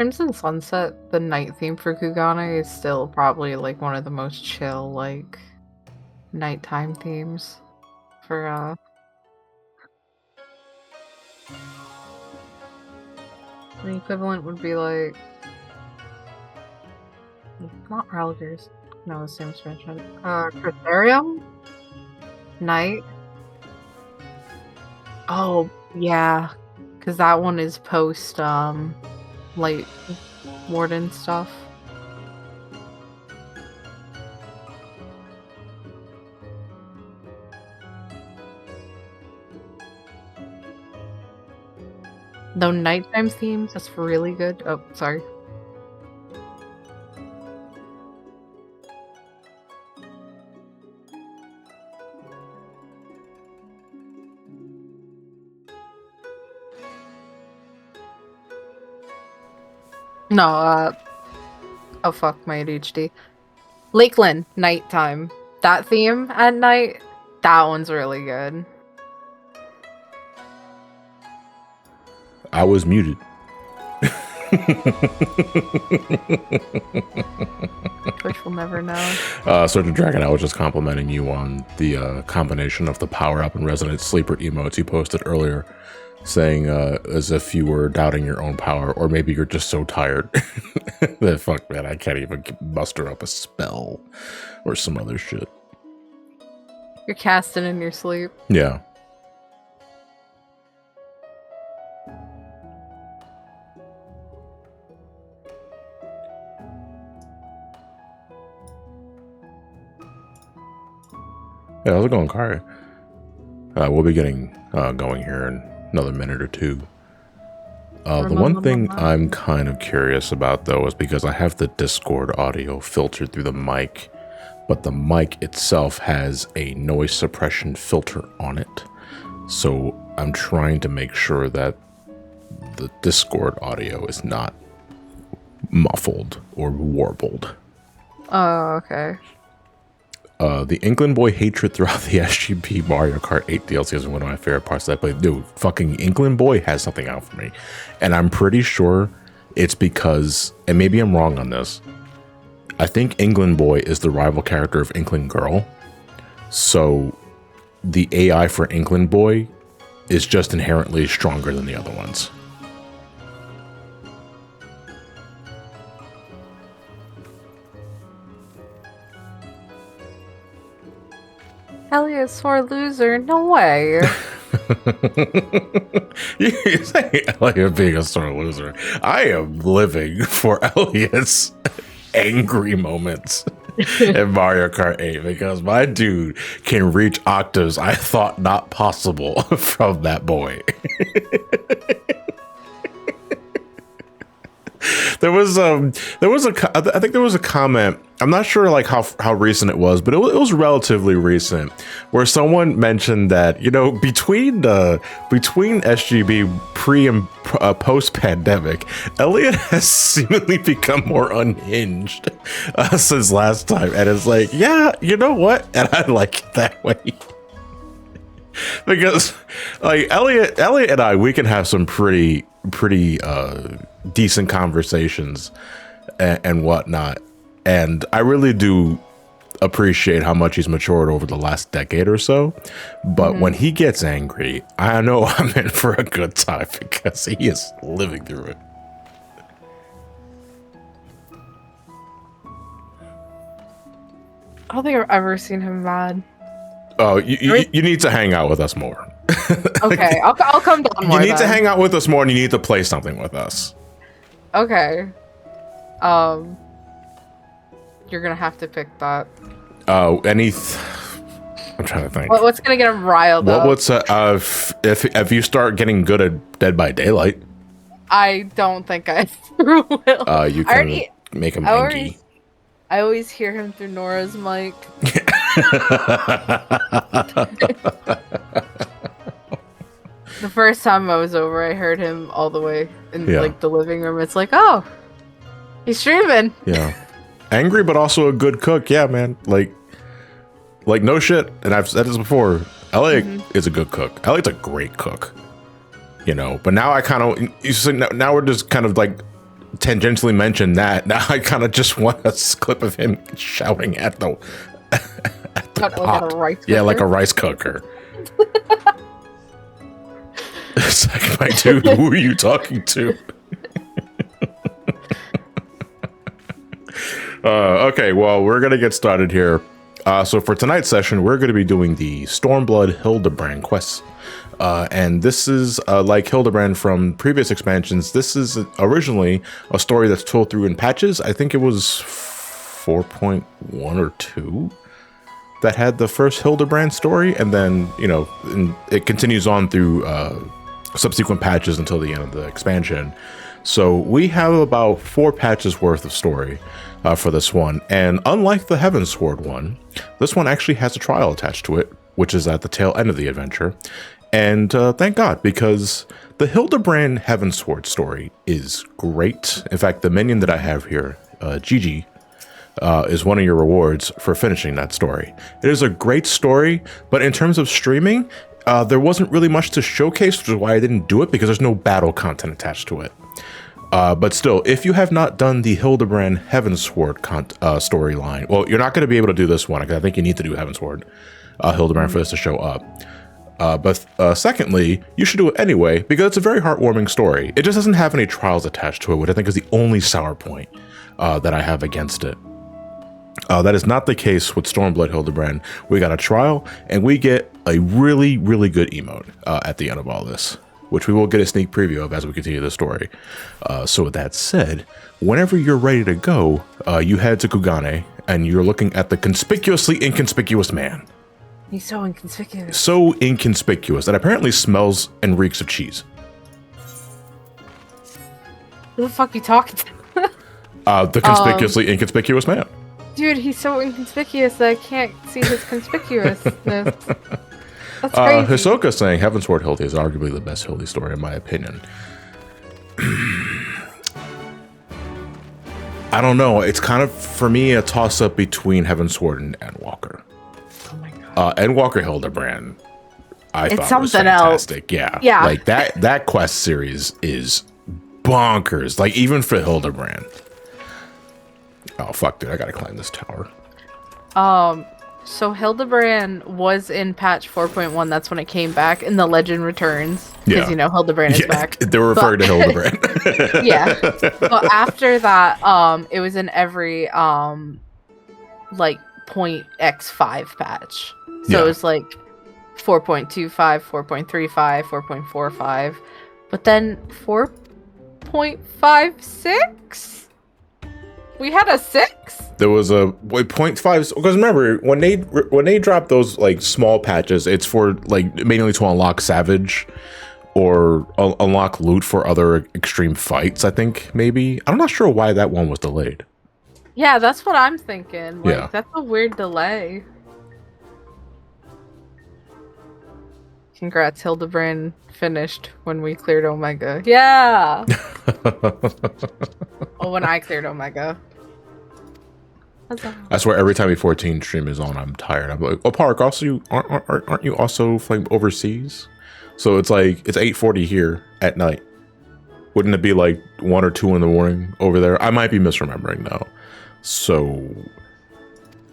Crimson Sunset, the night theme for Kugane, is still probably like one of the most chill, like, nighttime themes for the equivalent would be like not Ralgers. No, the same expansion. Criterium? Night? Oh, yeah. Because that one is post, Light Warden stuff. Though nighttime themes, that's really good. Oh, sorry. No, oh fuck, my ADHD. Lakeland, nighttime. That theme at night, that one's really good. I was muted. Twitch will never know. Certain Dragon, I was just complimenting you on the combination of the power up and resonant sleeper emotes you posted earlier, saying as if you were doubting your own power, or maybe you're just so tired that fuck man, I can't even muster up a spell or some other shit. You're casting in your sleep. Yeah. Yeah, how's it going, Kari? We'll be getting going here in another minute or two. The one thing I'm kind of curious about, though, is because I have the Discord audio filtered through the mic, but the mic itself has a noise suppression filter on it. So I'm trying to make sure that the Discord audio is not muffled or warbled. Oh, okay. The Inkling Boy hatred throughout the SGP Mario Kart 8 DLC is one of my favorite parts that I played. Dude, fucking Inkling Boy has something out for me. And I'm pretty sure it's because, and maybe I'm wrong on this, I think Inkling Boy is the rival character of Inkling Girl. So the AI for Inkling Boy is just inherently stronger than the other ones. Elliot, sore loser. No way. You say Elliot being a sore loser. I am living for Elliot's angry moments in Mario Kart 8 because my dude can reach octaves I thought not possible from that boy. I think there was a comment. I'm not sure like how recent it was, but it was relatively recent, where someone mentioned that, you know, between SGB pre and post pandemic, Elliot has seemingly become more unhinged since last time, and it's like, yeah, you know what, and I like it that way. Because like Elliot and I, we can have some pretty decent conversations and whatnot, and I really do appreciate how much he's matured over the last decade or so. But when he gets angry, I know I'm in for a good time because he is living through it. I don't think I've ever seen him mad. Oh, you need to hang out with us more. Okay, I'll come down more. You need to hang out with us more, and you need to play something with us. Okay. You're gonna have to pick that. I'm trying to think. What's gonna get him riled up? If you start getting good at Dead by Daylight? I don't think I will. You can make him angry. I always hear him through Nora's mic. The first time I was over, I heard him all the way in like the living room. It's like, oh, he's streaming. Yeah, angry but also a good cook. Yeah, man. Like no shit. And I've said this before. Elliot is a good cook. Elliot's a great cook. You know, but now I kind of now we're just kind of like tangentially mentioned that, now I kind of just want a clip of him shouting at the, at the pot. Like a rice cooker. Yeah, like a rice cooker. Second by two, who are you talking to? Okay, well, we're going to get started here. So for tonight's session, we're going to be doing the Stormblood Hildibrand quests. And this is, like Hildibrand from previous expansions, this is originally a story that's told through in patches. I think it was 4.1 or 2 that had the first Hildibrand story. And then, you know, it continues on through subsequent patches until the end of the expansion. So we have about 4 patches worth of story for this one. And unlike the Heavensward one, this one actually has a trial attached to it, which is at the tail end of the adventure. And thank God, because the Hildibrand Heavensward story is great. In fact, the minion that I have here, Gigi, is one of your rewards for finishing that story. It is a great story, but in terms of streaming, there wasn't really much to showcase, which is why I didn't do it, because there's no battle content attached to it. But still, if you have not done the Hildibrand Heavensward storyline, well, you're not going to be able to do this one, because I think you need to do Heavensward Hildibrand for this to show up. But secondly, you should do it anyway, because it's a very heartwarming story. It just doesn't have any trials attached to it, which I think is the only sour point that I have against it. That is not the case with Stormblood Hildibrand. We got a trial, and we get a really, really good emote at the end of all this, which we will get a sneak preview of as we continue the story. So with that said, whenever you're ready to go, you head to Kugane, and you're looking at the conspicuously inconspicuous man. He's so inconspicuous. So inconspicuous that apparently smells and reeks of cheese. Who the fuck you talking to? The conspicuously inconspicuous man. Dude, he's so inconspicuous that I can't see his conspicuousness. That's crazy. Hisoka saying Heavensward Hildy is arguably the best Hildy story in my opinion. I don't know. It's kind of, for me, a toss-up between Heavensward and Endwalker. Oh my god. Endwalker Hildibrand, I thought was something fantastic. else. Yeah. Like that quest series is bonkers. Like even for Hildibrand. Oh fuck, dude! I gotta climb this tower. So Hildibrand was in patch 4.1. That's when it came back, and the legend returns because you know Hildibrand is back. They were referring to Hildibrand. Yeah, but after that, it was in every like .x5 patch. So it was like 4.25, 4.35, 4.45, but then 4.56. We had a 6. There was a 0.5 because remember when they drop those like small patches, it's for like mainly to unlock Savage or unlock loot for other extreme fights. I think maybe I'm not sure why that one was delayed. Yeah, that's what I'm thinking. Like that's a weird delay. Congrats, Hildibrand finished when we cleared Omega. Yeah. Oh, when I cleared Omega. I swear, every time E14 stream is on, I'm tired. I'm like, oh, Park, also aren't you also flying overseas? So it's like it's 8:40 here at night. Wouldn't it be like 1 or 2 in the morning over there? I might be misremembering though. So,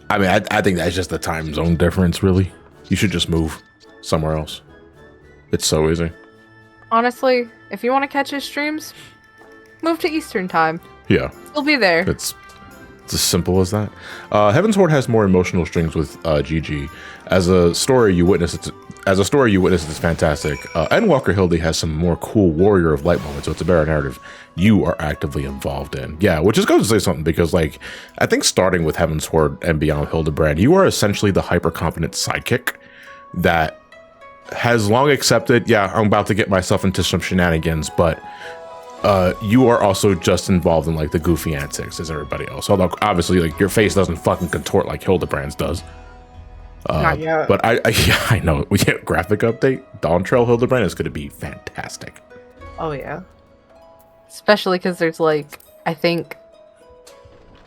I mean, I think that's just the time zone difference. Really, you should just move somewhere else. It's so easy. Honestly, if you want to catch his streams, move to Eastern time. Yeah, he'll be there. It's as simple as that. Heavensward has more emotional strings with GG. As a story you witness, it's fantastic. Endwalker Hildy has some more cool Warrior of Light moments, so it's a better narrative you are actively involved in. Yeah, which is going to say something because, like, I think starting with Heavensward and beyond Hildibrand, you are essentially the hyper-confident sidekick that has long accepted, yeah, I'm about to get myself into some shenanigans, but you are also just involved in like the goofy antics as everybody else. Although obviously like your face doesn't fucking contort like Hildibrand's does. Not yet. But I know. We get graphic update. Dawntrail Hildibrand is going to be fantastic. Oh yeah. Especially because there's like, I think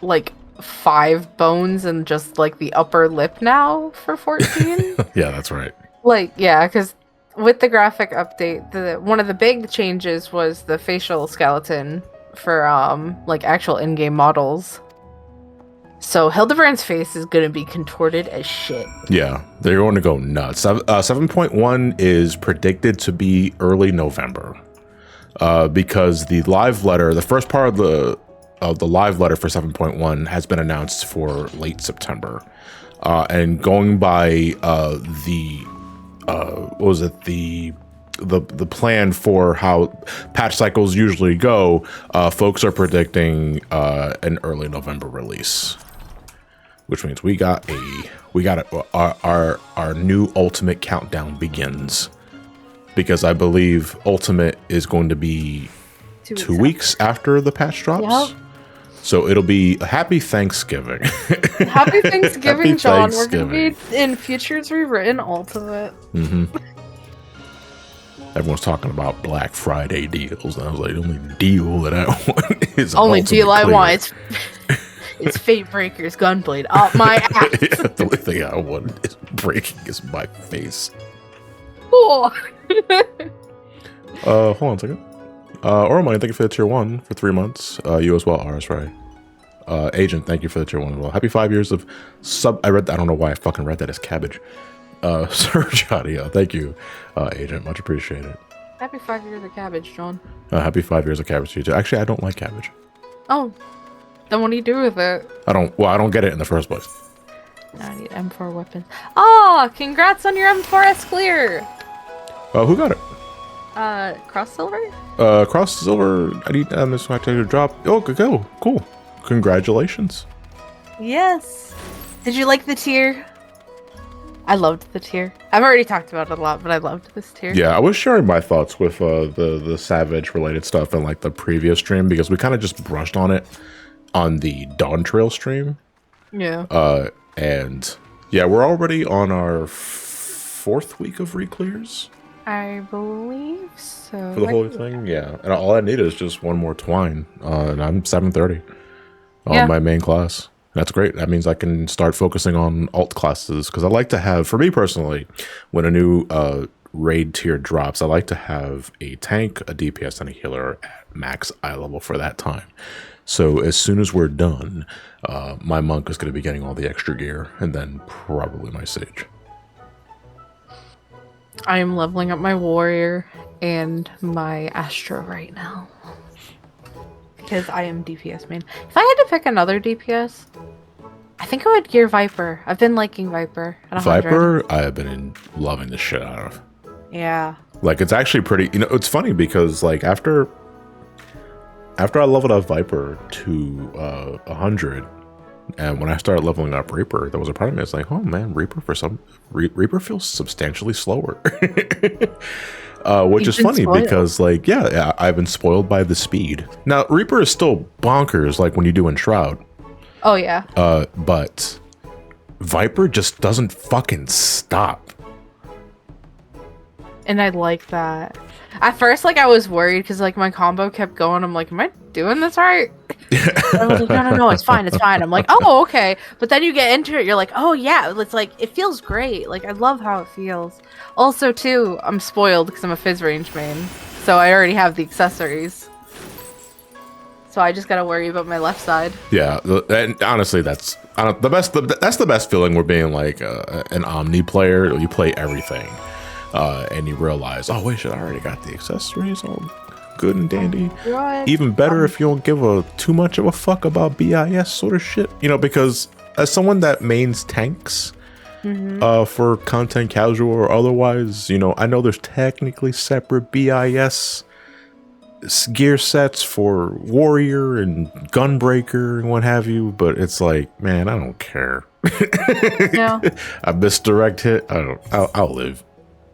like 5 bones and just like the upper lip now for 14. Yeah, that's right. Like, yeah, because with the graphic update, one of the big changes was the facial skeleton for like actual in-game models. So Hildibrand's face is gonna be contorted as shit. Yeah, they're going to go nuts. 7.1 is predicted to be early November, because the live letter, the first part of the live letter for 7.1 has been announced for late September, and going by what was it, the plan for how patch cycles usually go, folks are predicting an early November release, which means our new Ultimate countdown begins, because I believe Ultimate is going to be 2 weeks after the patch drops. Yep. So it'll be a happy Thanksgiving. Happy Thanksgiving, happy John. Thanksgiving. We're going to be in Futures Rewritten Ultimate. Mm-hmm. Everyone's talking about Black Friday deals, and I was like, the only deal that I want is only deal I want. It's Fate Breaker's Gunblade up my ass. Yeah, the only thing I want is breaking is my face. Oh. Hold on a second. Ramani, thank you for the tier 1 for 3 months. You as well, RS, right? Agent, thank you for the tier 1 as well. Happy 5 years of sub. I don't know why I fucking read that as cabbage. Surge audio, thank you, Agent, much appreciated. Happy 5 years of cabbage, John. Happy 5 years of cabbage to you too. Actually, I don't like cabbage. Oh. Then what do you do with it? I don't get it in the first place. I need M4 weapons. Oh, congrats on your M4S clear. Who got it? Cross Silver? Cross Silver, I need this to drop. Oh, go. Cool. Congratulations. Yes. Did you like the tier? I loved the tier. I've already talked about it a lot, but I loved this tier. Yeah, I was sharing my thoughts with the Savage related stuff in like the previous stream, because we kind of just brushed on it on the Dawntrail stream. Yeah. And yeah, we're already on our 4th week of reclears. I believe so. For the whole thing, yeah. And all I need is just one more twine, and I'm 730 on my main class. That's great. That means I can start focusing on alt classes, because I like to have, for me personally, when a new raid tier drops, I like to have a tank, a DPS, and a healer at max eye level for that time. So as soon as we're done, my monk is going to be getting all the extra gear, and then probably my sage. I am leveling up my warrior and my astro right now, because I am DPS main. If I had to pick another DPS, I think I would gear Viper. I've been liking Viper at 100. Viper, I have been loving the shit out of. Yeah. Like, it's actually pretty, it's funny because like after I leveled up Viper to 100, and when I started leveling up Reaper, there was a part of me that's like, oh man, Reaper feels substantially slower. Which is funny because like, yeah, I've been spoiled by the speed. Now, Reaper is still bonkers like when you do Enshroud. Oh yeah. But Viper just doesn't fucking stop. And I like that. At first, like, I was worried because, like, my combo kept going. I'm like, am I doing this right? I was like, no, it's fine. I'm like, oh, okay. But then you get into it, you're like, oh, yeah. It's like, it feels great. Like, I love how it feels. Also, too, I'm spoiled because I'm a Fizz range main. So I already have the accessories. So I just got to worry about my left side. Yeah. And honestly, that's the best feeling we're being, like, an Omni player. You play everything. And you realize, oh wait, shit, I already got the accessories all good and dandy. Even better if you don't give too much of a fuck about BIS sort of shit, because as someone that mains tanks, for content casual or otherwise, I know there's technically separate BIS gear sets for warrior and gunbreaker and what have you, but it's like, man, I don't care. Yeah. I misdirect hit. I'll live.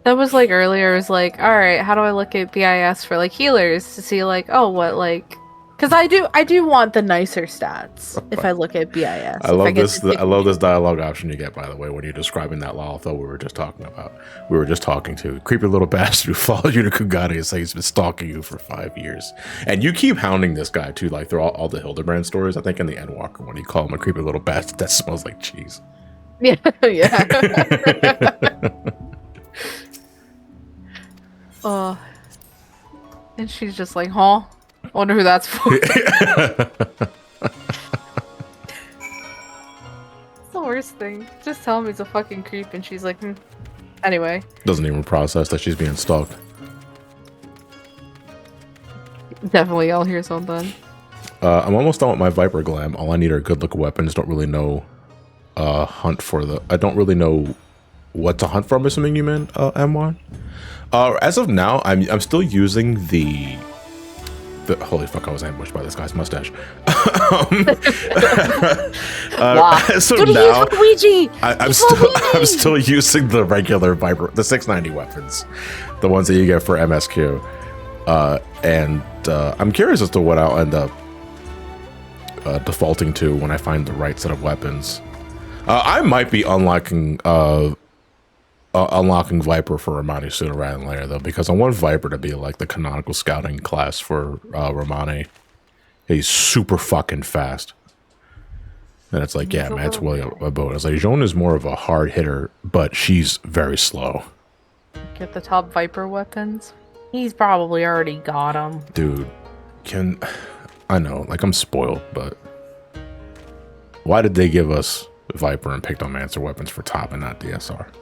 That was like earlier. I was like, all right, how do I look at BIS for like healers to see like, oh, what like, because I do want the nicer stats if I look at BIS. I love this. I love this dialogue option you get, by the way, when you're describing that Laltho we were just talking about. We were just talking to creepy little bastard who followed you to Kugane and says he's been stalking you for 5 years, and you keep hounding this guy too, like through all the Hildibrand stories. I think in the Endwalker when you call him a creepy little bastard that smells like cheese. Yeah, yeah. And she's just like, huh? Wonder who that's for. The worst thing. Just tell him he's a fucking creep and she's like, Anyway. Doesn't even process that she's being stalked. Definitely I'll hear something. I'm almost done with my Viper Glam. All I need are good look weapons. Don't really know hunt for the... I don't really know what to hunt for. I'm assuming you meant M1. As of now, I'm still using the holy fuck, I was ambushed by this guy's mustache. So now, I'm still using the regular Viper, the 690 weapons, the ones that you get for MSQ. And I'm curious as to what I'll end up defaulting to when I find the right set of weapons. I might be unlocking Viper for Ramani sooner rather than later, though, because I want Viper to be like the canonical scouting class for Ramani. He's super fucking fast. And it's like, yeah, man, it's really a boat. It's like, Joan is more of a hard hitter, but she's very slow. Get the top Viper weapons. He's probably already got them. Dude, I know, like, I'm spoiled, but why did they give us Viper and Pictomancer weapons for top and not DSR? Can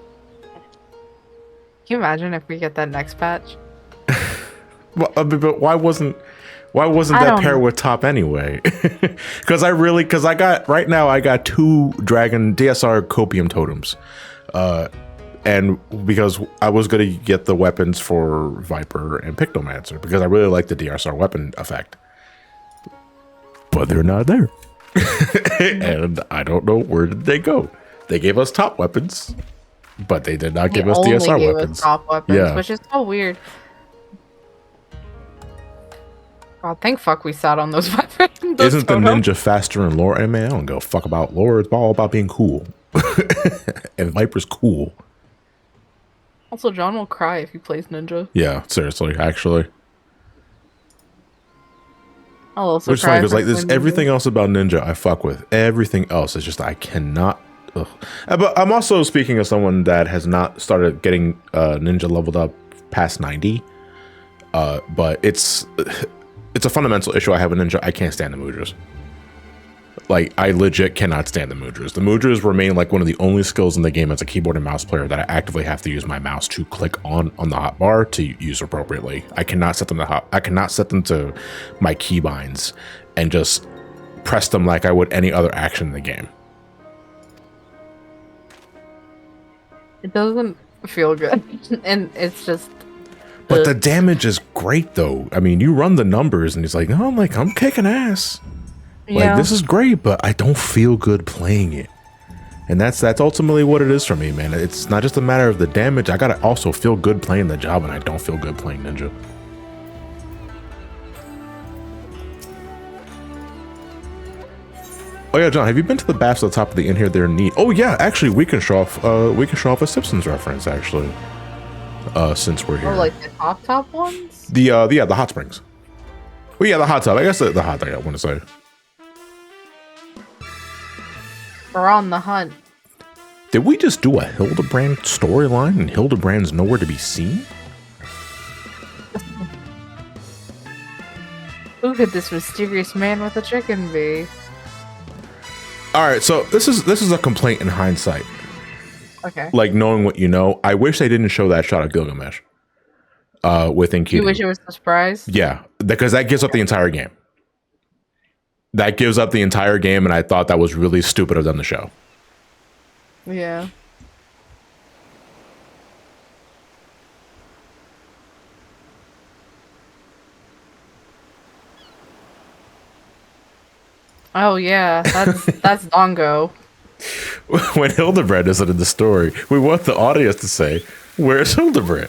you imagine if we get that next patch? Well, but why wasn't that pair with top anyway? Because I got right now I got 2 Dragon DSR Copium totems, and because I was gonna get the weapons for Viper and Pictomancer because I really like the DSR weapon effect, but they're not there, and I don't know where did they go. They gave us top weapons. But they did not give us DSR weapons. Top weapons, yeah. Which is so weird. God, thank fuck we sat on those weapons. Isn't the ninja faster in lore? Man, I don't go fuck about lore. It's all about being cool. And Viper's cool. Also, John will cry if he plays ninja. Yeah, seriously, actually. I'll also Which is funny because like there's everything else about ninja I fuck with. Everything else is just I cannot. Ugh. But I'm also speaking as someone that has not started getting ninja leveled up past 90. But it's a fundamental issue I have with ninja. I can't stand the Mudras. Like, I legit cannot stand the Mudras. The Mudras remain like one of the only skills in the game as a keyboard and mouse player that I actively have to use my mouse to click on the hotbar to use appropriately. I cannot set them to my keybinds and just press them like I would any other action in the game. It doesn't feel good, and it's just... But the damage is great, though. I mean, you run the numbers, and it's like, no, I'm kicking ass. Yeah. Like, this is great, but I don't feel good playing it. And that's ultimately what it is for me, man. It's not just a matter of the damage. I gotta also feel good playing the job, and I don't feel good playing ninja. Oh yeah, John, have you been to the baths at the top of the inn here? They're neat. Oh yeah, actually, we can show off a Simpsons reference actually, since we're here. Oh, like the top ones? The hot springs. Oh yeah, the hot tub. I guess the hot tub. I want to say. We're on the hunt. Did we just do a Hildibrand storyline and Hildibrand's nowhere to be seen? Who could this mysterious man with a chicken be? All right, so this is a complaint in hindsight. Okay. Like knowing what you know, I wish they didn't show that shot of Gilgamesh. With Inky. You wish it was a surprise? Yeah, because that gives up the entire game. That gives up the entire game, and I thought that was really stupid of them to show. Yeah. Oh yeah, that's Dongo. When Hildibrand isn't in the story, we want the audience to say, "Where's Hildibrand?"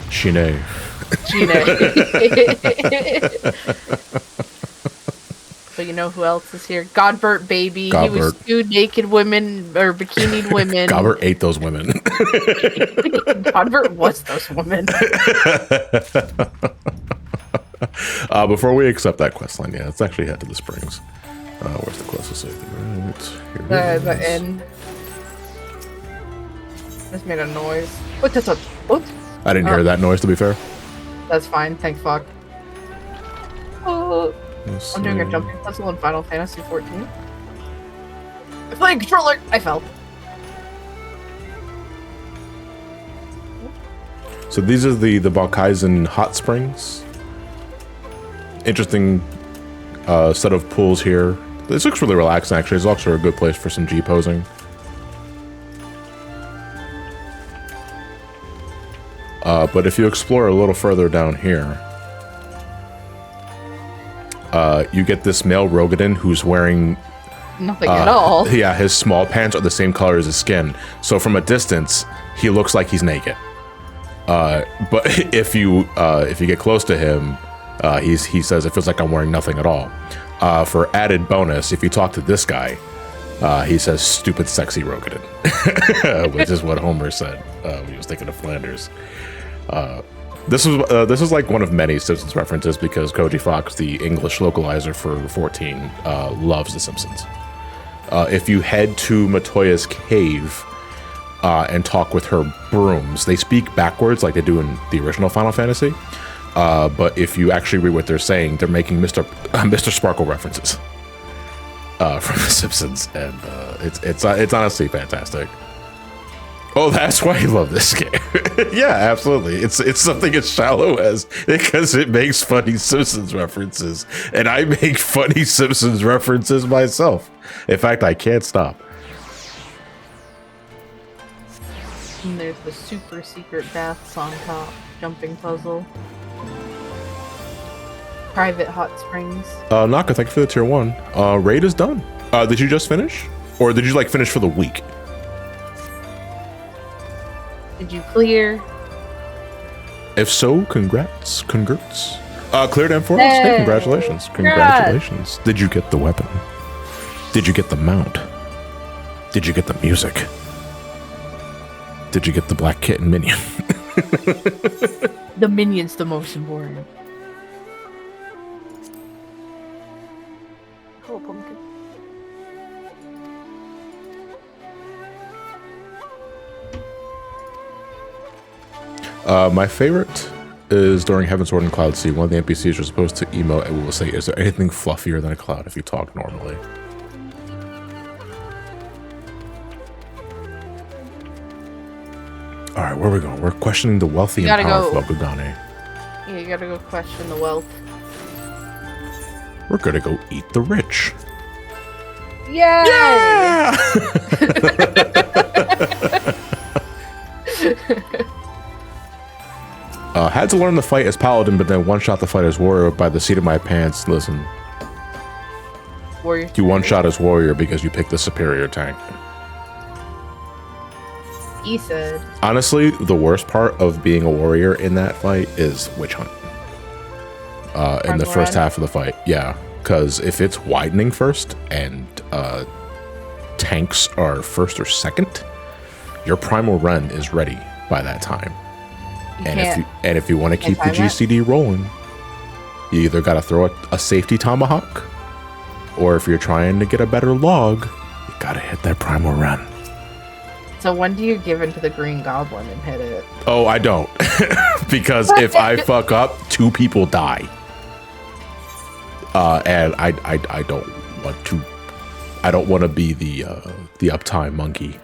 Shine. But you know who else is here? Godbert, baby. Godbert. He was 2 naked women, or bikinied women. Godbert ate those women. Godbert was those women. Before we accept that questline, yeah, let's actually head to the springs. Where's the closest safety? Right here. The inn. Just made a noise. What? That's a what? I didn't hear that noise. To be fair. That's fine. Thank fuck. Oh, Let's I'm doing a see. jumping puzzle in Final Fantasy 14. I'm playing controller. I fell. So these are the Balkaizen hot springs. Interesting set of pools here. This looks really relaxing, actually. It's also a good place for some G posing. But if you explore a little further down here, you get this male Rogadin who's wearing Nothing at all. Yeah, his small pants are the same color as his skin. So from a distance, he looks like he's naked. But if you get close to him, he says it feels like I'm wearing nothing at all. For added bonus, if you talk to this guy, he says "stupid, sexy Rogadin," which is what Homer said when he was thinking of Flanders. This was like one of many Simpsons references because Koji Fox, the English localizer for 14, loves The Simpsons. If you head to Matoya's cave and talk with her brooms, they speak backwards like they do in the original Final Fantasy. But if you actually read what they're saying, they're making Mr. Sparkle references from The Simpsons, and it's honestly fantastic. Oh, that's why you love this game. Yeah, absolutely. It's something as shallow as because it makes funny Simpsons references, and I make funny Simpsons references myself. In fact, I can't stop. And there's the super secret baths on top. Jumping puzzle. Private hot springs. Naka, thank you for the tier 1. Raid is done. Did you just finish? Or did you like finish for the week? Did you clear? If so, congrats. Cleared M4? Hey, congratulations. Congratulations. Did you get the weapon? Did you get the mount? Did you get the music? Did you get the black kitten minion? The minion's the most important. Oh, pumpkin. My favorite is during Heaven's Sword and Cloud Sea. One of the NPCs are supposed to emote and will say, "Is there anything fluffier than a cloud?" if you talk normally. All right, where are we going? We're questioning the wealthy and powerful of Kugane. Yeah, you gotta go question the wealth. We're gonna go eat the rich. Yay! Yeah! Had to learn the fight as Paladin, but then one-shot the fight as Warrior by the seat of my pants. Listen. Warrior. You one-shot as Warrior because you picked the superior tank. He said. Honestly, the worst part of being a Warrior in that fight is Witch Hunt. In the first half of the fight. Yeah, because if it's widening first and tanks are first or second, your Primal Run is ready by that time. And if you want to keep the GCD rolling, you either got to throw a safety tomahawk, or if you're trying to get a better log, you got to hit that Primal Run. So when do you give into the Green Goblin and hit it? Oh, I don't. Because if I fuck up, 2 people die. And I don't want to. I don't want to be the uptime monkey.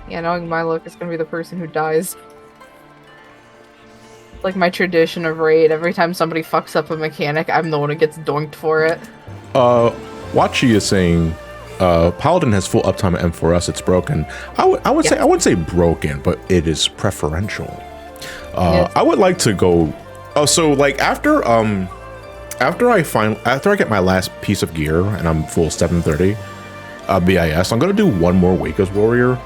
Yeah, knowing my luck, it's gonna be the person who dies. Like my tradition of raid, every time somebody fucks up a mechanic, I'm the one who gets doinked for it. Wachi is saying, Paladin has full uptime at M4S. It's broken. I wouldn't say broken, but it is preferential. I would like to go. So like after I get my last piece of gear and I'm full 730 BIS, I'm gonna do one more week as Warrior.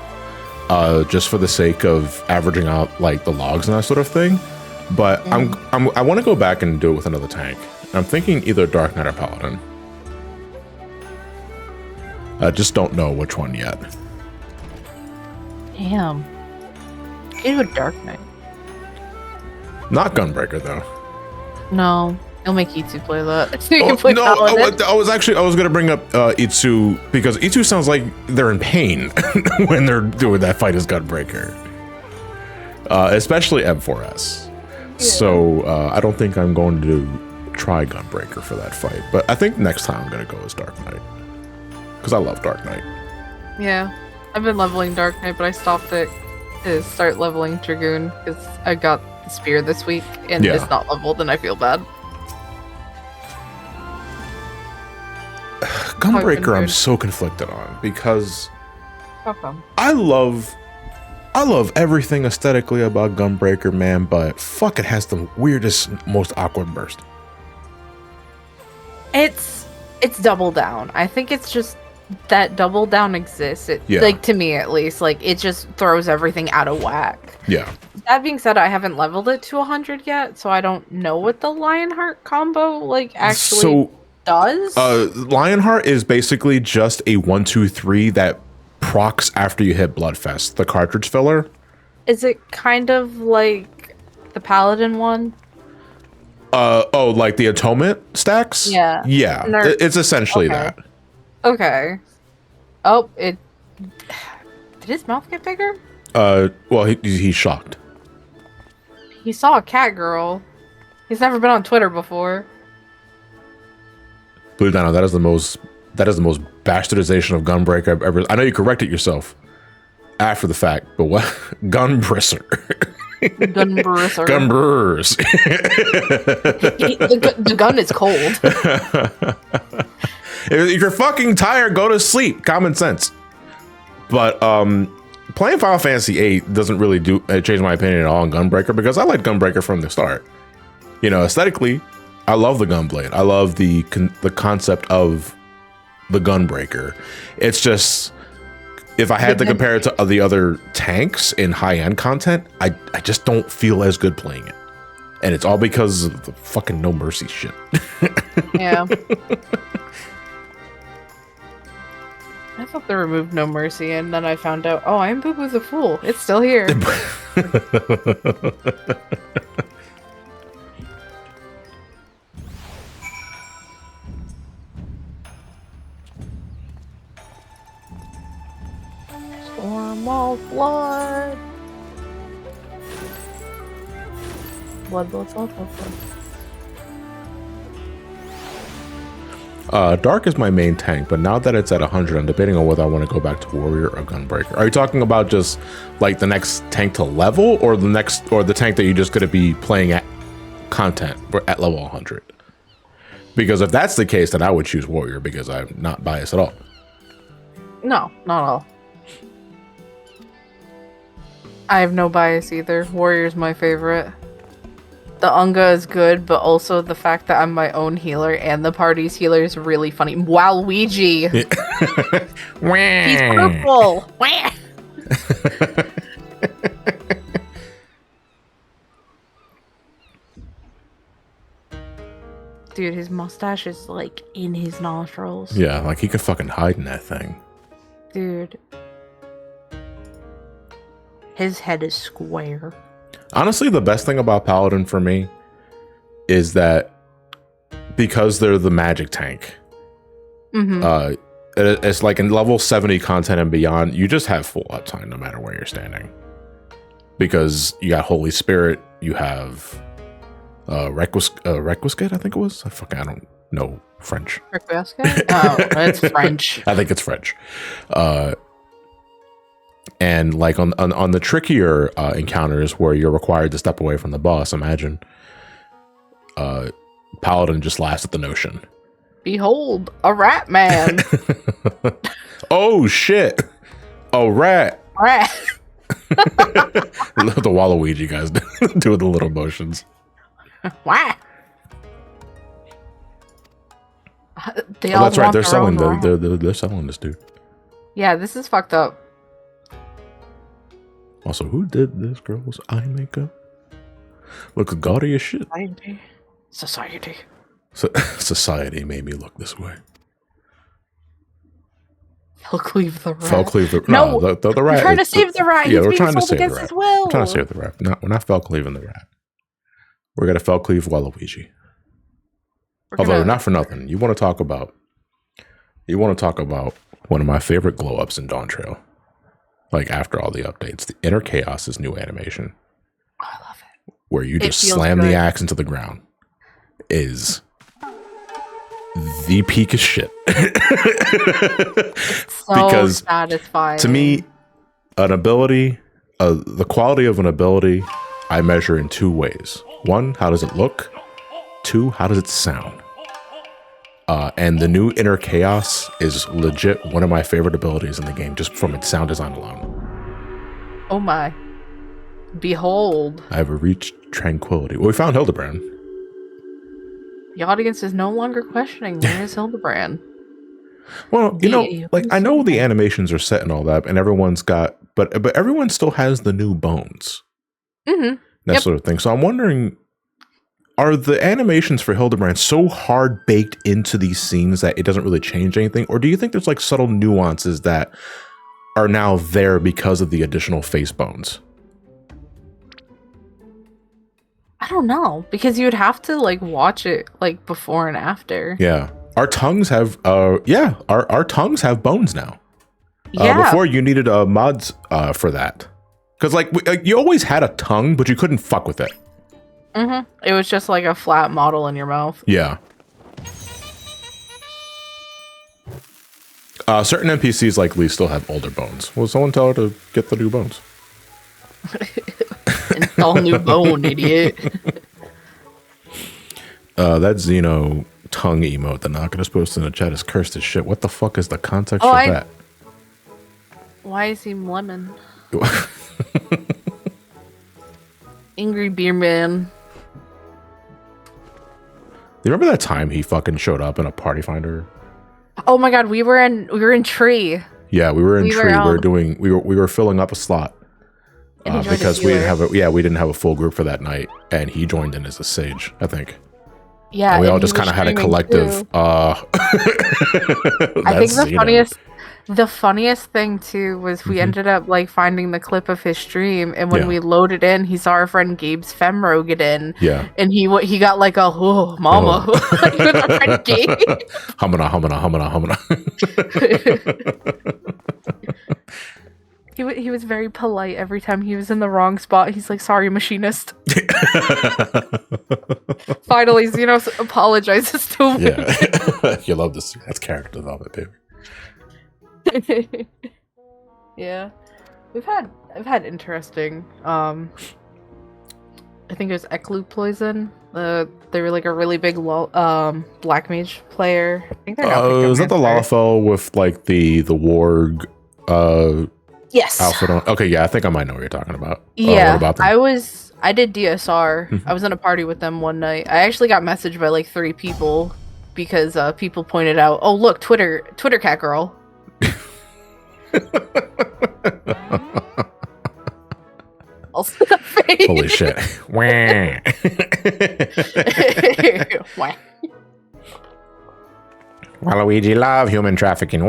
Just for the sake of averaging out like the logs and that sort of thing, but I want to go back and do it with another tank. I'm thinking either Dark Knight or Paladin. I just don't know which one yet. Damn, you do a Dark Knight. Not Gunbreaker though. No, I'll make Itsu play that. So you Oh, can play no, Paladin. I was going to bring up Itsu because Itsu sounds like they're in pain when they're doing that fight as Gunbreaker. Especially M4S. Yeah. So I don't think I'm going to try Gunbreaker for that fight. But I think next time I'm going to go as Dark Knight. Because I love Dark Knight. Yeah. I've been leveling Dark Knight, but I stopped it to start leveling Dragoon because I got the spear this week and it's not leveled and I feel bad. Gunbreaker I'm so conflicted on because how come? I love everything aesthetically about Gunbreaker, man, but fuck, it has the weirdest, most awkward burst. It's Double Down. I think it's just that Double Down exists. Like, to me at least, like, it just throws everything out of whack. Yeah. That being said, I haven't leveled it to 100 yet, so I don't know what the Lionheart combo, like, actually does. Lionheart is basically just a 1-2-3 that procs after you hit Bloodfest, the cartridge filler. Is it kind of like the Paladin one? Like the Atonement stacks? Yeah. Yeah, it's essentially that. Okay. Oh, did his mouth get bigger? Well, he's shocked. He saw a cat girl. He's never been on Twitter before. Believe it or not, that is the most bastardization of Gunbreaker I've ever. I know you corrected yourself after the fact, but what? Gunbrisser. Gunbrisser. Gunbrers. The gun is cold. If you're fucking tired, go to sleep. Common sense. But playing Final Fantasy VIII doesn't really change my opinion at all on Gunbreaker because I like Gunbreaker from the start. You know, aesthetically, I love the Gunblade. I love the concept of the Gunbreaker. It's just, if I had to compare it to the other tanks in high-end content, I just don't feel as good playing it. And it's all because of the fucking No Mercy shit. Yeah. I thought they removed No Mercy, and then I found out, oh, I'm Boo Boo the Fool. It's still here. Storm of blood. Blood. Dark is my main tank, but now that it's at 100, I'm debating on whether I want to go back to Warrior or Gunbreaker. Are you talking about just like the next tank to level, or the tank that you're just going to be playing at content at level 100? Because if that's the case, then I would choose Warrior because I'm not biased at all. No, not at all. I have no bias either. Warrior's my favorite. The Unga is good, but also the fact that I'm my own healer and the party's healer is really funny. Waluigi! He's purple! Dude, his mustache is like in his nostrils. Yeah, like he could fucking hide in that thing. Dude. His head is square. Honestly, the best thing about Paladin for me is that because they're the magic tank, it's like in level 70 content and beyond, you just have full uptime no matter where you're standing. Because you got Holy Spirit, you have Requiescat, I think it was. I don't know French. Requiescat? Oh, it's French. I think it's French. And like on the trickier encounters where you're required to step away from the boss, imagine Paladin just laughs at the notion. Behold, a rat man. Oh shit! A rat. Rat. The Waluigi guys doing the little motions. What? That's right. They're selling. They're selling this dude. Yeah, this is fucked up. Also, who did this girl's eye makeup? Looks gaudy as shit. Society. Society made me look this way. Felcleave the rat. Felcleave the no, the rat. We're trying to save the rat. Yeah, we're trying to save the rat. We're trying to save the rat. We're not Felcleaving the rat. We're gonna Felcleave Waluigi. Although not for nothing, you want to talk about one of my favorite glow ups in Dawntrail. Like after all the updates, the Inner Chaos's new animation. Oh, I love it. Where you just slam the axe into the ground is the peak of shit. It's so because satisfying. To me, an ability, the quality of an ability, I measure in two ways. One, how does it look? Two, how does it sound? And the new Inner Chaos is legit one of my favorite abilities in the game, just from its sound design alone. Oh my. Behold. I have reached tranquility. Well, we found Hildibrand. The audience is no longer questioning where is Hildibrand. Well, you know, like I know the animations are set and all that, and everyone's got, but everyone still has the new bones. Mm-hmm. That sort of thing. So I'm wondering, are the animations for Hildibrand so hard baked into these scenes that it doesn't really change anything? Or do you think there's like subtle nuances that are now there because of the additional face bones? I don't know, because you would have to like watch it like before and after. Yeah. Our tongues have our tongues have bones now. Yeah. Before you needed mods for that. Because like you always had a tongue, but you couldn't fuck with it. Mm-hmm. It was just like a flat model in your mouth. Yeah. Certain NPCs like Lee still have older bones. Will someone tell her to get the new bones? Install new bone, idiot. That Xeno tongue emote that Nakata's posted in the chat is cursed as shit. What the fuck is the context of that? Why is he lemon? Angry beer man. You remember that time he fucking showed up in a party finder? Oh my god, we were in Tree. Yeah, we were in Tree. We were filling up a slot. Because we didn't have a full group for that night, and he joined in as a sage, I think. Yeah, and we all just kind of had a collective. I think the funniest thing too was we ended up like finding the clip of his stream, and when we loaded in, he saw our friend Gabe's femro get in. Yeah, and he got like a mama. Like, with our friend Gabe. Humana. He was very polite every time he was in the wrong spot. He's like, "Sorry, machinist." Finally, Xeno apologizes to him. Yeah, you love this. That's character development, baby. Yeah, I've had interesting. I think it was Eclu Poison. They were like a really big black mage player. I think they're is that the Lalafell with like the warg? Yes. Outfit on. Okay, yeah, I think I might know what you're talking about. Yeah, what about them? I did DSR. I was in a party with them one night. I actually got messaged by like 3 people because people pointed out, "Oh, look, Twitter cat girl." Also the face. Holy shit. Waluigi love human trafficking.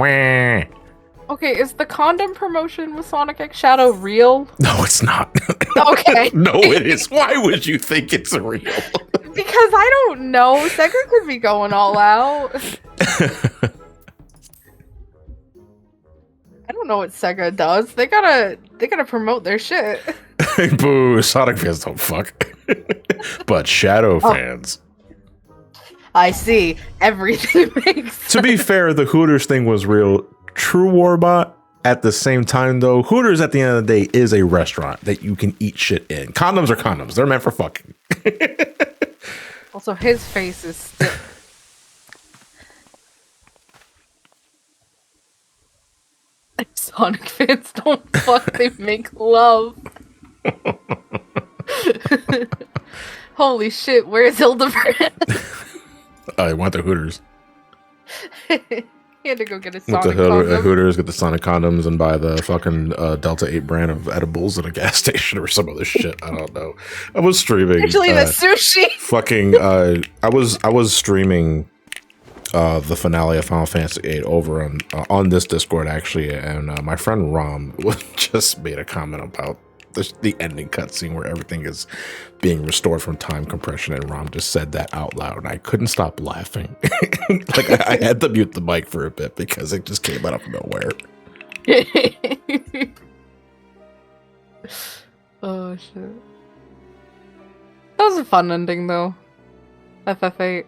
Okay, is the condom promotion with Sonic X Shadow real? No, it's not. Okay. No, it is. Why would you think it's real? Because I don't know. Sega could be going all out. I don't know what Sega does. They gotta promote their shit. Boo, Sonic fans don't fuck. But Shadow fans. I see. Everything makes sense. To be fair, the Hooters thing was real. True Warbot, at the same time, though, Hooters at the end of the day is a restaurant that you can eat shit in. Condoms are condoms. They're meant for fucking. Also, his face is still... Sonic fans don't fuck, they make love. Holy shit, where's Hildibrand? I want the Hooters. He had to go get his Sonic Hooters, get the Sonic condoms, and buy the fucking Delta 8 brand of edibles at a gas station or some other shit. I don't know. I was streaming. Actually, the sushi. Fucking. I was streaming the finale of Final Fantasy VIII over on this Discord actually, and my friend Rom just made a comment about the ending cutscene where everything is being restored from time compression, and Rom just said that out loud, and I couldn't stop laughing. Like I had to mute the mic for a bit because it just came out of nowhere. Oh shit. That was a fun ending though. FF8.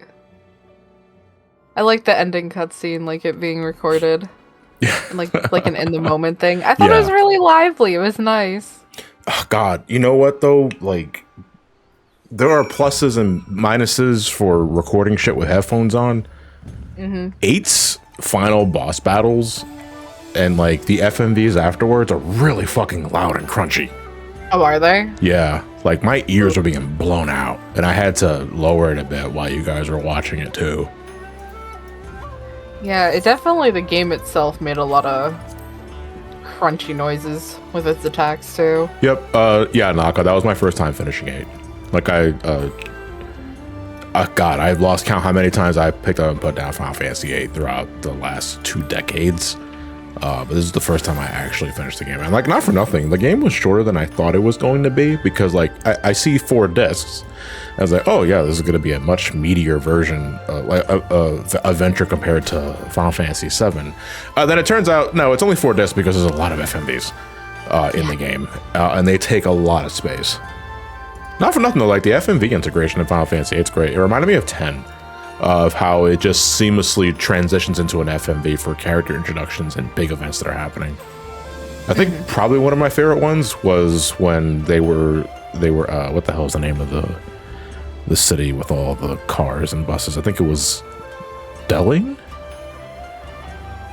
I like the ending cutscene, like it being recorded. Yeah. And like an in the moment thing. I thought it was really lively. It was nice. Oh God, you know what though? Like there are pluses and minuses for recording shit with headphones on. 8's final boss battles and like the FMVs afterwards are really fucking loud and crunchy. Oh, are they? Yeah, like my ears were being blown out, and I had to lower it a bit while you guys were watching it too. Yeah, it definitely, the game itself made a lot of crunchy noises with its attacks too. Yep. Yeah, Naka, that was my first time finishing 8. Like God, I've lost count how many times I picked up and put down Final Fantasy VIII throughout the last 2 decades. But this is the first time I actually finished the game. And like, not for nothing, the game was shorter than I thought it was going to be, because like I see 4 discs. I was like, oh yeah, this is going to be a much meatier version, like a venture compared to Final Fantasy VII. Then it turns out, no, it's only 4 discs because there's a lot of FMVs in the game, and they take a lot of space. Not for nothing though, like the FMV integration in Final Fantasy VIII, it's great. It reminded me of 10. Of how it just seamlessly transitions into an FMV for character introductions and big events that are happening. I think probably one of my favorite ones was when they were what the hell is the name of the city with all the cars and buses? I think it was Delling.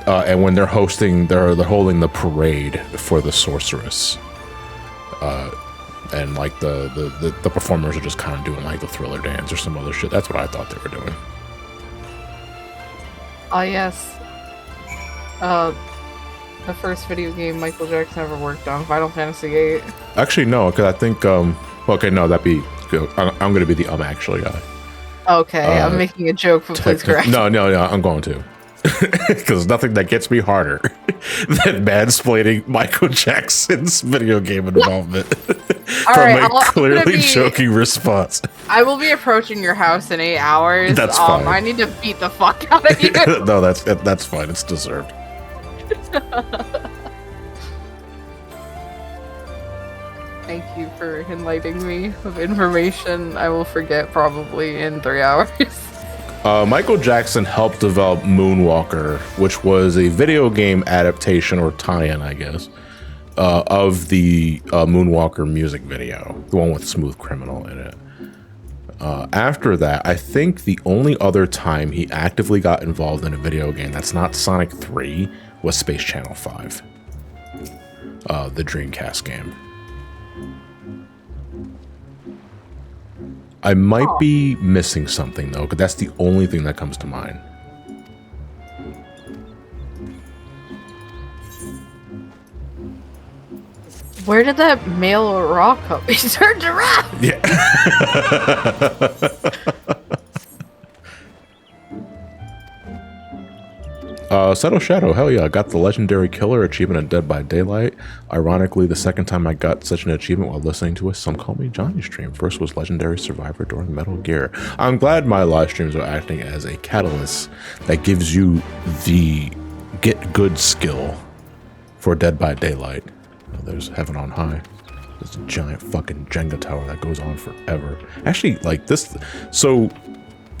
And when they're holding the parade for the sorceress. And like the performers are just kind of doing like the Thriller dance or some other shit. That's what I thought they were doing. Oh yes. The first video game Michael Jackson ever worked on, Final Fantasy VIII. Actually, no, because I think okay, no, that'd be good. I'm gonna be the actually guy. Okay, I'm making a joke, but please correct. No, I'm going to. Because there's nothing that gets me harder than mansplaining Michael Jackson's video game involvement from a clearly joking response. I will be approaching your house in 8 hours. That's fine. I need to beat the fuck out of you. No, that's fine. It's deserved. Thank you for enlightening me of information I will forget probably in 3 hours. Michael Jackson helped develop Moonwalker, which was a video game adaptation or tie-in, I guess, of the Moonwalker music video, the one with Smooth Criminal in it. After that, I think the only other time he actively got involved in a video game that's not Sonic 3 was Space Channel 5, the Dreamcast game. I might be missing something though, because that's the only thing that comes to mind. Where did that male rock come? He turned around! Yeah. Settle Shadow, hell yeah, I got the Legendary Killer achievement at Dead by Daylight. Ironically, the second time I got such an achievement while listening to a Some Call Me Johnny stream. First was Legendary Survivor during Metal Gear. I'm glad my live streams are acting as a catalyst that gives you the get good skill for Dead by Daylight. There's Heaven on High. There's a giant fucking Jenga tower that goes on forever. Actually, like this, so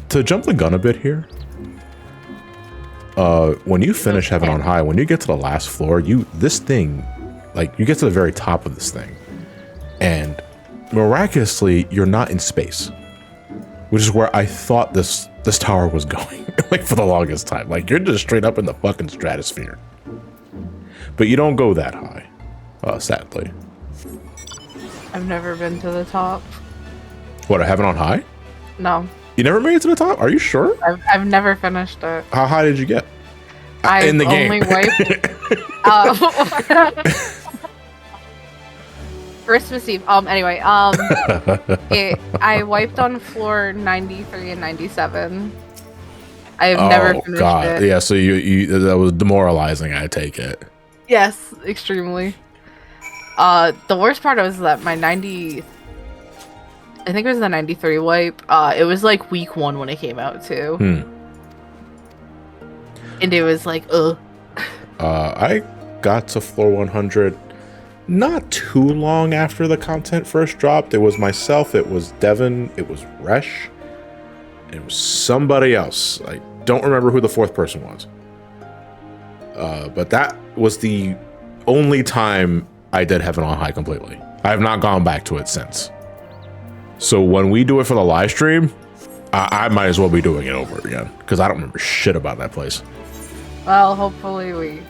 to jump the gun a bit here, when you finish Heaven on High, when you get to the last floor, you get to the very top of this thing, and miraculously you're not in space, which is where I thought this tower was going, like for the longest time. Like you're just straight up in the fucking stratosphere, but you don't go that high, sadly. I've never been to the top. What, a Heaven on High? No. You never made it to the top? Are you sure? I've never finished it. How high did you get? In the game. Only wiped. Christmas Eve. Anyway, I wiped on floor 93 and 97. I've never finished it. Yeah, so you that was demoralizing, I take it. Yes, extremely. The worst part was that my 90, I think it was the 93 wipe. It was like week 1 when it came out too. And it was like, ugh. I got to floor 100 not too long after the content first dropped. It was myself, it was Devin, it was Resh, it was somebody else. I don't remember who the 4th person was. But that was the only time I did Heaven on High completely. I have not gone back to it since. So when we do it for the live stream, I might as well be doing it over again, because I don't remember shit about that place. Well, hopefully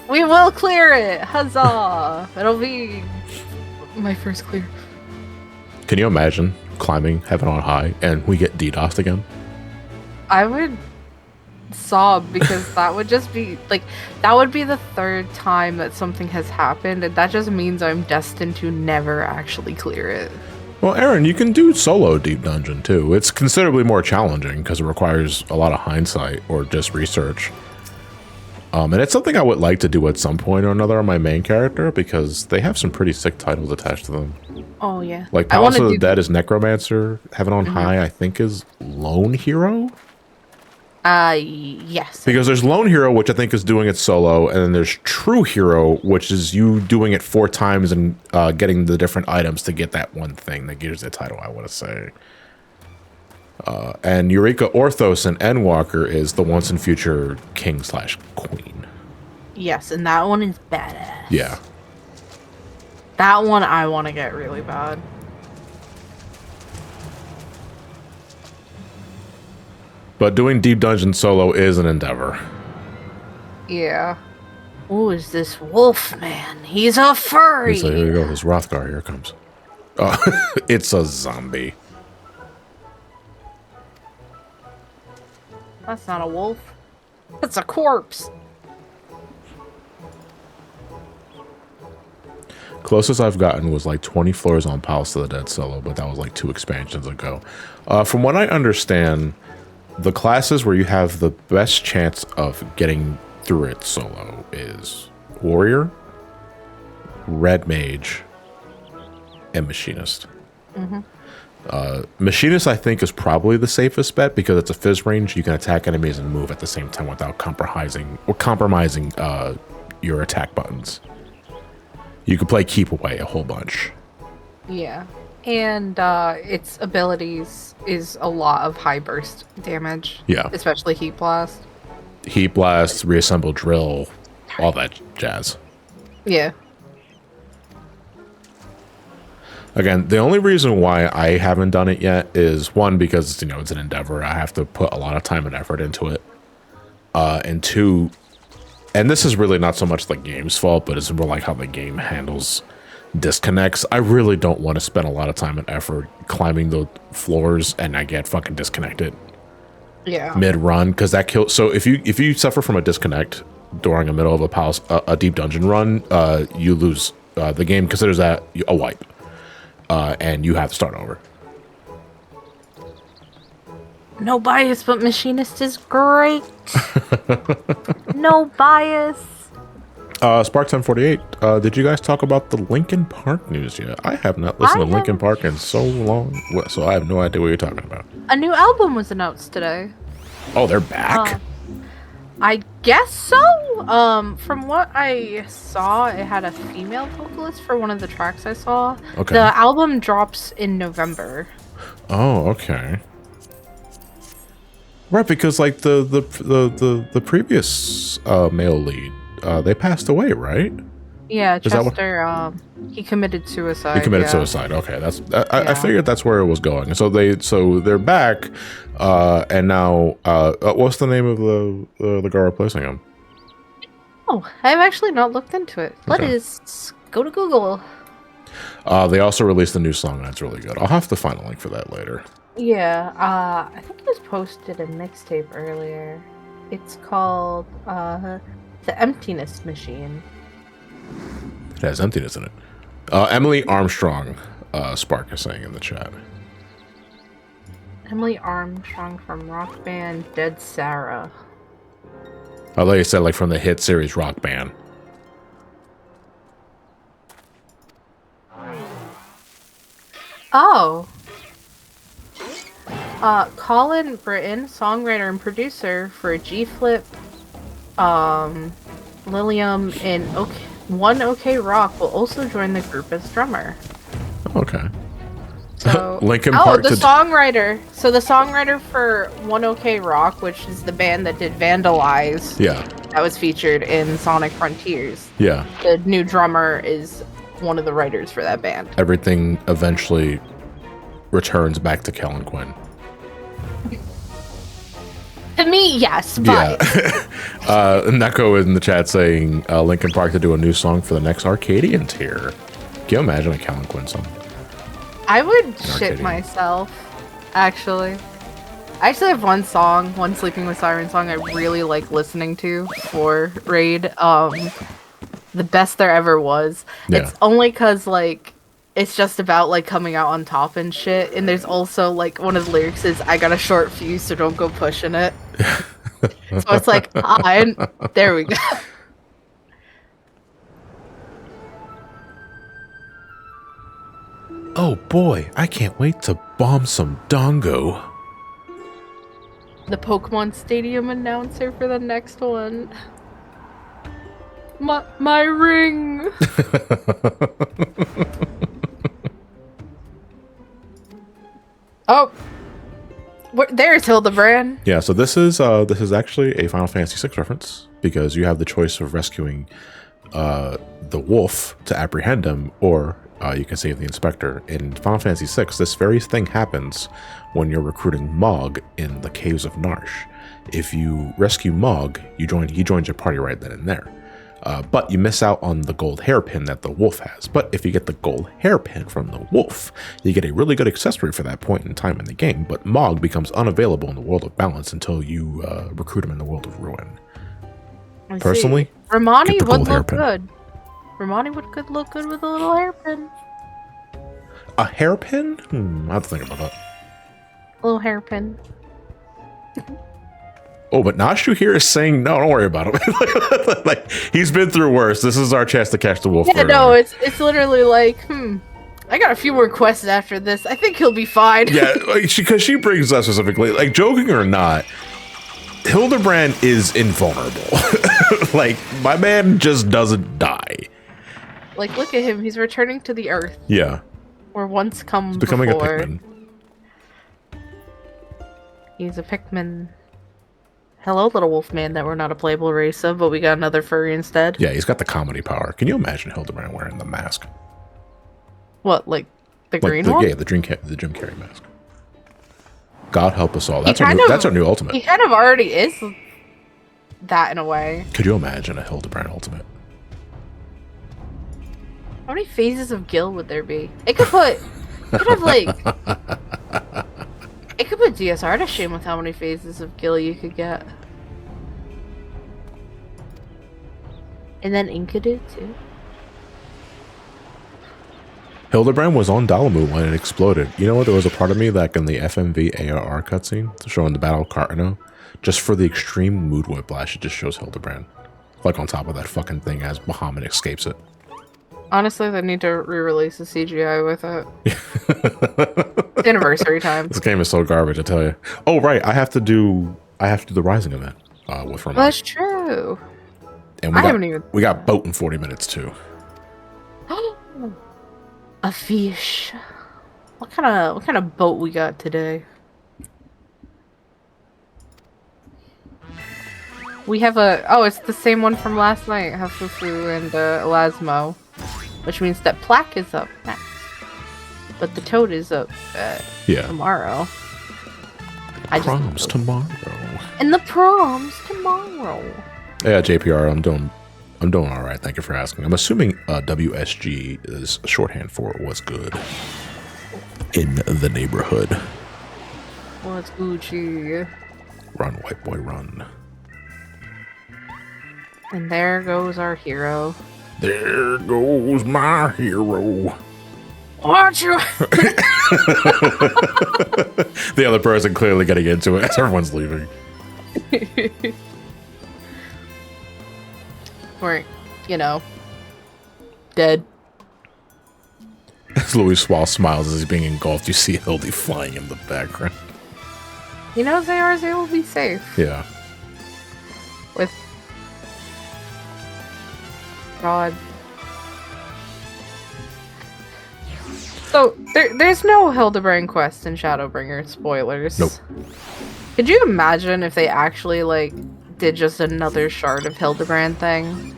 we will clear it. Huzzah! It'll be my first clear. Can you imagine climbing Heaven on High and we get DDoSed again? I would sob, because that would just be like, that would be the 3rd time that something has happened, and that just means I'm destined to never actually clear it. Well, Aaron, you can do solo Deep Dungeon too. It's considerably more challenging because it requires a lot of hindsight or just research. And it's something I would like to do at some point or another on my main character, because they have some pretty sick titles attached to them. Oh yeah. Like Palace of the Dead is Necromancer, Heaven on High I think is Lone Hero? Yes. Because there's Lone Hero, which I think is doing it solo, and then there's True Hero, which is you doing it 4 times and getting the different items to get that one thing that gives the title, I want to say. And Eureka Orthos and Endwalker is the once and future king/queen. Yes, and that one is badass. Yeah. That one I want to get really bad. But doing Deep Dungeon solo is an endeavor. Yeah. Who is this wolf man? He's a furry. So here we go. This Rothgar, here it comes. Oh, it's a zombie. That's not a wolf. That's a corpse. Closest I've gotten was like 20 floors on Palace of the Dead solo, but that was like 2 expansions ago. From what I understand, the classes where you have the best chance of getting through it solo is Warrior, Red Mage, and Machinist. Machinist, I think, is probably the safest bet because it's a fizz range. You can attack enemies and move at the same time without compromising your attack buttons. You could play Keep Away a whole bunch. Yeah. And its abilities is a lot of high burst damage. Yeah. Especially Heat Blast. Heat Blast, Reassemble Drill, all that jazz. Yeah. Again, the only reason why I haven't done it yet is, one, because, you know, it's an endeavor. I have to put a lot of time and effort into it. And 2, and this is really not so much the game's fault, but it's more like how the game handles disconnects. I really don't want to spend a lot of time and effort climbing the floors and I get fucking disconnected. Yeah. Mid-run, because that kills. So if you suffer from a disconnect during a middle of a deep dungeon run, you lose. The game considers that a wipe. And you have to start over. No bias, but Machinist is great. No bias. Spark 1048, did you guys talk about the Linkin Park news yet? I have not listened to Linkin Park in so long, so I have no idea what you're talking about. A new album was announced today. Oh, they're back? I guess so. From what I saw, it had a female vocalist for one of the tracks I saw. Okay. The album drops in November. Oh, okay. Right, because like the previous male lead, they passed away, right? Yeah, Chester. He committed suicide. He committed suicide. Okay, I figured that's where it was going. So they're back, and now what's the name of the girl replacing him? Oh, I've actually not looked into it. Okay. Let's go to Google. They also released a new song that's really good. I'll have to find a link for that later. Yeah, I think it was posted a mixtape earlier. It's called The Emptiness Machine. It has emptiness in it. Emily Armstrong, Spark is saying in the chat. Emily Armstrong from rock band Dead Sarah. I thought you said like from the hit series Rock Band. Oh. Colin Britton, songwriter and producer for G-Flip, Lilium, and One OK Rock will also join the group as drummer. Okay. So Linkin Park. The songwriter. So the songwriter for One OK Rock, which is the band that did Vandalize. Yeah. That was featured in Sonic Frontiers. Yeah. The new drummer is one of the writers for that band. Everything eventually returns back to Kellen Quinn. To me, yes, but... Yeah. Neko in the chat saying Linkin Park to do a new song for the next Arcadian tier. Can you imagine a Kellen Quinn song? I would shit myself, actually. I actually have one Sleeping with Siren song I really like listening to for Raid. The Best There Ever Was. Yeah. It's only because, like, it's just about, like, coming out on top and shit. And there's also, like, one of the lyrics is, I got a short fuse, so don't go pushing it. So it's like, there we go. Oh boy, I can't wait to bomb some Dongo. The Pokemon Stadium announcer for the next one. My ring! Oh! There's Hildibrand. Yeah, so this is actually a Final Fantasy VI reference, because you have the choice of rescuing the wolf to apprehend him, or you can save the inspector. In Final Fantasy VI, this very thing happens when you're recruiting Mog in the Caves of Narsh. If you rescue Mog, he joins your party right then and there. But you miss out on the gold hairpin that the wolf has. But if you get the gold hairpin from the wolf, you get a really good accessory for that point in time in the game. But Mog becomes unavailable in the World of Balance until you recruit him in the World of Ruin. Personally, Ramani would look good. Ramani would look good with a little hairpin. A hairpin? I have to think about that. A little hairpin. Oh, but Nashu here is saying, no, don't worry about him. Like, he's been through worse. This is our chance to catch the wolf. Yeah, no, it's literally like, I got a few more quests after this. I think he'll be fine. Yeah, because she brings us specifically, like, joking or not, Hildibrand is invulnerable. Like, my man just doesn't die. Like, look at him. He's returning to the Earth. Yeah. Where once come He's becoming before. a Pikmin. He's a Pikmin. Hello, little wolf man that we're not a playable race of, but we got another furry instead. Yeah, he's got the comedy power. Can you imagine Hildibrand wearing the mask? What, like the green one? Yeah, the Jim Carrey mask. God help us all. That's our new ultimate. He kind of already is that in a way. Could you imagine a Hildibrand ultimate? How many phases of Gil would there be? It could put... It could have, like... It could put DSR to shame with how many phases of Gil you could get. And then Enkidu, too. Hildibrand was on Dalamu when it exploded. You know what? There was a part of me that in the FMV ARR cutscene showing the Battle of Cartano, just for the extreme mood whiplash, it just shows Hildibrand. Like on top of that fucking thing as Bahamut escapes it. Honestly, they need to re-release the CGI with it. It's anniversary time. This game is so garbage, I tell you. Oh right, I have to do the Rising event with Ramani. That's true. And we got boat in 40 minutes too. A fish. What kind of boat we got today? We have it's the same one from last night, Hafufu and Elasmo. Which means that Plaque is up next. But the Toad is up tomorrow. Proms tomorrow. And the proms tomorrow. Yeah, JPR, I'm doing all right. Thank you for asking. I'm assuming WSG is shorthand for what's good in the neighborhood. What's Gucci? Run, white boy, run. And there goes our hero. There goes my hero. Watch you. The other person clearly getting into it as everyone's leaving. Or, dead. As Louis Swall smiles as he's being engulfed, you see Hildy flying in the background. He knows they will be safe. Yeah. With God. So there's no Hildibrand quest in Shadowbringer. Spoilers. Nope. Could you imagine if they actually like did just another shard of Hildibrand thing?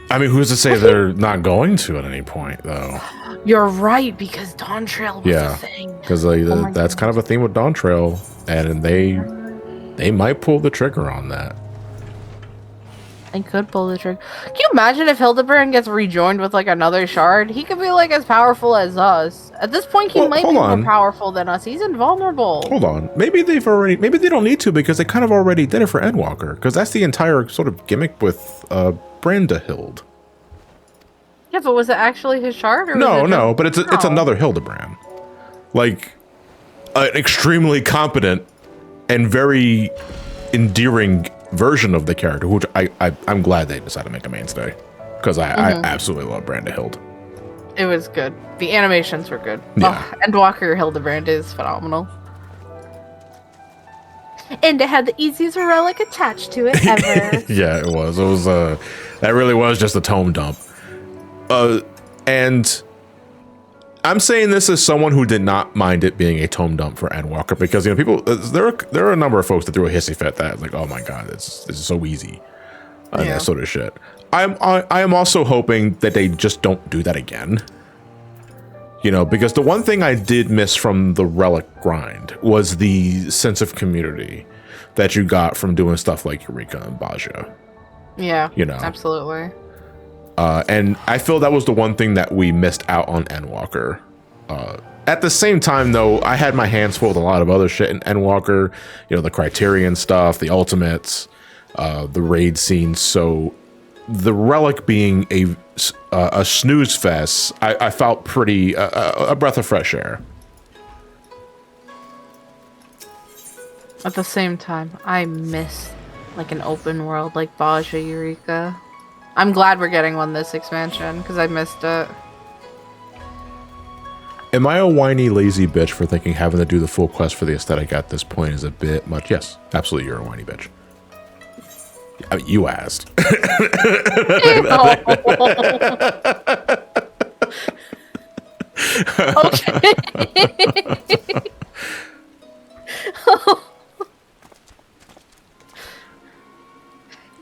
I mean, who's to say they're not going to at any point, though? You're right, because Dawntrail was a thing. Because that's kind of a theme with Dawntrail, and they might pull the trigger on that. They could pull the trigger. Can you imagine if Hildibrand gets rejoined with like another shard? He could be like as powerful as us. At this point, he might be more powerful than us. He's invulnerable. Hold on. Maybe they don't need to because they kind of already did it for Endwalker. Because that's the entire sort of gimmick with Brandahild. Yeah, but was it actually his shard? Or No, but it's another Hildibrand. Like, an extremely competent and very endearing version of the character, which I'm glad they decided to make a mainstay. Because I absolutely love Brandahild. It was good. The animations were good. Yeah. Oh, Endwalker Hildibrand is phenomenal. And it had the easiest relic attached to it ever. Yeah, it was. It was that really was just a tome dump. And I'm saying this as someone who did not mind it being a tome dump for Endwalker, because people there are a number of folks that threw a hissy fit that like, oh my god, this is so easy, and that sort of shit. I am also hoping that they just don't do that again. Because the one thing I did miss from the relic grind was the sense of community that you got from doing stuff like Eureka and Baja. Yeah, absolutely. And I feel that was the one thing that we missed out on Endwalker. At the same time, though, I had my hands full with a lot of other shit in Endwalker. The Criterion stuff, the Ultimates, the raid scenes. So the relic being a snooze fest, I felt pretty a breath of fresh air. At the same time, I miss like an open world like Baja Eureka. I'm glad we're getting one this expansion because I missed it. Am I a whiny, lazy bitch for thinking having to do the full quest for the aesthetic at this point is a bit much? Yes, absolutely, you're a whiny bitch. I mean, you asked. Okay.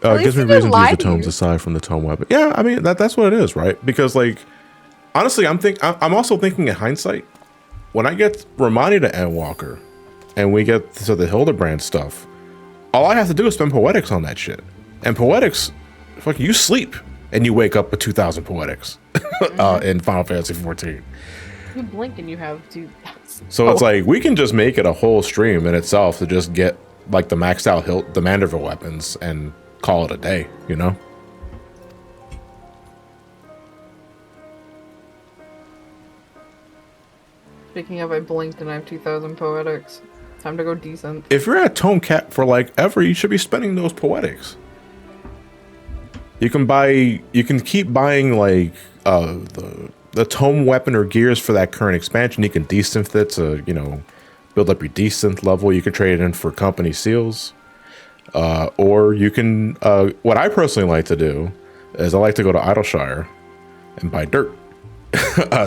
It gives me reason to use the tomes aside from the tome weapon. Yeah, I mean that's what it is, right? Because like, honestly, I'm also thinking in hindsight, when I get Ramani to Endwalker, and we get to the Hildibrand stuff, all I have to do is spend poetics on that shit, and poetics, fuck, you sleep and you wake up with 2,000 poetics in Final Fantasy 14. You blink and you have 2,000. So it's like we can just make it a whole stream in itself to just get like the maxed out the Manderville weapons and call it a day, Speaking of, I blinked and I have 2,000 poetics. Time to go decent. If you're at tome cap for like ever, you should be spending those poetics. You can keep buying like the tome weapon or gears for that current expansion. You can desynth it to build up your desynth level. You can trade it in for company seals. Or you can, what I personally like to do is I like to go to Idleshire and buy dirt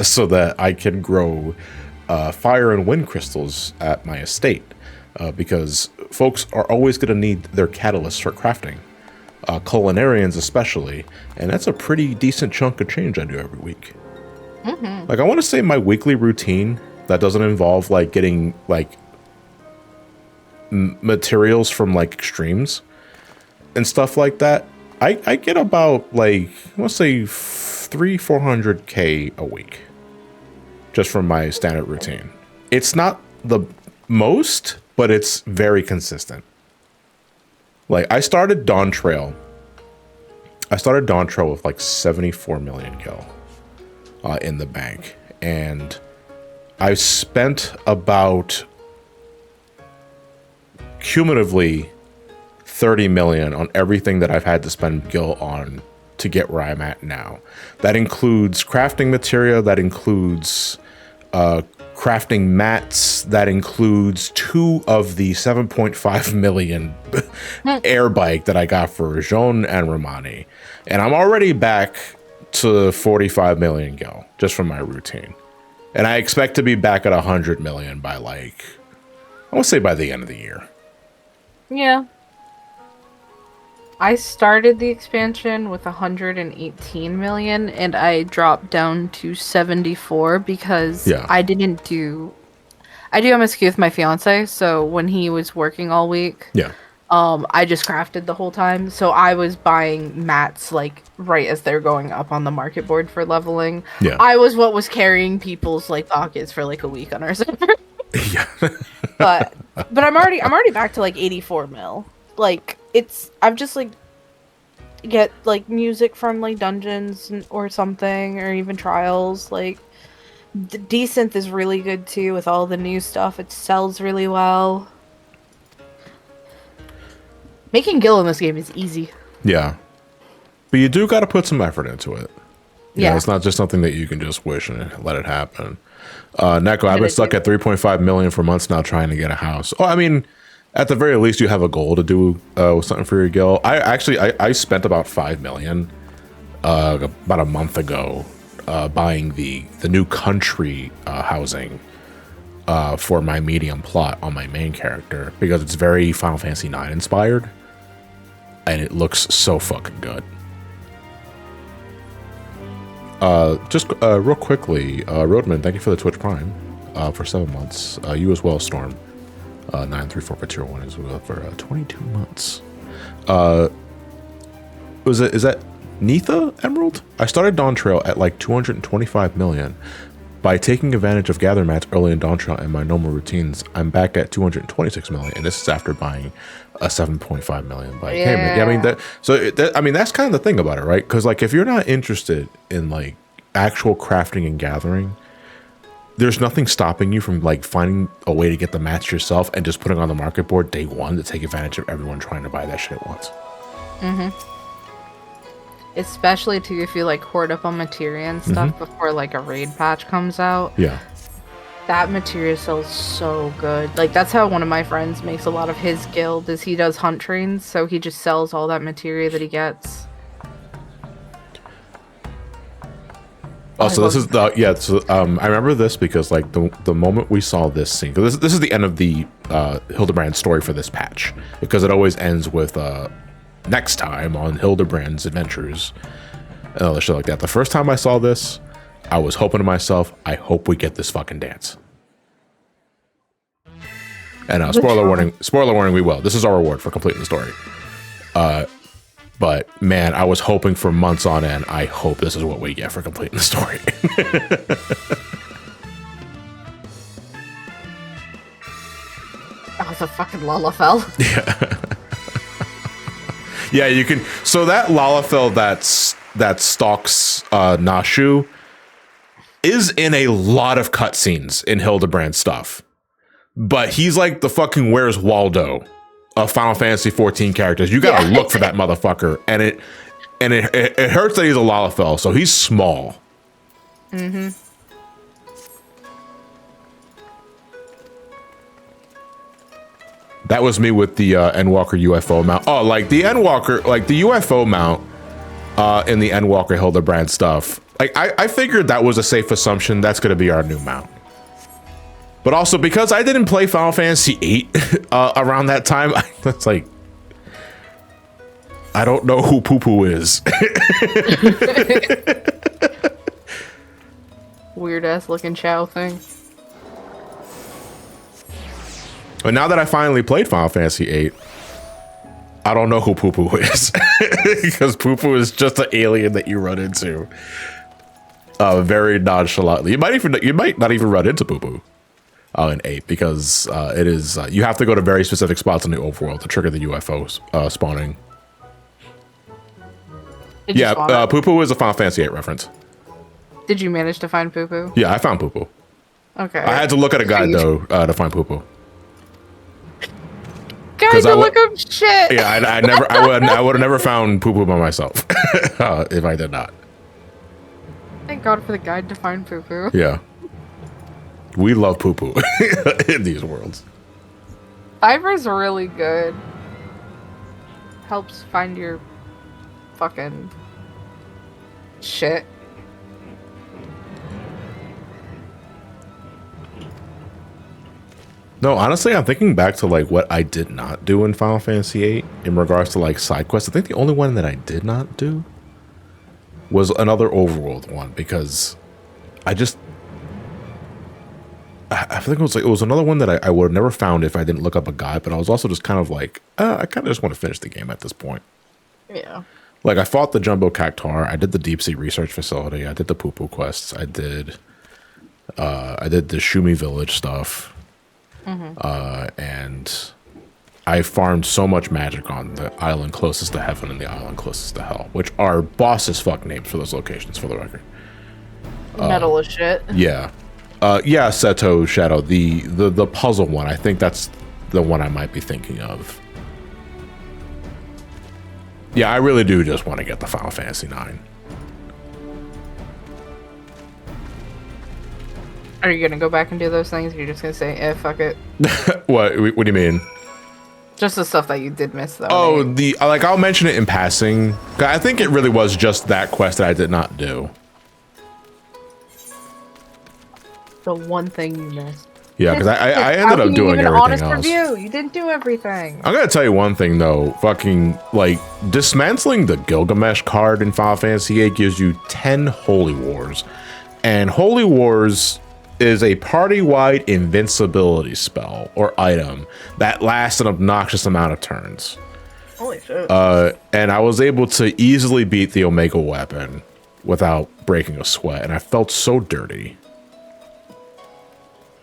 so that I can grow fire and wind crystals at my estate, because folks are always going to need their catalysts for crafting, culinarians especially, and that's a pretty decent chunk of change I do every week. Like I want to say my weekly routine that doesn't involve like getting like materials from like extremes and stuff like that, I get about like, I want to say 300-400k a week just from my standard routine. It's not the most, but it's very consistent. Like I started Dawntrail with like 74 million gil in the bank, and I spent about cumulatively 30 million on everything that I've had to spend gil on to get where I'm at now. That includes crafting materia, that includes crafting mats, that includes 2 of the 7.5 million air bike that I got for Jean and Ramani. And I'm already back to 45 million gil just from my routine. And I expect to be back at 100 million by like, I want to say by the end of the year. Yeah. I started the expansion with 118 million and I dropped down to 74 because I didn't do... I do MSQ with my fiance, so when he was working all week, I just crafted the whole time. So I was buying mats like right as they're going up on the market board for leveling. Yeah. I was what was carrying people's like pockets for like a week on our server. Yeah. but I'm already back to like 84 mil. Like I've just like get like music from like dungeons or something, or even trials. Like Desynth is really good too with all the new stuff. It sells really well. Making gil in this game is easy. Yeah, but you do got to put some effort into it. Yeah, it's not just something that you can just wish and let it happen. Neko, I've been stuck at 3.5 million for months now trying to get a house. Oh, I mean, at the very least, you have a goal to do something for your gil. I spent about 5 million about a month ago buying the new country housing for my medium plot on my main character because it's very Final Fantasy IX inspired, and it looks so fucking good. Just real quickly, Roadman, thank you for the Twitch Prime for 7 months. You as well, Storm. 934 for tier 1 as well for 22 months. Is that Neitha Emerald? I started Dawntrail at like 225 million. By taking advantage of gather mats early in Dawntrail and my normal routines, I'm back at 226 million, and this is after buying a 7.5 million bike. Hey, man, I mean, that's kind of the thing about it, right? Because like if you're not interested in like actual crafting and gathering, there's nothing stopping you from like finding a way to get the mats yourself and just putting on the market board day one to take advantage of everyone trying to buy that shit at once. Especially too if you like hoard up on materia and stuff before like a raid patch comes out. Yeah. That materia sells so good. Like that's how one of my friends makes a lot of his guild, is he does hunt trains, so he just sells all that materia that he gets. Oh, so this is the I remember this because like the moment we saw this scene, because this is the end of the Hildibrand story for this patch, because it always ends with next time on Hildibrand's adventures and all the shit like that. The first time I saw this, I was hoping to myself, I hope we get this fucking dance. And spoiler warning, we will. This is our reward for completing the story. But man, I was hoping for months on end. I hope this is what we get for completing the story. Oh, the fucking Lalafell. Yeah. Yeah, you can. So that Lalafell that stalks Nashu is in a lot of cutscenes in Hildibrand stuff, but he's like the fucking Where's Waldo of Final Fantasy 14 characters. You gotta look for that motherfucker, and it hurts that he's a Lalafell, so he's small. That was me with the Endwalker UFO mount. Oh, like the Endwalker, like the UFO mount in the Endwalker Hildibrand stuff. Like I figured that was a safe assumption. That's going to be our new mount. But also because I didn't play Final Fantasy VIII around that time, that's like, I don't know who Poo Poo is. Weird ass looking Chow thing. But now that I finally played Final Fantasy VIII, I don't know who Poo Poo is. Because Poo Poo is just an alien that you run into. Very nonchalantly. You might not even run into Poo Poo in 8, because it is you have to go to very specific spots in the overworld to trigger the UFOs spawning. Poo Poo is a Final Fantasy VIII reference. Did you manage to find Poo Poo? Yeah, I found Poo Poo. Okay. I had to look at a guide though to find Poo Poo. Guys, look up shit. Yeah, I would have never found poo poo by myself if I did not. Thank God for the guide to find poo poo. Yeah. We love poo poo in these worlds. Fiverr's really good. Helps find your fucking shit. No, honestly, I'm thinking back to like what I did not do in Final Fantasy VIII in regards to like side quests. I think the only one that I did not do was another overworld one because I think it was another one that I would have never found if I didn't look up a guide. But I was also just kind of like, I kind of just want to finish the game at this point. Yeah. Like I fought the Jumbo Cactuar, I did the Deep Sea Research Facility, I did the Poo Poo quests, I did the Shumi Village stuff. And I farmed so much magic on the island closest to heaven and the island closest to hell, which are bosses fuck names for those locations, for the record. Metal as shit. Yeah. Yeah, Seto Shadow, the puzzle one. I think that's the one I might be thinking of. Yeah, I really do just want to get the Final Fantasy IX. Are you gonna go back and do those things? Or you're just gonna say, fuck it. What do you mean? Just the stuff that you did miss, though. Oh, I'll mention it in passing. I think it really was just that quest that I did not do. The one thing you missed. Yeah, because I ended up doing everything honest else. Review. You didn't do everything. I'm gonna tell you one thing though. Fucking like dismantling the Gilgamesh card in Final Fantasy VIII gives you 10 Holy Wars, and Holy Wars is a party-wide invincibility spell or item that lasts an obnoxious amount of turns. Holy shit. And I was able to easily beat the Omega weapon without breaking a sweat, and I felt so dirty.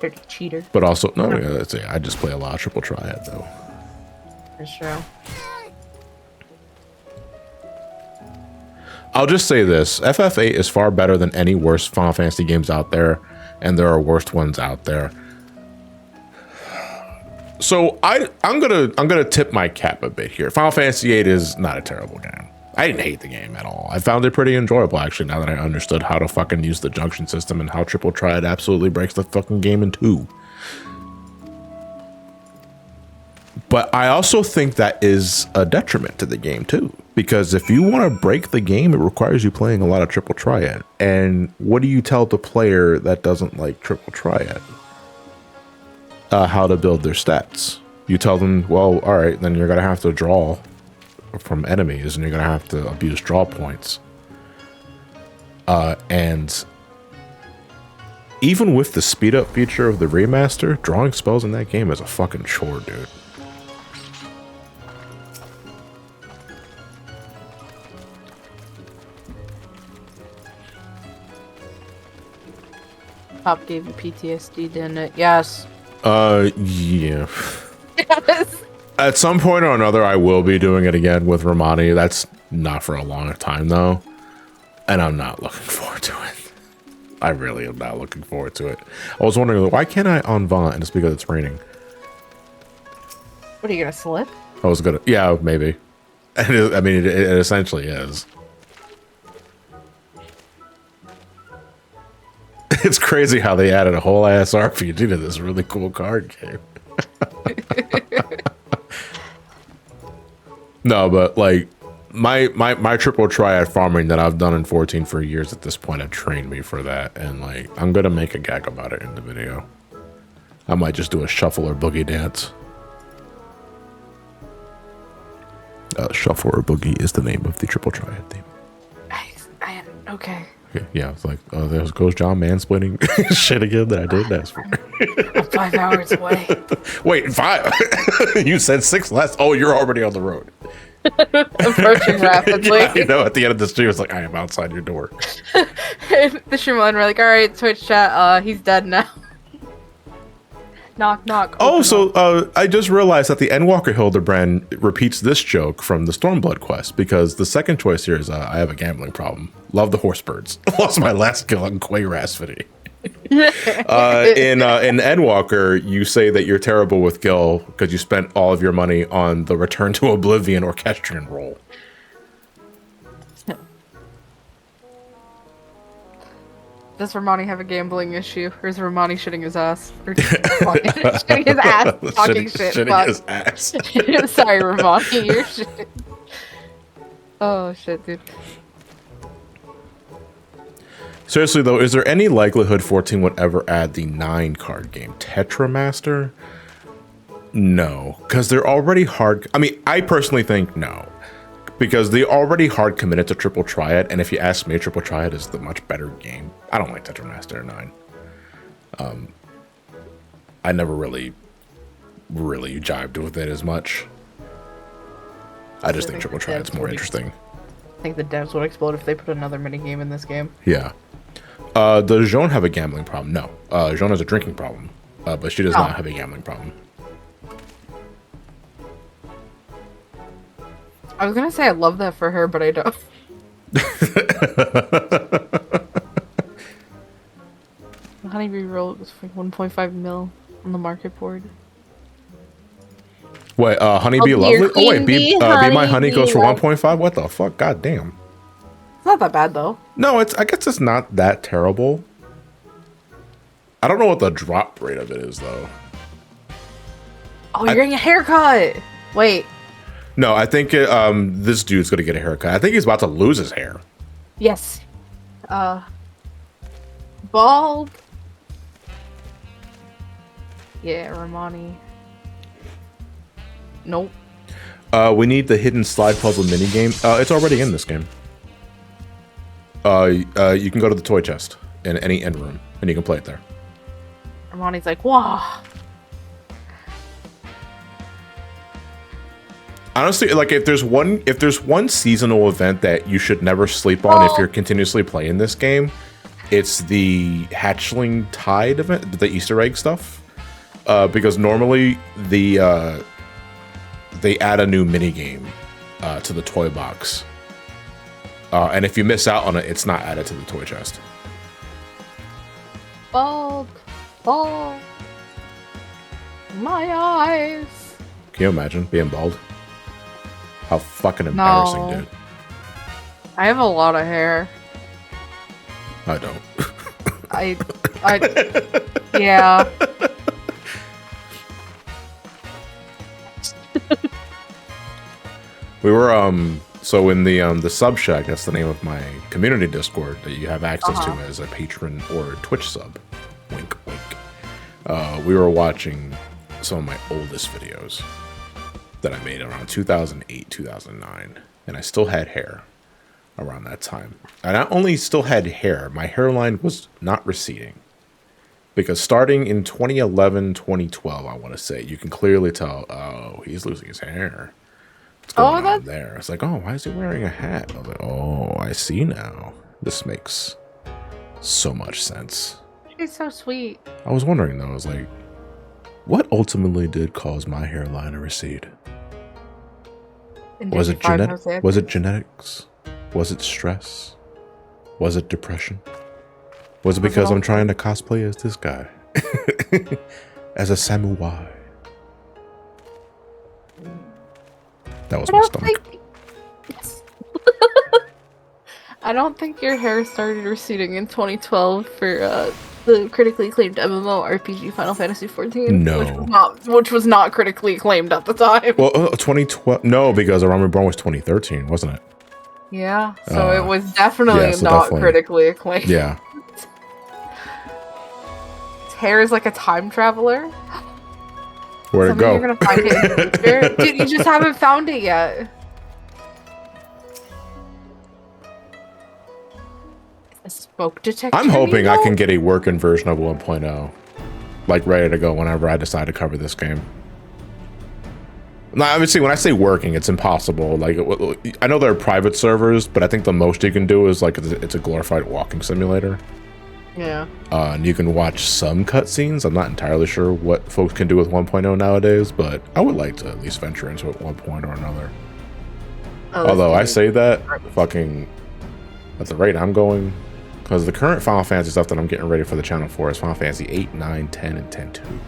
Dirty cheater. But also, no, I just play a lot of Triple Triad though. That's true. I'll just say this: FF8 is far better than any worst Final Fantasy games out there, and there are worst ones out there. So I'm gonna tip my cap a bit here. Final Fantasy VIII is not a terrible game. I didn't hate the game at all. I found it pretty enjoyable actually. Now that I understood how to fucking use the junction system and how Triple Triad absolutely breaks the fucking game in two. But I also think that is a detriment to the game too, because if you want to break the game, it requires you playing a lot of Triple Triad. And what do you tell the player that doesn't like Triple Triad? How to build their stats. You tell them, well, all right, then you're gonna have to draw from enemies, and you're gonna have to abuse draw points. And even with the speed up feature of the remaster, drawing spells in that game is a fucking chore, dude. Pop gave you PTSD, didn't it? Yes. Yeah. Yes. At some point or another, I will be doing it again with Ramani. That's not for a long time, though. And I'm not looking forward to it. I really am not looking forward to it. I was wondering, why can't I on Vaunt? And it's because it's raining. What, are you gonna slip? I was gonna... Yeah, maybe. I mean, it essentially is. It's crazy how they added a whole ass RPG to this really cool card game. No, but like my Triple Triad farming that I've done in 14 for years at this point have trained me for that, and like I'm gonna make a gag about it in the video. I might just do a shuffle or boogie dance. Shuffle or boogie is the name of the Triple Triad theme. Okay. Yeah, it's like, oh, there goes John mansplaining shit again that I didn't ask for. I'm 5 hours away. Wait, 5? You said 6 last. Oh, you're already on the road. Approaching rapidly. Yeah, you know, at the end of the stream, it's like, I am outside your door. The streamline, we're like, all right, Twitch chat, he's dead now. Knock, knock. Oh, so I just realized that the Endwalker Hildibrand repeats this joke from the Stormblood quest, because the second choice here is I have a gambling problem. Love the horse birds. Lost my last kill on Quay Rasfity. In Endwalker, you say that you're terrible with Gil because you spent all of your money on the Return to Oblivion orchestrion role. Does Ramani have a gambling issue? Or is Ramani shitting his ass? Or shitting his ass, talking shit. Shitting his ass. Sorry, Ramani, you're shit. Oh, shit, dude. Seriously, though, is there any likelihood 14 would ever add the 9-card game, Tetramaster? No, because they're already hard. I mean, I personally think no. Because they already hard committed to Triple Triad, and if you ask me, Triple Triad is the much better game. I don't like Tetramaster 9. I never really jived with it as much. I just think Triple Triad's more interesting. I think the devs would explode if they put another minigame in this game. Yeah. Does Joan have a gambling problem? No. Joan has a drinking problem, but she does not have a gambling problem. I was gonna say I love that for her, but I don't. The Honeybee roll was for 1.5 mil on the market board. Wait, Honeybee Lovely? Oh wait, Be My Honey goes for 1.5? What the fuck? God damn. It's not that bad though. No, I guess it's not that terrible. I don't know what the drop rate of it is though. Oh, you're getting a haircut! Wait. No, I think this dude's gonna get a haircut. I think he's about to lose his hair. Yes. Bald. Yeah, Ramani. Nope. We need the hidden slide puzzle minigame. It's already in this game. You can go to the toy chest in any end room, and you can play it there. Ramani's like, wow. Honestly, like if there's one seasonal event that you should never sleep on if you're continuously playing this game, it's the Hatchling Tide event, the Easter egg stuff. Because normally they add a new minigame to the toy box. And if you miss out on it, it's not added to the toy chest. Bald. My eyes. Can you imagine being bald? How fucking embarrassing, dude. I have a lot of hair. I don't. Yeah. We were so in the sub shack, that's the name of my community Discord that you have access to as a patron or Twitch sub. Wink wink. We were watching some of my oldest videos that I made around 2008, 2009, and I still had hair around that time. I not only still had hair, my hairline was not receding. Because starting in 2011, 2012, I want to say, you can clearly tell, oh, he's losing his hair. What's going on there? It's like, oh, why is he wearing a hat? I was like, oh, I see now. This makes so much sense. She's so sweet. I was wondering, though, I was like, what ultimately did cause my hairline to recede? Was it genetics? Was it stress? Was it depression? Was it because I'm trying to cosplay as this guy? As a samurai. That was my stomach. I don't think your hair started receding in 2012 for the critically acclaimed MMORPG Final Fantasy XIV. No. Which was not critically acclaimed at the time. Well, 2012. No, because Ramani was 2013, wasn't it? Yeah, so it was definitely critically acclaimed. Yeah. His hair is like a time traveler. Where'd it go? You're gonna find it in the future. Dude, you just haven't found it yet. A smoke detector. I'm hoping I can get a working version of 1.0, like ready to go whenever I decide to cover this game. Now, obviously, when I say working, it's impossible. Like, I know there are private servers, but I think the most you can do is like it's a glorified walking simulator. Yeah. And you can watch some cutscenes. I'm not entirely sure what folks can do with 1.0 nowadays, but I would like to at least venture into it at one point or another. Although I say that, fucking, at the rate I'm going, Because the current Final Fantasy stuff that I'm getting ready for the channel for is Final Fantasy 8, 9, 10, and 10-2.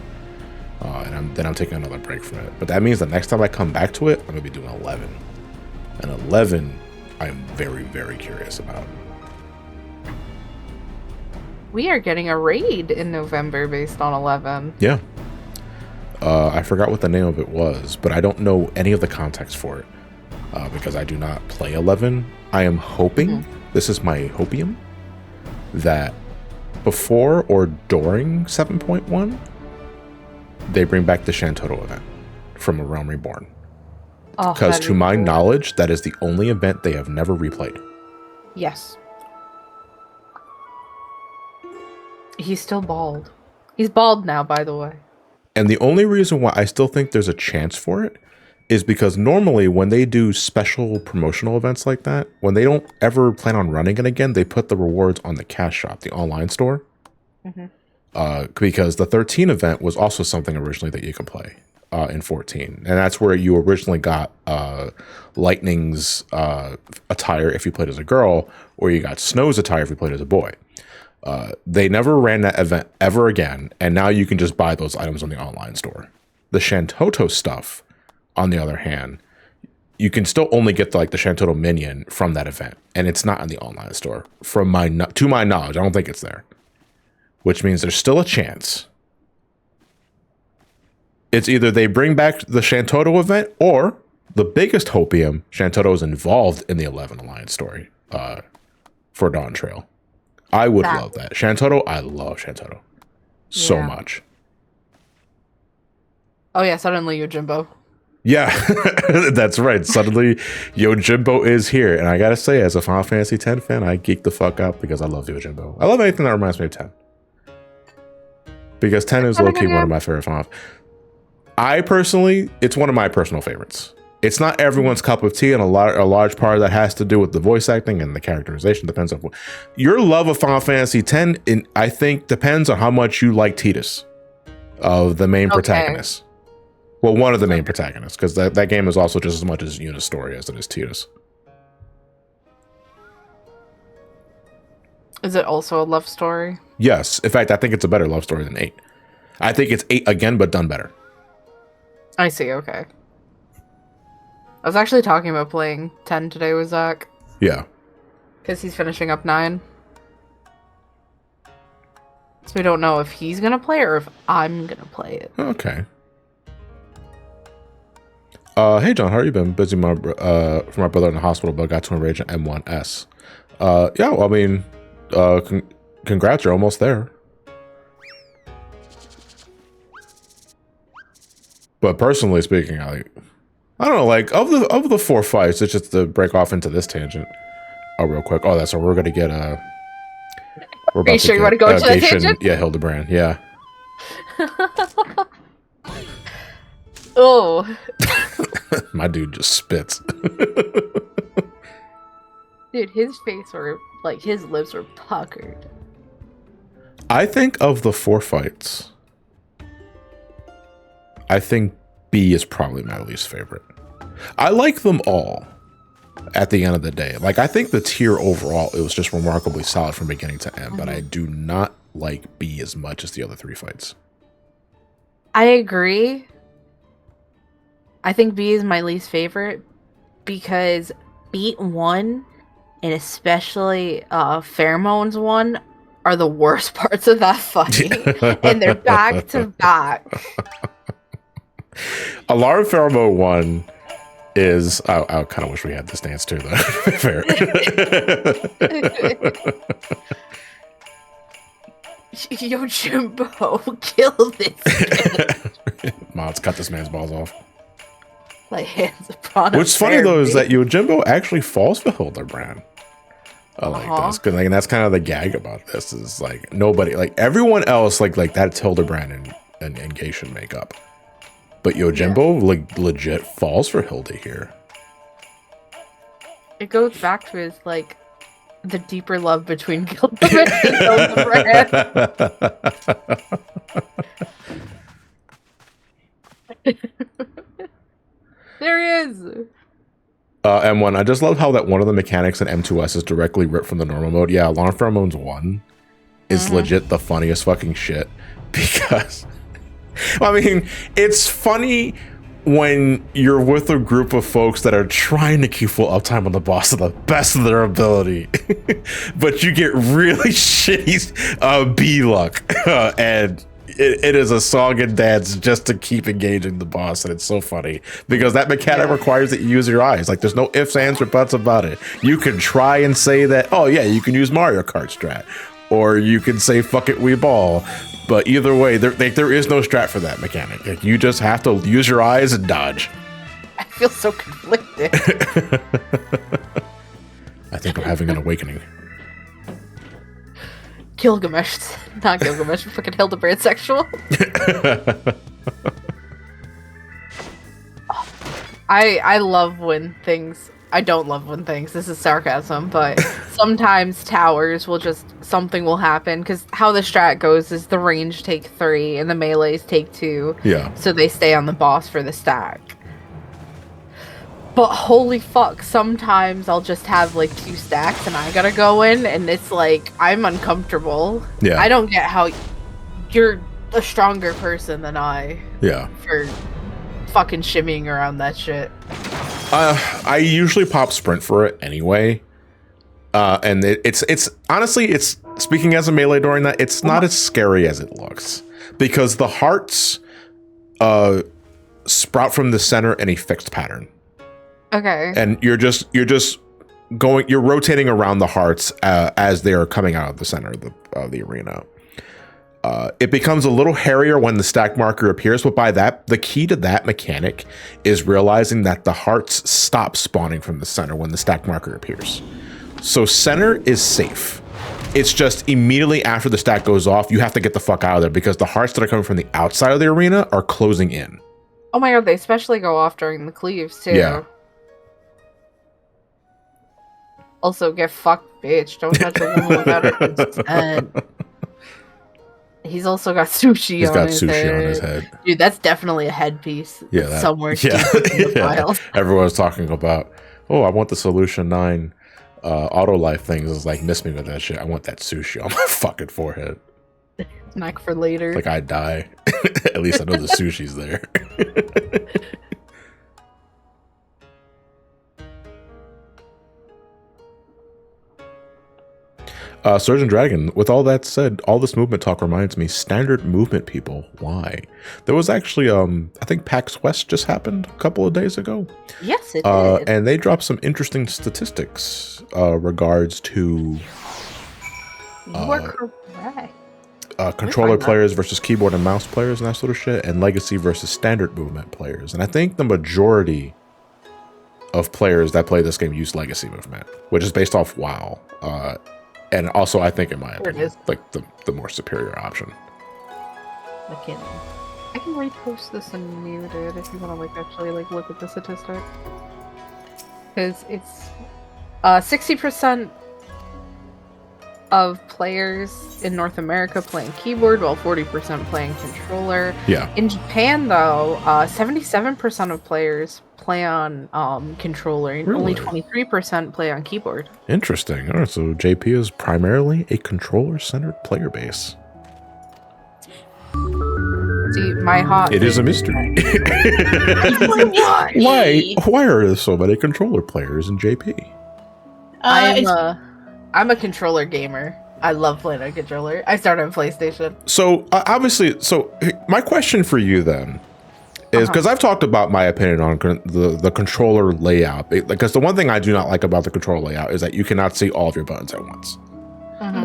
And then I'm taking another break from it. But that means the next time I come back to it, I'm going to be doing 11. And 11, I'm very, very curious about. We are getting a raid in November based on 11. Yeah. I forgot what the name of it was, but I don't know any of the context for it because I do not play 11. I am hoping, this is my hopium, that before or during 7.1, they bring back the Shantotto event from A Realm Reborn. Because to my knowledge, that is the only event they have never replayed. Yes. He's still bald. He's bald now, by the way. And the only reason why I still think there's a chance for it is because normally when they do special promotional events like that, when they don't ever plan on running it again, they put the rewards on the cash shop, the online store. Because the 13 event was also something originally that you can play in 14. And that's where you originally got Lightning's attire if you played as a girl, or you got Snow's attire if you played as a boy. They never ran that event ever again, and now you can just buy those items on the online store. The Shantotto stuff, on the other hand, you can still only get the Shantotto minion from that event, and it's not in the online store. To my knowledge, I don't think it's there. Which means there's still a chance. It's either they bring back the Shantotto event, or the biggest hopium, Shantotto is involved in the 11 Alliance story for Dawntrail. I would love that. Shantotto, I love Shantotto so much. Oh yeah, suddenly Yojimbo. Yeah, that's right. Suddenly Yojimbo is here. And I gotta say, as a Final Fantasy X fan, I geek the fuck out because I love Yojimbo. I love anything that reminds me of 10. Because 10 is low-key one of my favorite Final. I personally, it's one of my personal favorites. It's not everyone's cup of tea, and a large part of that has to do with the voice acting and the characterization. Depends on your love of Final Fantasy X. I think depends on how much you like Tidus, of the main protagonist. Well, one of the main protagonists, because that game is also just as much as Yuna's story as it is Tidus. Is it also a love story? Yes. In fact, I think it's a better love story than 8. I think it's 8 again, but done better. I see. Okay. I was actually talking about playing 10 today with Zach. Yeah. Because he's finishing up 9. So we don't know if he's going to play it or if I'm going to play it. Okay. Hey, John, how are you been? Busy for my brother in the hospital, but got to enrage an M1S. Yeah, well, I mean, congrats, you're almost there. But personally speaking, I don't know, like of the 4 fights, it's just to break off into this tangent. Oh, real quick. Oh, that's what we're gonna get. We're about Are you sure you want to go into that tangent? Yeah, Hildibrand. Yeah. Oh. My dude just spits. Dude, his face were like his lips were puckered. I think of the 4 fights, I think B is probably my least favorite. I like them all at the end of the day. Like, I think the tier overall, it was just remarkably solid from beginning to end, but I do not like B as much as the other 3 fights. I agree. I think B is my least favorite because Beat 1 and especially Pheromones 1 are the worst parts of that fight. And they're back to back. Alarm Pheromone 1 is... I kind of wish we had this dance too, though. Fair. Yojimbo, kill this. Mods, cut this man's balls off. Like hands upon him. What's funny though is that Yojimbo actually falls for Hildibrand. I like this because and that's kind of the gag about this is like nobody, like everyone else, like that's Hildibrand and Geisha makeup, but Yojimbo like legit falls for Hilda here. It goes back to his like the deeper love between Gilbert and Hildibrand. There he is. M1, I just love how that one of the mechanics in M2S is directly ripped from the normal mode. Yeah, Alarm Pheromones 1 is legit the funniest fucking shit because, I mean, it's funny when you're with a group of folks that are trying to keep full uptime on the boss to the best of their ability, but you get really shitty B luck, and it is a song and dance just to keep engaging the boss, and it's so funny because that mechanic requires that you use your eyes. Like, there's no ifs, ands, or buts about it. You can try and say that, oh yeah, you can use Mario Kart strat, or you can say fuck it, we ball. But either way, there is no strat for that mechanic. Like, you just have to use your eyes and dodge. I feel so conflicted. I think I'm having an awakening. Gilgamesh, not Gilgamesh, fucking Hildibrand sexual. I love when things. I don't love when things. This is sarcasm, but sometimes towers will just something will happen because how the strat goes is the range take 3 and the melees take 2. Yeah. So they stay on the boss for the stack. But holy fuck, sometimes I'll just have like 2 stacks and I gotta go in and it's like I'm uncomfortable. Yeah. I don't get how you're a stronger person than I. Yeah. For fucking shimmying around that shit. I usually pop sprint for it anyway. And it's honestly, it's speaking as a melee during that, it's not as scary as it looks because the hearts sprout from the center in a fixed pattern. Okay. And you're rotating around the hearts as they are coming out of the center of the arena. It becomes a little hairier when the stack marker appears, but by that, the key to that mechanic is realizing that the hearts stop spawning from the center when the stack marker appears. So center is safe. It's just immediately after the stack goes off, you have to get the fuck out of there because the hearts that are coming from the outside of the arena are closing in. Oh my god, they especially go off during the cleaves too. Yeah. Also, get fucked, bitch. Don't touch a woman without her consent. He's also got sushi on his head. Dude, that's definitely a headpiece. Yeah, somewhere deep in the files. Everyone's talking about, oh, I want the Solution 9 auto life things. It's like, miss me with that shit. I want that sushi on my fucking forehead. Snack for later. Like, I die. At least I know the sushi's there. Surgeon Dragon, with all that said, all this movement talk reminds me, standard movement people, why? There was actually, I think PAX West just happened a couple of days ago. Yes, it did. And they dropped some interesting statistics regards to... You are correct. Controller players versus keyboard and mouse players and that sort of shit, and legacy versus standard movement players. And I think the majority of players that play this game use legacy movement, which is based off WoW. And also, I think, in my opinion, like the more superior option. I can repost this and mute it if you want to like actually like look at the statistic, because it's 60% of players in North America playing keyboard, while 40% playing controller. Yeah. In Japan, though, 77% of players play on controller, and only 23% play on keyboard. Interesting. All right, so JP is primarily a controller-centered player base. See, my hot. It is a mystery. Why are there so many controller players in JP? I'm a controller gamer. I love playing on controller. I started on PlayStation. So obviously, my question for you then is, because I've talked about my opinion on the controller layout. Because the one thing I do not like about the controller layout is that you cannot see all of your buttons at once.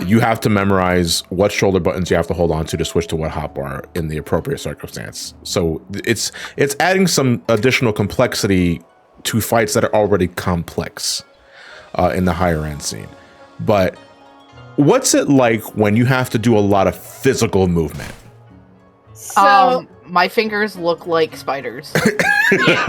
You have to memorize what shoulder buttons you have to hold on to switch to what hotbar in the appropriate circumstance. So it's adding some additional complexity to fights that are already complex in the higher end scene. But what's it like when you have to do a lot of physical movement? So my fingers look like spiders. Yeah,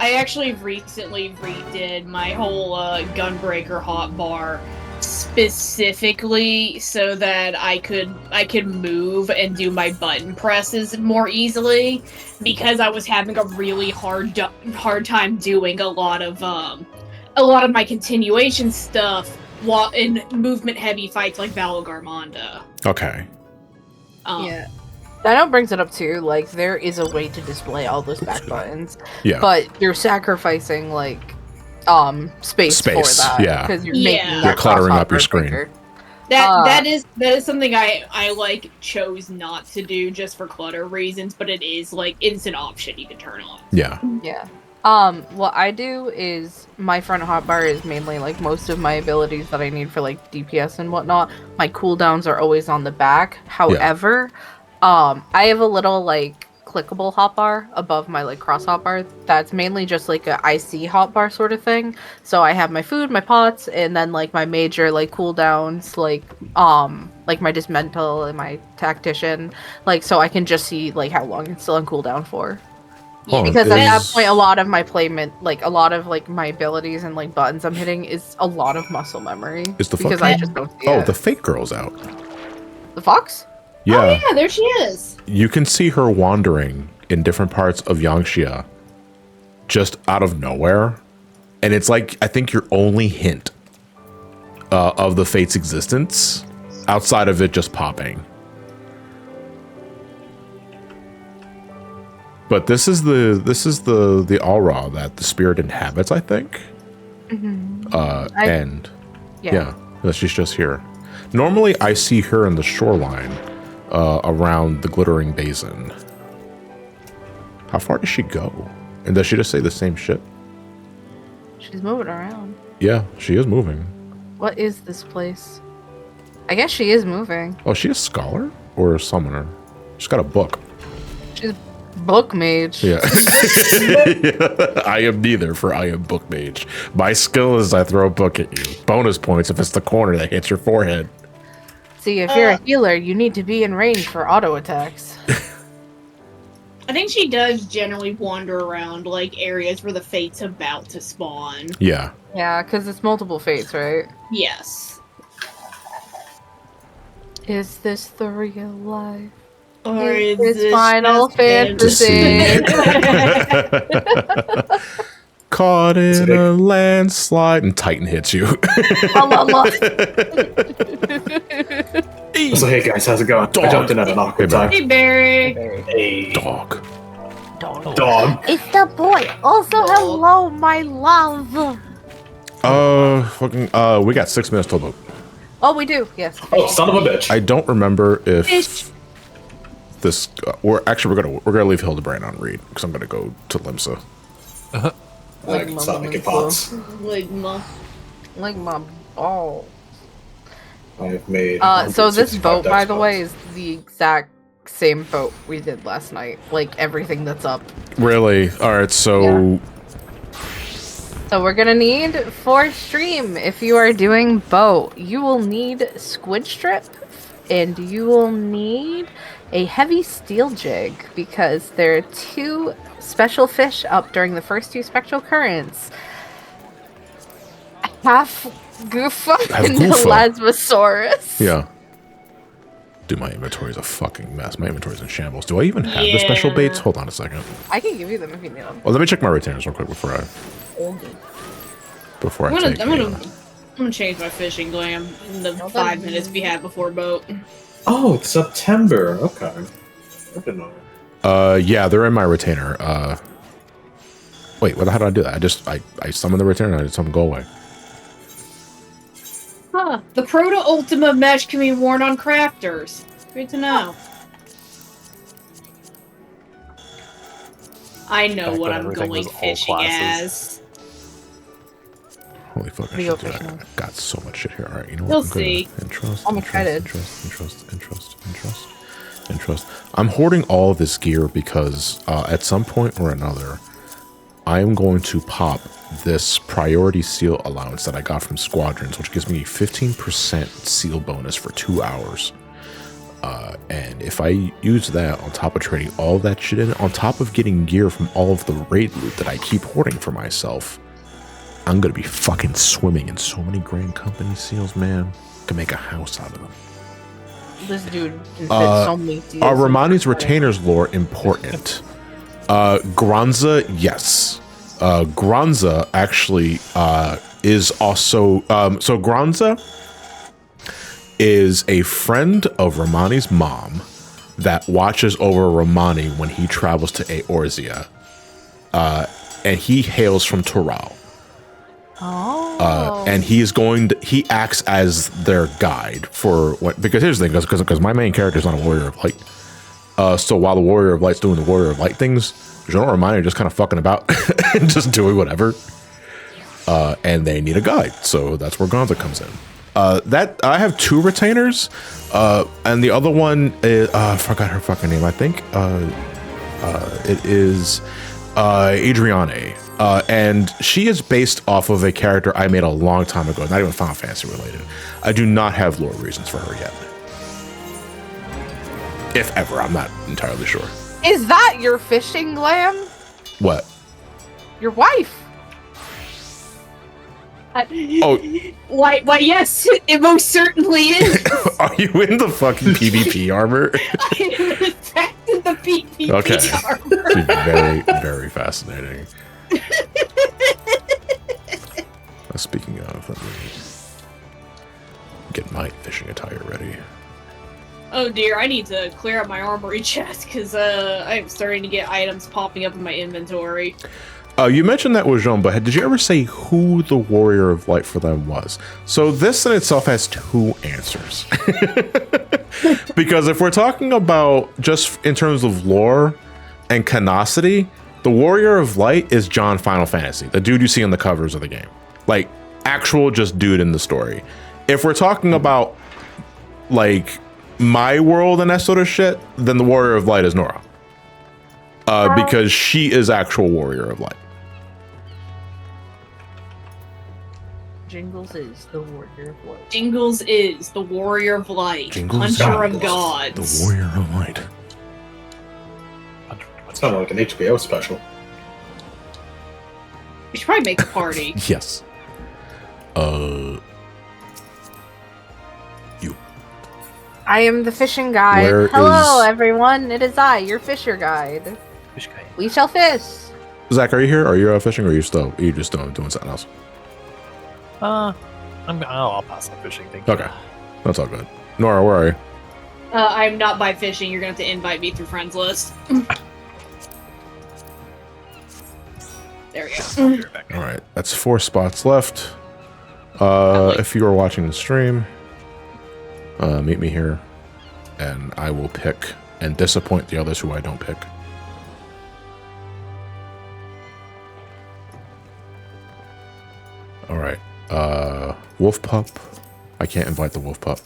I actually recently redid my whole Gunbreaker hotbar specifically so that I could move and do my button presses more easily, because I was having a really hard time doing a lot of my continuation stuff while in movement heavy fights like Val Garmonda. Okay. Yeah. I know brings it up too, like, there is a way to display all those back buttons. Yeah. But you're sacrificing, like, space for that. Yeah. Because you're making that you're cluttering up your crossover screen. quicker. That is something I like chose not to do just for clutter reasons, but it is like instant option you can turn on. Yeah. Yeah. What I do is my front hotbar is mainly like most of my abilities that I need for like DPS and whatnot. My cooldowns are always on the back. However, I have a little like clickable hotbar above my like cross hotbar. That's mainly just like a IC hotbar sort of thing. So I have my food, my pots, and then like my major like cooldowns, like my dismantle and my tactician, like so I can just see like how long it's still on cooldown for. Oh, Because at that point, a lot of my like a lot of like my abilities and like buttons I'm hitting is a lot of muscle memory. Is the because I just don't see it. the fake girl's out. The fox? Yeah. Oh yeah, there she is. You can see her wandering in different parts of Yangxia just out of nowhere. And it's like, I think your only hint of the fate's existence outside of it just popping. But this is the aura that the spirit inhabits, I think. And yeah, she's just here. Normally, I see her in the shoreline around the glittering basin. How far does she go? And does she just say the same shit? She's moving around. Yeah, she is moving. What is this place? I guess she is moving. Oh, is she a scholar or a summoner? She's got a book. She's book mage. Yeah. I am neither, for I am book mage. My skill is I throw a book at you. Bonus points if it's the corner that hits your forehead. See, if you're a healer, you need to be in range for auto attacks. I think she does generally wander around like areas where the fate's about to spawn. Yeah. Yeah, because it's multiple fates, right? Yes. Is this the real life? Or is this this Final just Fantasy? Caught in a landslide, and Titan hits you. So hey guys, how's it going? I jumped in at an awkward time. Hey Barry. Hey. Dog. Dog. It's the boy. Also, hello, my love. We got 6 minutes till vote. Oh, we do. Yes. Oh, son of a bitch. I don't remember if Fish. this. We're gonna leave Hildibrand on read because I'm gonna go to Limsa. I can stop making pots. Like my ball. I have made. So this 165 boat, dex by the pots. way, is the exact same boat we did last night. Like everything that's up. Really? All right. So. So we're gonna need for stream, if you are doing boat, you will need squid strip, and you will need a heavy steel jig, because there are 2 special fish up during the first 2 spectral currents. Half Goofa and the Lasmosaurus. Yeah. Dude, my inventory is a fucking mess. My inventory's in shambles. Do I even have the special baits? Hold on a second. I can give you them if you need them. Well, let me check my retainers real quick before I take. I'm gonna change my fishing glam in the 5 minutes we had before boat. Oh, it's September. Okay. I didn't know. Yeah, they're in my retainer. Wait, how did I do that? I summoned the retainer and I just tell them go away. Huh. The Proto Ultima mesh can be worn on crafters. Great to know. I know what I'm going fishing as. Holy fuck, I Leo should do that. fishing. I got so much shit here. Alright, you know what? We'll I'm gonna see. I'm excited. Interest. I'm hoarding all of this gear because at some point or another, I am going to pop this priority seal allowance that I got from Squadrons, which gives me a 15% seal bonus for 2 hours. And if I use that on top of trading all that shit in, on top of getting gear from all of the raid loot that I keep hoarding for myself, I'm gonna be fucking swimming in so many Grand Company seals, man. Can make a house out of them. This dude can fit so many seals. Are Ramani's retainers lore important? Granza, yes. Granza actually is also so Granza is a friend of Ramani's mom that watches over Ramani when he travels to Eorzea. And he hails from Toral. Oh. And he acts as their guide for what, because here's the thing, because my main character is not a warrior of light. So while the warrior of light's doing the warrior of light things, Jean and Ramani are just kind of fucking about and just doing whatever. And they need a guide. So that's where Gonza comes in. That I have 2 retainers, and the other one is, I forgot her fucking name. I think it is Adriane, and she is based off of a character I made a long time ago, not even Final Fantasy related. I do not have lore reasons for her yet. If ever, I'm not entirely sure. Is that your fishing lamb? What? Your wife? Oh, Why, yes, it most certainly is. are you in the fucking PvP armor? I am in fact in the PvP Okay. armor. Very, very fascinating. Speaking of, let me get my fishing attire ready. Oh dear, I need to clear up my armory chest because I'm starting to get items popping up in my inventory. You mentioned that was Jean, but did you ever say who the warrior of light for them was? So this in itself has 2 answers. Because if we're talking about just in terms of lore and canosity, the warrior of light is John Final Fantasy, the dude you see on the covers of the game. Like, actual just dude in the story. If we're talking about, like, my world and that sort of shit, then the warrior of light is Nora. Because she is actual warrior of light. Jingles is the warrior of light. Jingles is the warrior of light, Jingles hunter is of gods. the warrior of light. It's kind of like an HBO special. We should probably make a party. Yes. You. I am the fishing guide. Where Hello, is- everyone. It is I, your fisher guide. Fish guy. We shall fish. Zach, are you here? Are you fishing, or are you just doing something else? I'll pass on fishing. Thank you. Okay, that's all good. Nora, where are you? I'm not by fishing. You're gonna have to invite me through friends list. There we go. I'll be right back. All right, that's 4 spots left. If you are watching the stream, meet me here, and I will pick and disappoint the others who I don't pick. All right, Wolf Pup, I can't invite the Wolf Pup.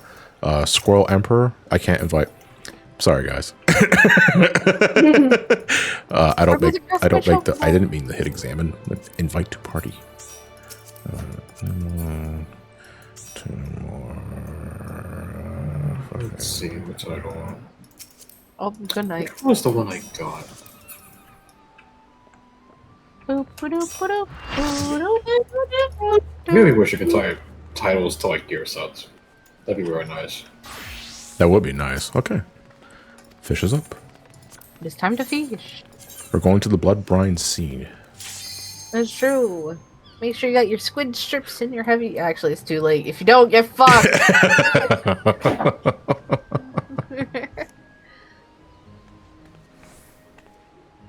Squirrel Emperor, I can't invite. Sorry, guys. I don't make the. I didn't mean to hit examine. Invite to party. 2 more. Let's see which I want. Oh, good night. What was the one I got? I really wish you could type titles to like gear sets. That'd be really nice. That would be nice. Okay. Fish is up. It's time to fish. We're going to the blood brine scene. That's true. Make sure you got your squid strips in your heavy. Actually, it's too late. If you don't, get fucked.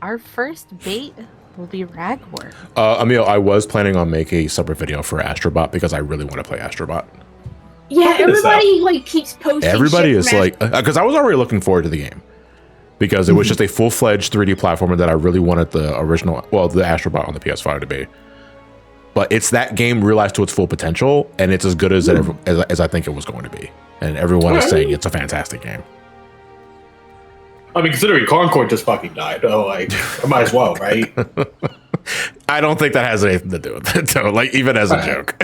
Our first bait will be ragworm. Emil, I was planning on making a separate video for Astrobot because I really want to play Astrobot. Yeah, What is that? everybody like keeps posting. Everybody shit is from like, because I was already looking forward to the game because it was just a full-fledged 3D platformer that I really wanted the original, well, the Astrobot on the PS5 to be. But it's that game realized to its full potential, and it's as good as as I think it was going to be. And everyone is saying it's a fantastic game. I mean, considering Concord just fucking died, I might as well, right? I don't think that has anything to do with it, though. Like, even as a joke.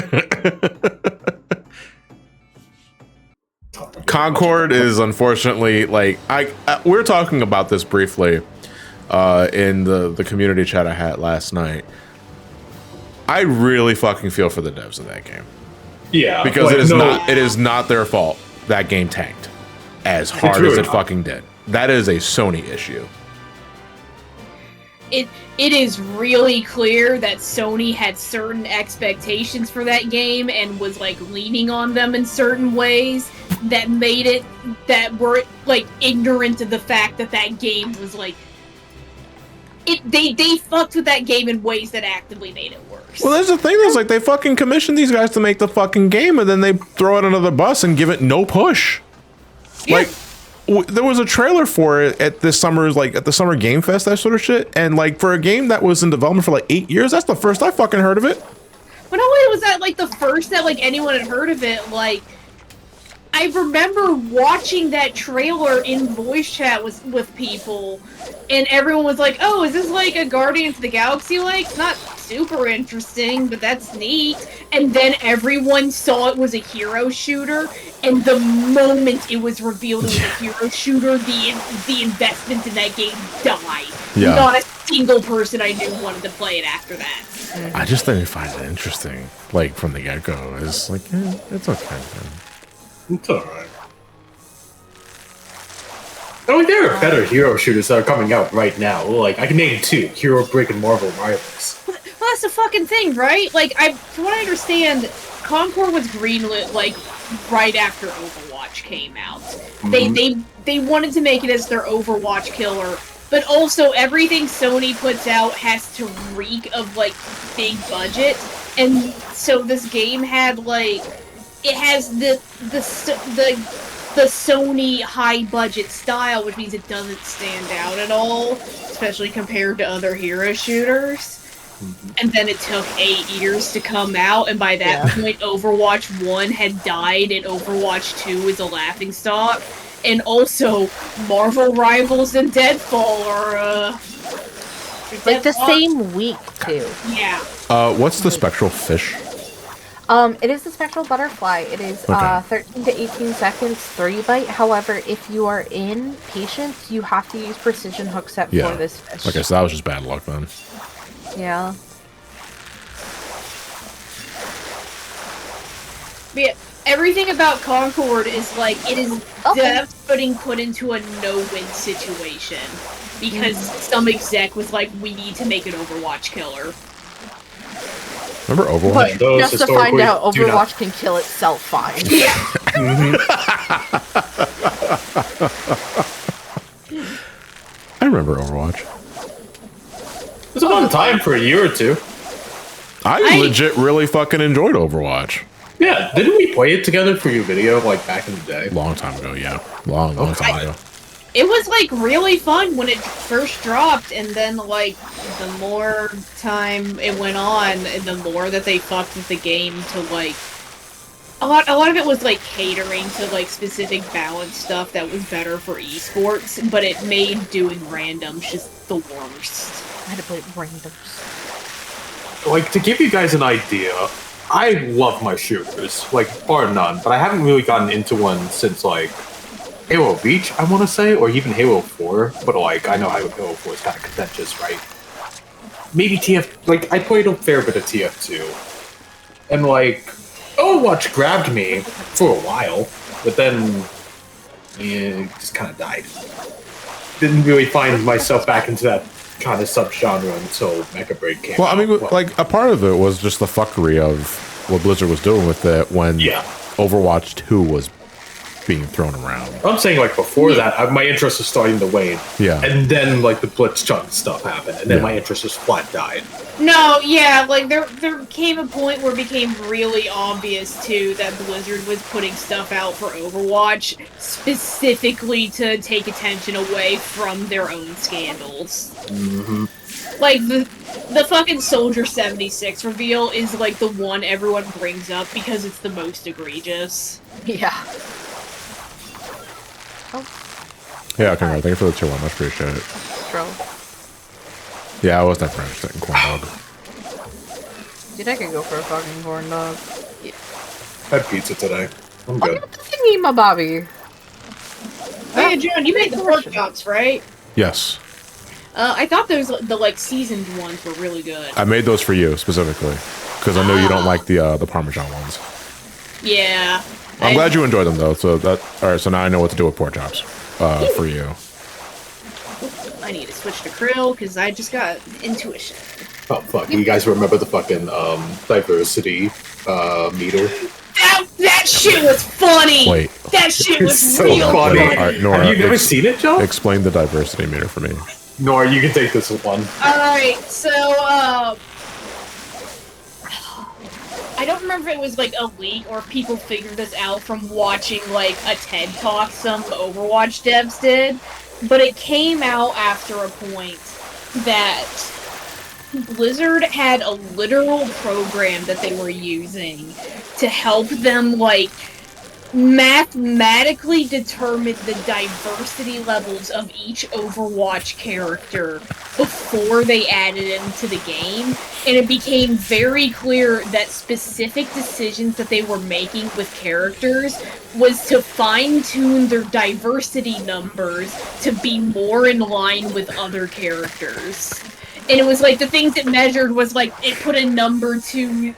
Concord is unfortunately like we're talking about this briefly in the community chat I had last night. I really fucking feel for the devs of that game. Yeah, Because it is not their fault that game tanked as hard really as it not. fucking did. That is a Sony issue. It is really clear that Sony had certain expectations for that game and was like leaning on them in certain ways that made it that were like ignorant of the fact that that game was like they fucked with that game in ways that actively made it worse. Well, that's the thing. Is like they fucking commissioned these guys to make the fucking game, and then they throw it under the bus and give it no push. Yeah. Like there was a trailer for it at this summer's at the Summer Game Fest, that sort of shit, and like for a game that was in development for like 8 years, that's the first I fucking heard of it. But not only was that like the first that like anyone had heard of it, like I remember watching that trailer in voice chat with people, and everyone was like, "Oh, is this like a Guardians of the Galaxy like? It's not super interesting, but that's neat." And then everyone saw it was a hero shooter, and the moment it was revealed it was a hero shooter, the investment in that game died. Yeah. Not a single person I knew wanted to play it after that. I just didn't find it interesting, like from the get go. It's like it's okay. Man. It's alright. I mean, there are better hero shooters that are coming out right now. Like, I can name 2, Hero Break and Marvel Rivals. Well, that's the fucking thing, right? Like, from what I understand, Concord was greenlit, like, right after Overwatch came out. They wanted to make it as their Overwatch killer, but also everything Sony puts out has to reek of, like, big budget, and so this game had, like, it has the Sony high budget style, which means it doesn't stand out at all, especially compared to other hero shooters. And then it took 8 years to come out, and by that point, Overwatch 1 had died, and Overwatch 2 is a laughingstock. And also, Marvel Rivals and Deadfall are, Like the same week, too. Yeah. What's the spectral fish? It is the spectral butterfly. It is Okay. 13 to 18 seconds, 3 bite. However, if you are in patience, you have to use precision hook set for this fish. Okay, so that was just bad luck then. Yeah. But yeah, everything about Concord is like, it is devs put into a no-win situation. Because some exec was like, we need to make an Overwatch killer. Remember Overwatch? But just to find out, Overwatch can kill itself fine. Yeah. I remember Overwatch. It was a fun time for a year or 2. I legit really fucking enjoyed Overwatch. Yeah, didn't we play it together for your video, like, back in the day? Long time ago, yeah. Long time ago. It was, like, really fun when it first dropped, and then, like, the more time it went on, and the more that they fucked with the game to, like... A lot of it was, like, catering to, like, specific balance stuff that was better for esports, but it made doing randoms just the worst. I had to play randoms. Like, to give you guys an idea, I love my shooters, like, bar none, but I haven't really gotten into one since, like, Halo Reach, I want to say, or even Halo 4, but, like, I know how Halo 4 is kind of contentious, right? Maybe like, I played a fair bit of TF2, and, like, Overwatch grabbed me for a while, but then, it just kind of died. Didn't really find myself back into that kind of subgenre until Mecha Break came out. Well, I mean, like, a part of it was just the fuckery of what Blizzard was doing with it when Overwatch 2 was being thrown around. I'm saying, like, before that, my interest was starting to wane. Yeah. And then, like, the Blitzchung stuff happened, and then my interest just flat died. No, yeah, like, there came a point where it became really obvious, too, that Blizzard was putting stuff out for Overwatch specifically to take attention away from their own scandals. Mm-hmm. Like, the fucking Soldier 76 reveal is, like, the one everyone brings up because it's the most egregious. Yeah. Yeah, okay, thank you for the tier 1. Much appreciate it. Bro. Yeah, I was not very interested in corn dog. Dude, I could go for a fucking corn dog. Yeah. I had pizza today. I'm good. What the thingy, my Bobby? Oh yeah, John, you made the pork chops, right? Yes. I thought those the like seasoned ones were really good. I made those for you specifically because I know you don't like the Parmesan ones. Yeah. I'm glad you enjoy them though. So all right. So now I know what to do with pork chops for you. I need to switch to krill because I just got intuition. Oh fuck! You guys remember the fucking diversity meter? That shit was funny. Wait. That shit was so real funny. funny. All right, Nora, Have you never seen it, Joe? Explain the diversity meter for me. Nora, you can take this one. All right, so I don't remember if it was like a leak or people figured this out from watching like a TED Talk some Overwatch devs did, but it came out after a point that Blizzard had a literal program that they were using to help them like mathematically determine the diversity levels of each Overwatch character before they added it into the game, and it became very clear that specific decisions that they were making with characters was to fine-tune their diversity numbers to be more in line with other characters. And it was like the things it measured was like it put a number to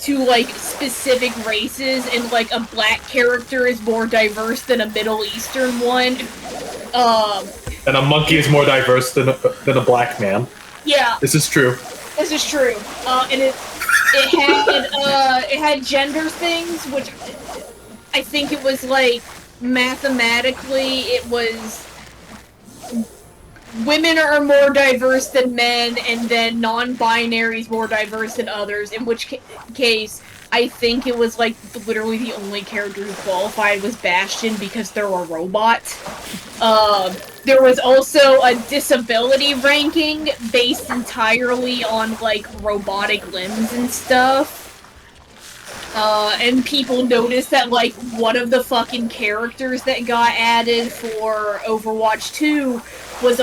like specific races, and like a black character is more diverse than a Middle Eastern one. And a monkey is more diverse than a black man. Yeah, This is true. this is true. And it had gender things, which I think it was like mathematically it was women are more diverse than men, and then non-binaries more diverse than others, in which case I think it was like literally the only character who qualified was Bastion because they're a robot. There was also a disability ranking based entirely on like robotic limbs and stuff. And people noticed that, like, one of the fucking characters that got added for Overwatch 2 was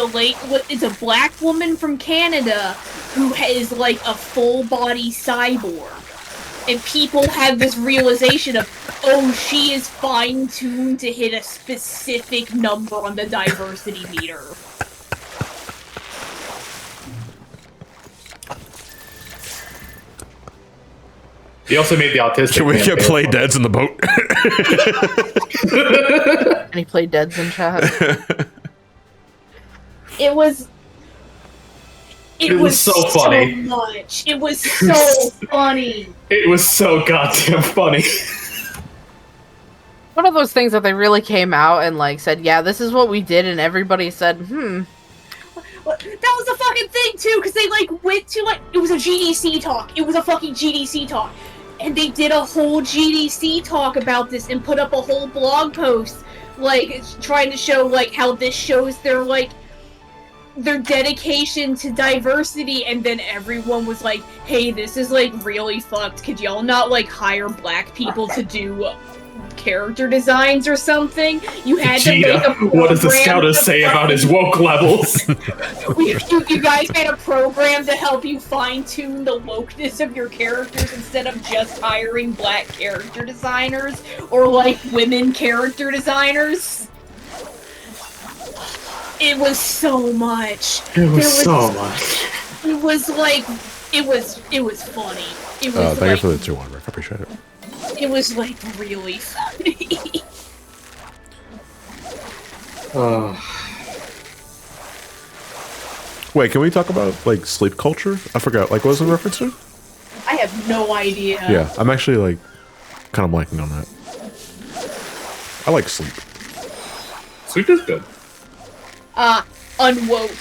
is a black woman from Canada who is, like, a full-body cyborg. And people had this realization of, oh, she is fine-tuned to hit a specific number on the diversity meter. He also made the autistic. Should we man get pay play for it. deads in the boat? Any play deads in chat? It was so funny. So much. It was so funny. It was so goddamn funny. One of those things that they really came out and like said, yeah, this is what we did, and everybody said, That was the fucking thing too, because they like went to like it was a GDC talk. It was a fucking GDC talk, and they did a whole GDC talk about this and put up a whole blog post, like trying to show like how this shows their like their dedication to diversity. And then everyone was like, "Hey, this is like really fucked. Could y'all not like hire black people to do character designs or something? You had to make a program." What does the scouters say about his woke levels? you guys made a program to help you fine-tune the wokeness of your characters instead of just hiring black character designers or like women character designers. It was so much. It was so much. It was like it was funny. It was Thank you for the 2-1, Rick. I appreciate it. It was like really funny. Wait, can we talk about like sleep culture? I forgot. Like, what was the reference to? I have no idea. Yeah, I'm actually like kind of blanking on that. I like sleep. Sleep is good. Unwoke.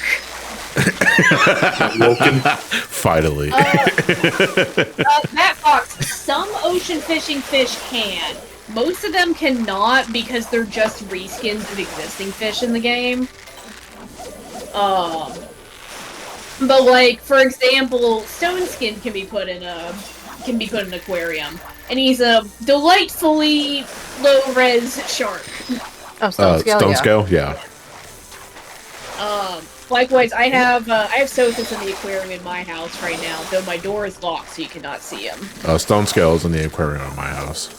Woken. Finally. That fox, some ocean fishing fish can. Most of them cannot because they're just reskins of existing fish in the game. But like, for example, stone skin can be put in an aquarium, and he's a delightfully low-res shark. oh, stone scale, Stone yeah. scale, yeah. Likewise, I have Sothis in the aquarium in my house right now, though my door is locked, so you cannot see him. Stone scale is in the aquarium at my house.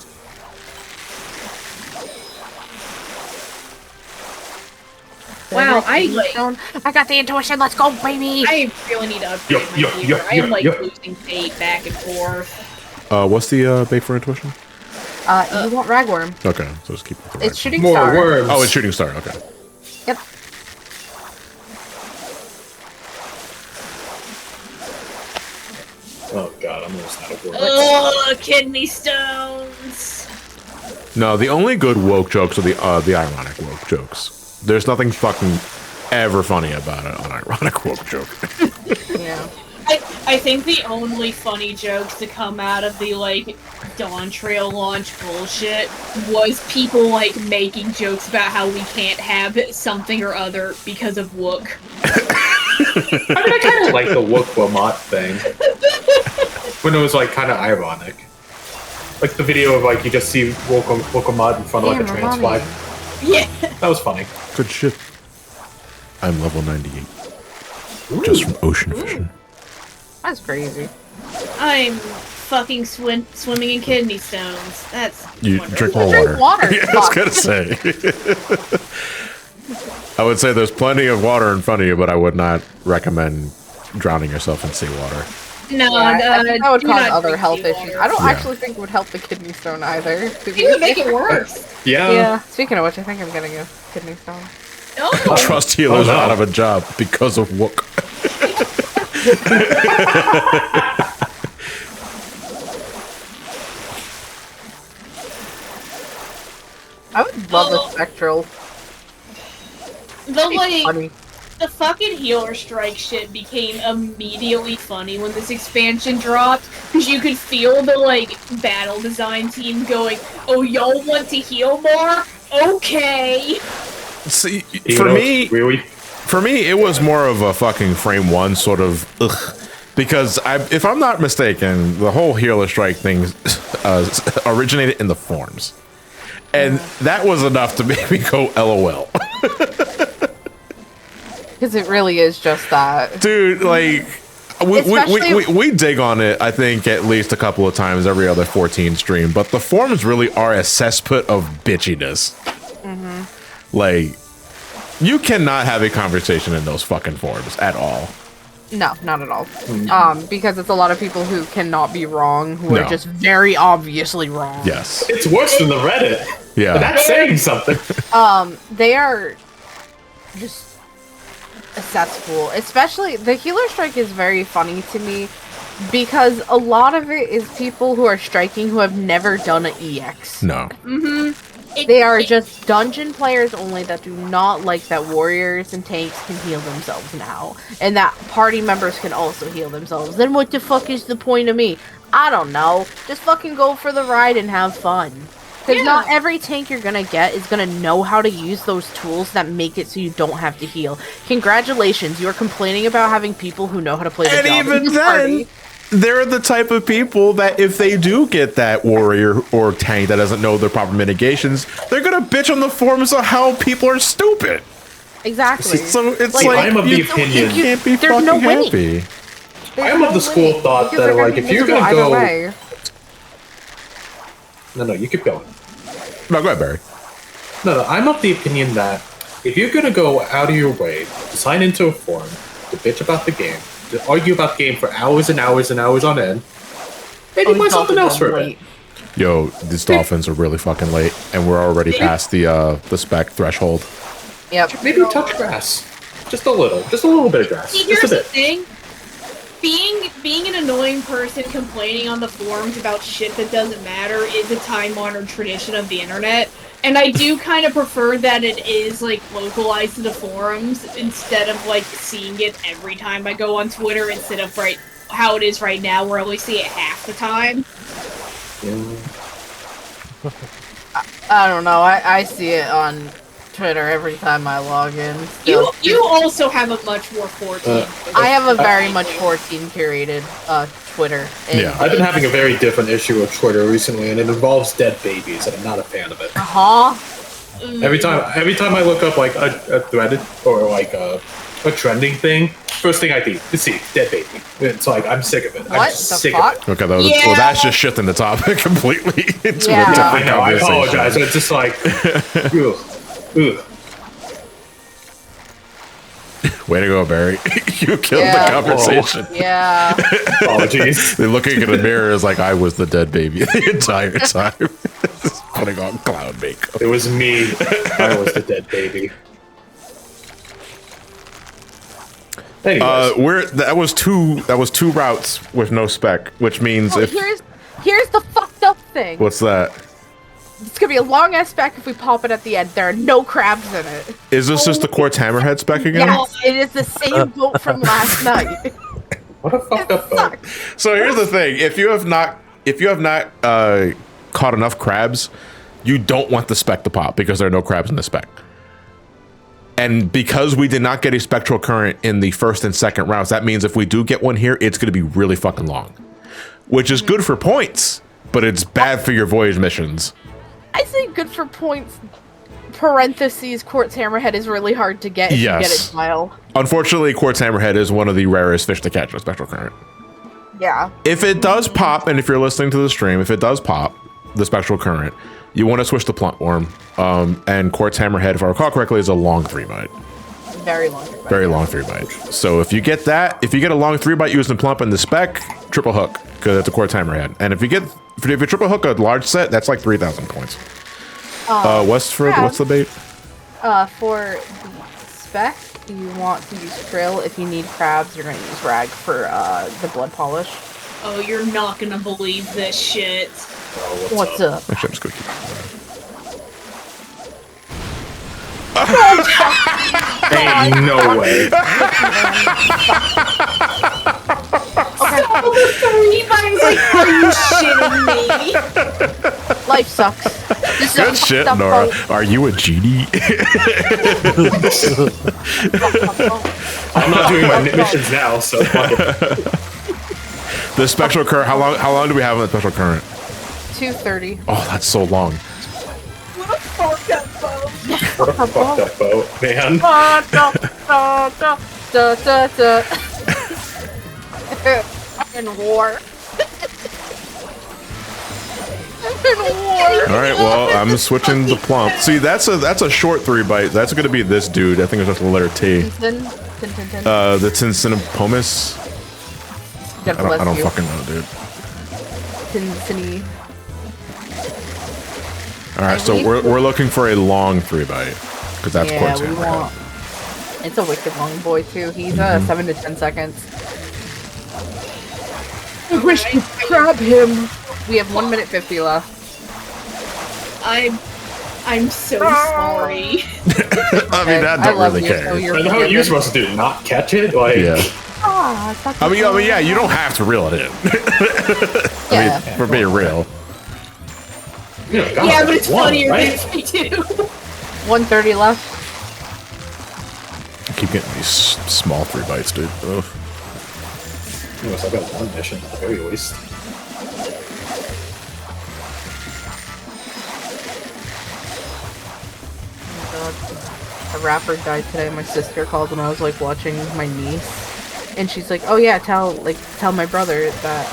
Wow, I like. I got the intuition. Let's go, baby. I really need to upgrade my gear. I am like losing fate back and forth. What's the bait for intuition? You want ragworm? Okay, so just keep it. It's shooting More star. worms. Oh, it's shooting star. Okay. Yep. Oh god, I'm almost out of words. Oh, kidney stones. No, the only good woke jokes are the ironic woke jokes. There's nothing fucking ever funny about an ironic woke joke. Yeah. I think the only funny jokes to come out of the like Dawntrail launch bullshit was people like making jokes about how we can't have something or other because of Wook. I mean, I kind of like the Wook Lamont thing. When it was like kind of ironic. Like the video of like you just see Wook Lamont in front of like a trans flag. Yeah. That was funny. Good shit. I'm level 98. Just from ocean fishing. That's crazy. I'm fucking swimming in kidney stones. That's You wonderful. drink more Drink water. water. Yeah, I was gonna say. I would say there's plenty of water in front of you, but I would not recommend drowning yourself in seawater. No, I think that would do cause not other drink health seawater. issues. I don't Yeah. actually think it would help the kidney stone either. It would make it worse. Yeah. Yeah. Speaking of which, I think I'm getting a kidney stone. No. Trust healers Oh, no. are out of a job because of Wook. I would love a spectral. The like Funny. the fucking healer strike shit became immediately funny when this expansion dropped because you could feel the like battle design team going, "Oh, y'all want to heal more? Okay." See, You for know, me, really? for me, it was more of a fucking frame one sort of because if I'm not mistaken, the whole healer strike thing originated in the forums, and that was enough to make me go LOL. Because it really is just that. Dude, like we dig on it, I think, at least a couple of times every other 14 stream, but the forums really are a cesspit of bitchiness. Like, you cannot have a conversation in those fucking forums at all. No, not at all. Because it's a lot of people who cannot be wrong, who No. are just very obviously wrong. Yes. It's worse than the Reddit. Yeah. But that's saying something. They are just a cesspool. Especially, the healer strike is very funny to me because a lot of it is people who are striking who have never done an EX. No. They are just dungeon players only that do not like that warriors and tanks can heal themselves now. And that party members can also heal themselves. Then what the fuck is the point of me? I don't know. Just fucking go for the ride and have fun. Because not every tank you're gonna get is gonna know how to use those tools that make it so you don't have to heal. Congratulations, you're complaining about having people who know how to play the And job even in this then, party. they're the type of people that if they do get that warrior or tank that doesn't know their proper mitigations, they're gonna bitch on the forums of how people are stupid. Exactly. So it's Like, like I'm of the you opinion. can't be There's fucking no winning. happy. There's I'm of no the school winning, thought because that, they're like, be if you're miserable gonna either go- way. No, you keep going. No, go ahead, Barry. No, I'm of the opinion that if you're gonna go out of your way to sign into a forum, to bitch about the game, to argue about the game for hours and hours and hours on end, maybe find something else for it. Yo, these dolphins are really fucking late, and we're already past the spec threshold. Yep. Maybe touch grass. Just a little bit of grass. See, Just here's a the bit. thing. Being an annoying person complaining on the forums about shit that doesn't matter is a time-honored tradition of the internet. And I do kind of prefer that it is, like, localized to the forums instead of, like, seeing it every time I go on Twitter instead of how it is right now where I only see it half the time. I don't know. I see it on Twitter every time I log in. Still. You also have a much more 14. I have a very much 14 curated Twitter. And Yeah. I've been having a very different issue of Twitter recently, and it involves dead babies, and I'm not a fan of it. Every time I look up like a threaded or like a trending thing, first thing I see dead baby. It's like I'm sick of it. What I'm the sick fuck? of it. Okay, well, Yeah. that's just shifting the topic completely into Yeah. a different I know. I conversation. apologize. It's just like, ugh, ugh. Way to go, Barry. You killed the conversation. Yeah. Apologies. They're looking in the mirror as like I was the dead baby the entire time. Just putting on clown makeup. It was me. I was the dead baby. Anyways. That was two routes with no spec, which means Oh, here's the fucked up thing. What's that? It's gonna be a long ass spec if we pop it at the end. There are no crabs in it. Is this just the Quartz Hammerhead spec again? Yes, it is the same boat from last night. What a fucked up boat. So here's the thing: if you have not caught enough crabs, you don't want the spec to pop because there are no crabs in the spec. And because we did not get a spectral current in the first and second rounds, that means if we do get one here, it's going to be really fucking long, which is good for points, but it's bad for your voyage missions. I say good for points. Parentheses, Quartz Hammerhead is really hard to get if you get it while. Unfortunately, Quartz Hammerhead is one of the rarest fish to catch in a spectral current. Yeah. If it does pop, and if you're listening to the stream, if it does pop, the spectral current, you want to switch to Plump Worm. And Quartz Hammerhead, if I recall correctly, is a long 3-bite. Very long 3-bite. Very long 3-bite. So if you get that, if you get a long 3-bite using Plump in the spec, triple hook, because it's a Quartz Hammerhead. And if you triple hook a large set, that's like 3,000 points. What's the bait? For the spec, you want to use krill. If you need crabs, you're going to use rag for the blood polish. Oh, you're not gonna believe this shit. What's up? Actually, I'm just going to keep Ain't no way. Like, are you shitting me? Life sucks. This Good is shit, a Nora. boat. Are you a genie? I'm not doing my missions now, so fuck it. The spectral current, how long do we have on the spectral current? 2:30. Oh, that's so long. What a fucked up boat. What a fucked up boat, man. In war. In war. All right, well, I'm switching the Plump. See, that's a short 3-bite. That's going to be this dude. I think it's just the letter T. The Tinsinipomus. I don't fucking know, dude. Tinsini. All right, so we're looking for a long 3-bite because that's Quartz Hammerhead. It's a wicked long boy too. He's 7 to 10 seconds. I wish to grab him. We have 1 minute 50 left. I'm so sorry. I mean, I don't really care. So I know what you're supposed to do, not catch it? Like, Yeah. I mean, yeah, you don't have to reel it in. I mean, for being real. you know, God, Yeah, but it's one, funnier right? than me too. 1:30 left. I keep getting these small 3-bites, dude. Ugh. Anyways, I got one mission at the very least. A rapper died today. My sister called when I was like watching my niece, and she's like, "Oh yeah, tell my brother that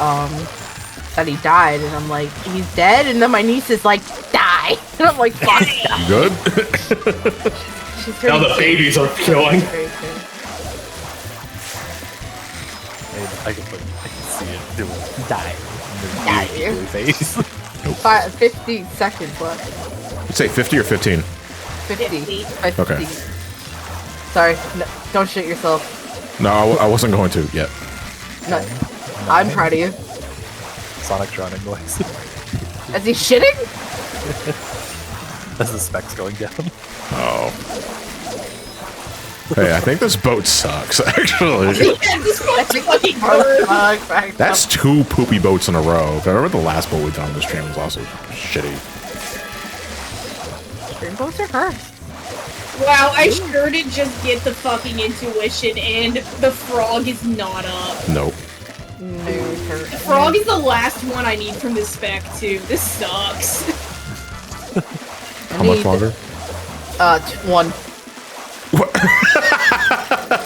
that he died." And I'm like, "He's dead?" And then my niece is like, "Die!" And I'm like, "Fuck." You good? She's Now the babies are killing. I can see it doing die. Die. Face. 50 seconds left. You say 50 or 15? 50. 50. Okay. Sorry, no, don't shit yourself. No, I wasn't going to yet. No, I'm proud of you. Sonic drowning noise. Is he shitting? As the specs going down. Oh. Hey, I think this boat sucks, actually. Yeah, this fucking fucking hurt. That's 2 poopy boats in a row. I remember the last boat we done on this stream was also shitty. Rainbows are hers. Wow, I sure did just get the fucking intuition, and the frog is not up. Nope. The frog is the last one I need from this spec too. This sucks. How much longer? 1.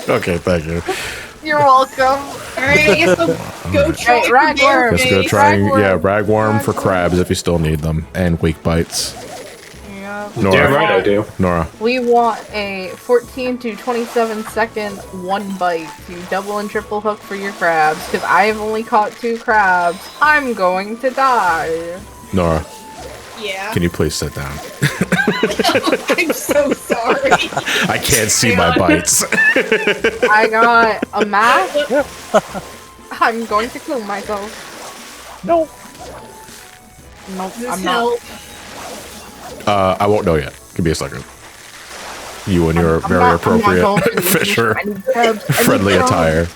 Okay, thank you. You're welcome. Alright, I guess I'll go try for ragworm. Just go try and, yeah, ragworm for crabs if you still need them, and weak bites. Yeah. Nora. Damn right I do. Nora. We want a 14 to 27 second one bite to double and triple hook for your crabs, because I have only caught 2 crabs. I'm going to die. Nora, Yeah. can you please sit down? I'm so sorry. I can't see my bites. I got a math. I'm going to kill myself. No. Nope, This I'm not. help. I won't know yet. Give me a second. You and your I'm very not going appropriate for these. Fisher I need crabs. I need friendly crabs. attire.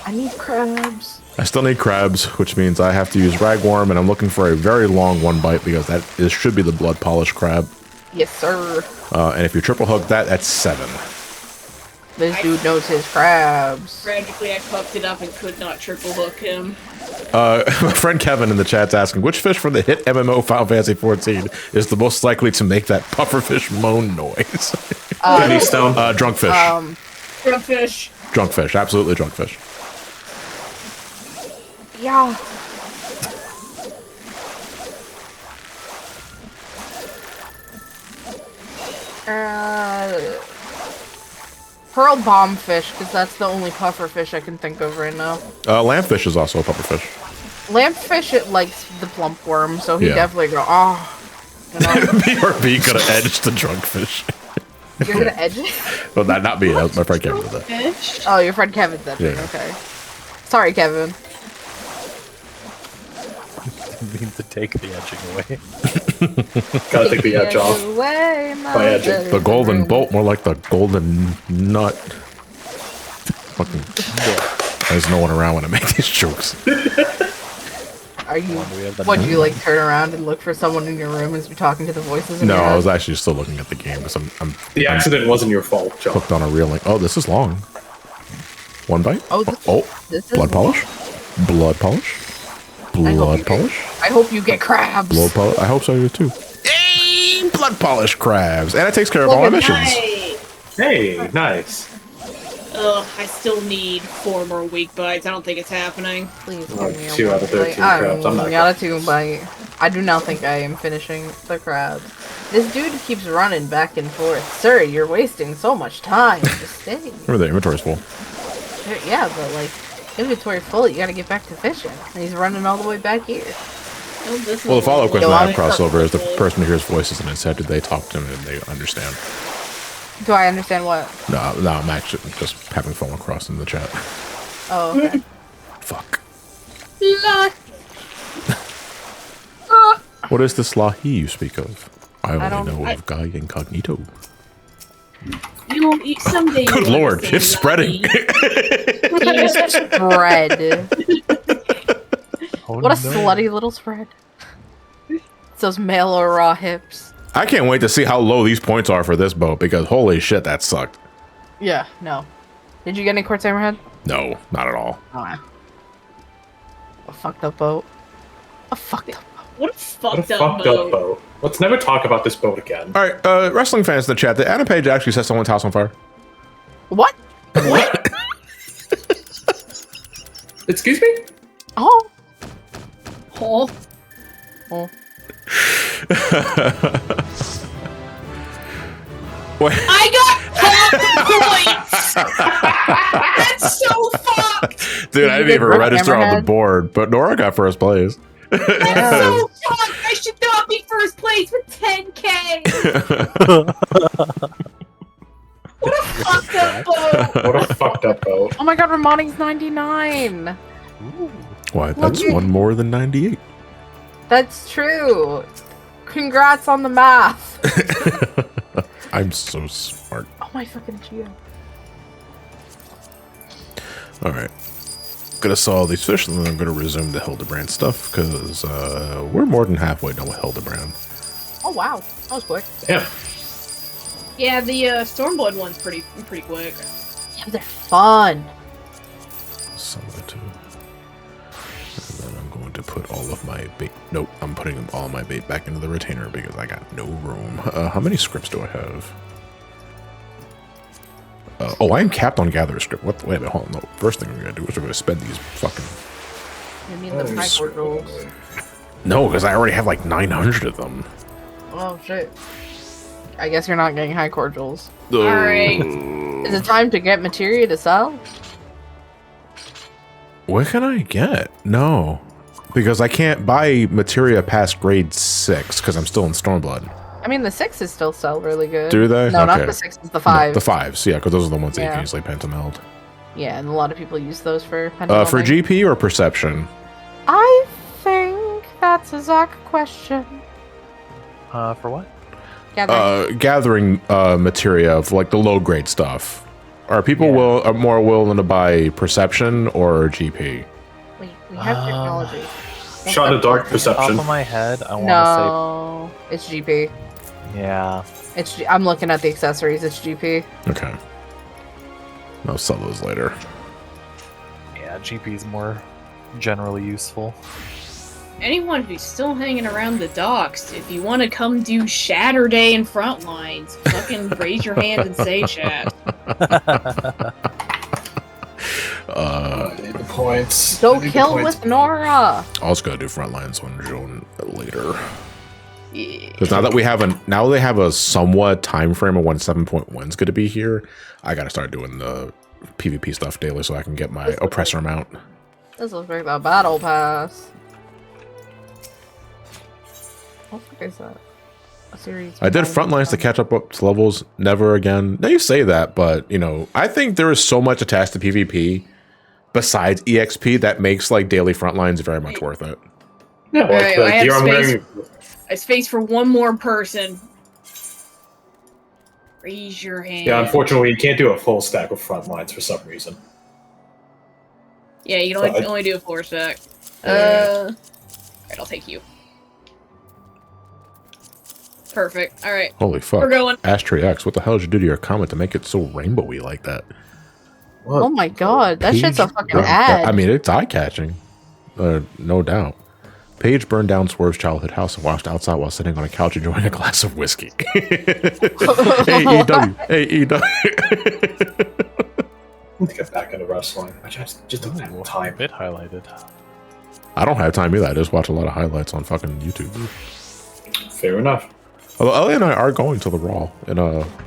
I need crabs. I still need crabs, which means I have to use ragworm, and I'm looking for a very long one bite because this should be the blood polish crab. Yes, sir. And if you triple hook that, that's 7. This dude knows his crabs. Tragically, I fucked it up and could not triple hook him. My friend Kevin in the chat's asking, which fish from the hit MMO Final Fantasy 14 is the most likely to make that pufferfish moan noise? Kidney stone. Drunk fish. Drunk fish. Drunk fish. Absolutely drunk fish. Yeah. Pearl bomb fish, because that's the only puffer fish I can think of right now. Lampfish is also a pufferfish. Lampfish, it likes the plump worm, so he Yeah. definitely go, oh. You know, BRB could have edged the drunk fish. you're gonna edge it? Well, not me. That was my friend Kevin did that. Fish. Oh, your friend Kevin did it. Yeah. Okay. Sorry, Kevin. Means to take the edging away. Gotta take the edge off. Away, my By edging. better The golden room. bolt, more like the golden nut. Fucking. There's no one around when I make these jokes. Are you? Do we have the What, do you like turn around and look for someone in your room as you're talking to the voices? In No, your I head? was actually still looking at the game because I'm The accident wasn't your fault, John. hooked on a reel. Like, oh, this is long. One bite. Oh, this is blood polish. Blood polish. Blood polish. I hope you get crabs. Blood polish. I hope so too. Hey, blood polish crabs, and it takes care of all my missions. Hey. Hey, nice. Ugh, I still need 4 more weak bites. I don't think it's happening. Please give Like me a 2 out of 13 bite. crabs. I'm not got a 2 bite. I do not think I am finishing the crabs. This dude keeps running back and forth. Sir, you're wasting so much time. Just stay. Remember the inventory's full. Yeah, but like, inventory full, you gotta get back to fishing. And he's running all the way back here. Oh, this Well, the is follow-up question Yo, I I'm have crossover is the person who hears voices in his head. Did they talk to him and they understand? Do I understand what? No, I'm actually just having fun across in the chat. Oh, okay. Fuck. La- What is this Lahi you speak of? I only don't- know of Guy Incognito. you someday. Good you'll lord, understand it's spreading. Lucky. He's spread. Oh, What a no. slutty little spread. It's those male or raw hips. I can't wait to see how low these points are for this boat because holy shit, that sucked. Yeah, no. Did you get any quartz hammerhead? No, not at all. Oh, yeah. A fucked up boat. A fucked up boat. What a What a fucked up fucked boat. up boat. Let's never talk about this boat again. All right, wrestling fans in the chat. Did Adam Page actually set someone's house on fire? What? What? Excuse me? Oh. Oh. Oh. Wait, I got half points. That's so fucked. dude, I you didn't get even Rick register on the Hammerhead? board, but Nora got first place. That's so fucked. I should not be first place with 10K. What a fucked up boat. What a fucked up boat. Oh my god, Ramani's 99. Why, that's Look. one more than 98. That's true. Congrats on the math. I'm so smart. Oh my fucking geo. All right. Gonna solve these fish, and then I'm gonna resume the Hildibrand stuff because we're more than halfway done with Hildibrand. Oh wow, that was quick. Damn. Yeah, the Stormblood one's pretty quick. Yeah, they're fun. Some of it too. And then I'm going to put all of my bait. Nope, I'm putting all my bait back into the retainer because I got no room. How many scripts do I have? Oh, I am capped on gather script. What? Wait a minute, hold on. No, first thing we're gonna do is we're gonna spend these fucking. I mean the micro rules. No, because I already have like 900 of them. Oh shit. I guess you're not getting high cordials. Alright. Is it time to get materia to sell? What can I get? No. Because I can't buy materia past grade 6 because I'm still in Stormblood. I mean, the 6s still sell really good. Do they? No, not Okay. the 6s, the 5s. No, the 5s, yeah, because those are the ones that you Yeah. can easily pentameld. Yeah, and a lot of people use those for For pentamending. GP or perception? I think that's a Zach question. For what? Gathering. Gathering materia of like the low grade stuff. Are people Yeah. are more willing to buy perception or GP? We have technology. Shot of dark Top perception. of my head, I want No, it's GP. to say, yeah. I'm looking at the accessories. It's GP. Okay. I'll sell those later. Yeah, GP is more generally useful. Anyone who's still hanging around the docks, if you want to come do Shatter Day in Frontlines, fucking raise your hand and say chat. I need the points. Go kill with Nora. I was gonna do Frontlines on June later. Yeah. Because now they have a somewhat time frame of when 7.1 is gonna be here. I gotta start doing the PvP stuff daily so I can get my oppressor amount. This looks like the battle pass. What the fuck is that? A series. I did Frontlines to catch up to levels. Never again. Now you say that, but you know, I think there is so much attached to PvP besides EXP that makes like daily Frontlines very much worth it. Yeah, well, Alright, the I have gear I'm space. wearing. I space for one more person. Raise your hand. Yeah, unfortunately, you can't do a full stack of front lines for some reason. Yeah, you can only do a 4 stack. Yeah. Alright, I'll take you. Perfect. Alright. Holy fuck. We're going. Ashtray X, what the hell did you do to your comment to make it so rainbowy like that? Oh my god, that shit's a Page fucking burned- ad. I mean, it's eye-catching. No doubt. Paige burned down Swerve's childhood house and watched outside while sitting on a couch enjoying a glass of whiskey. AEW. AEW. I need to get back into wrestling. I just don't have A time. bit highlighted. I don't have time either. I just watch a lot of highlights on fucking YouTube. Fair enough. Although Ellie and I are going to the Raw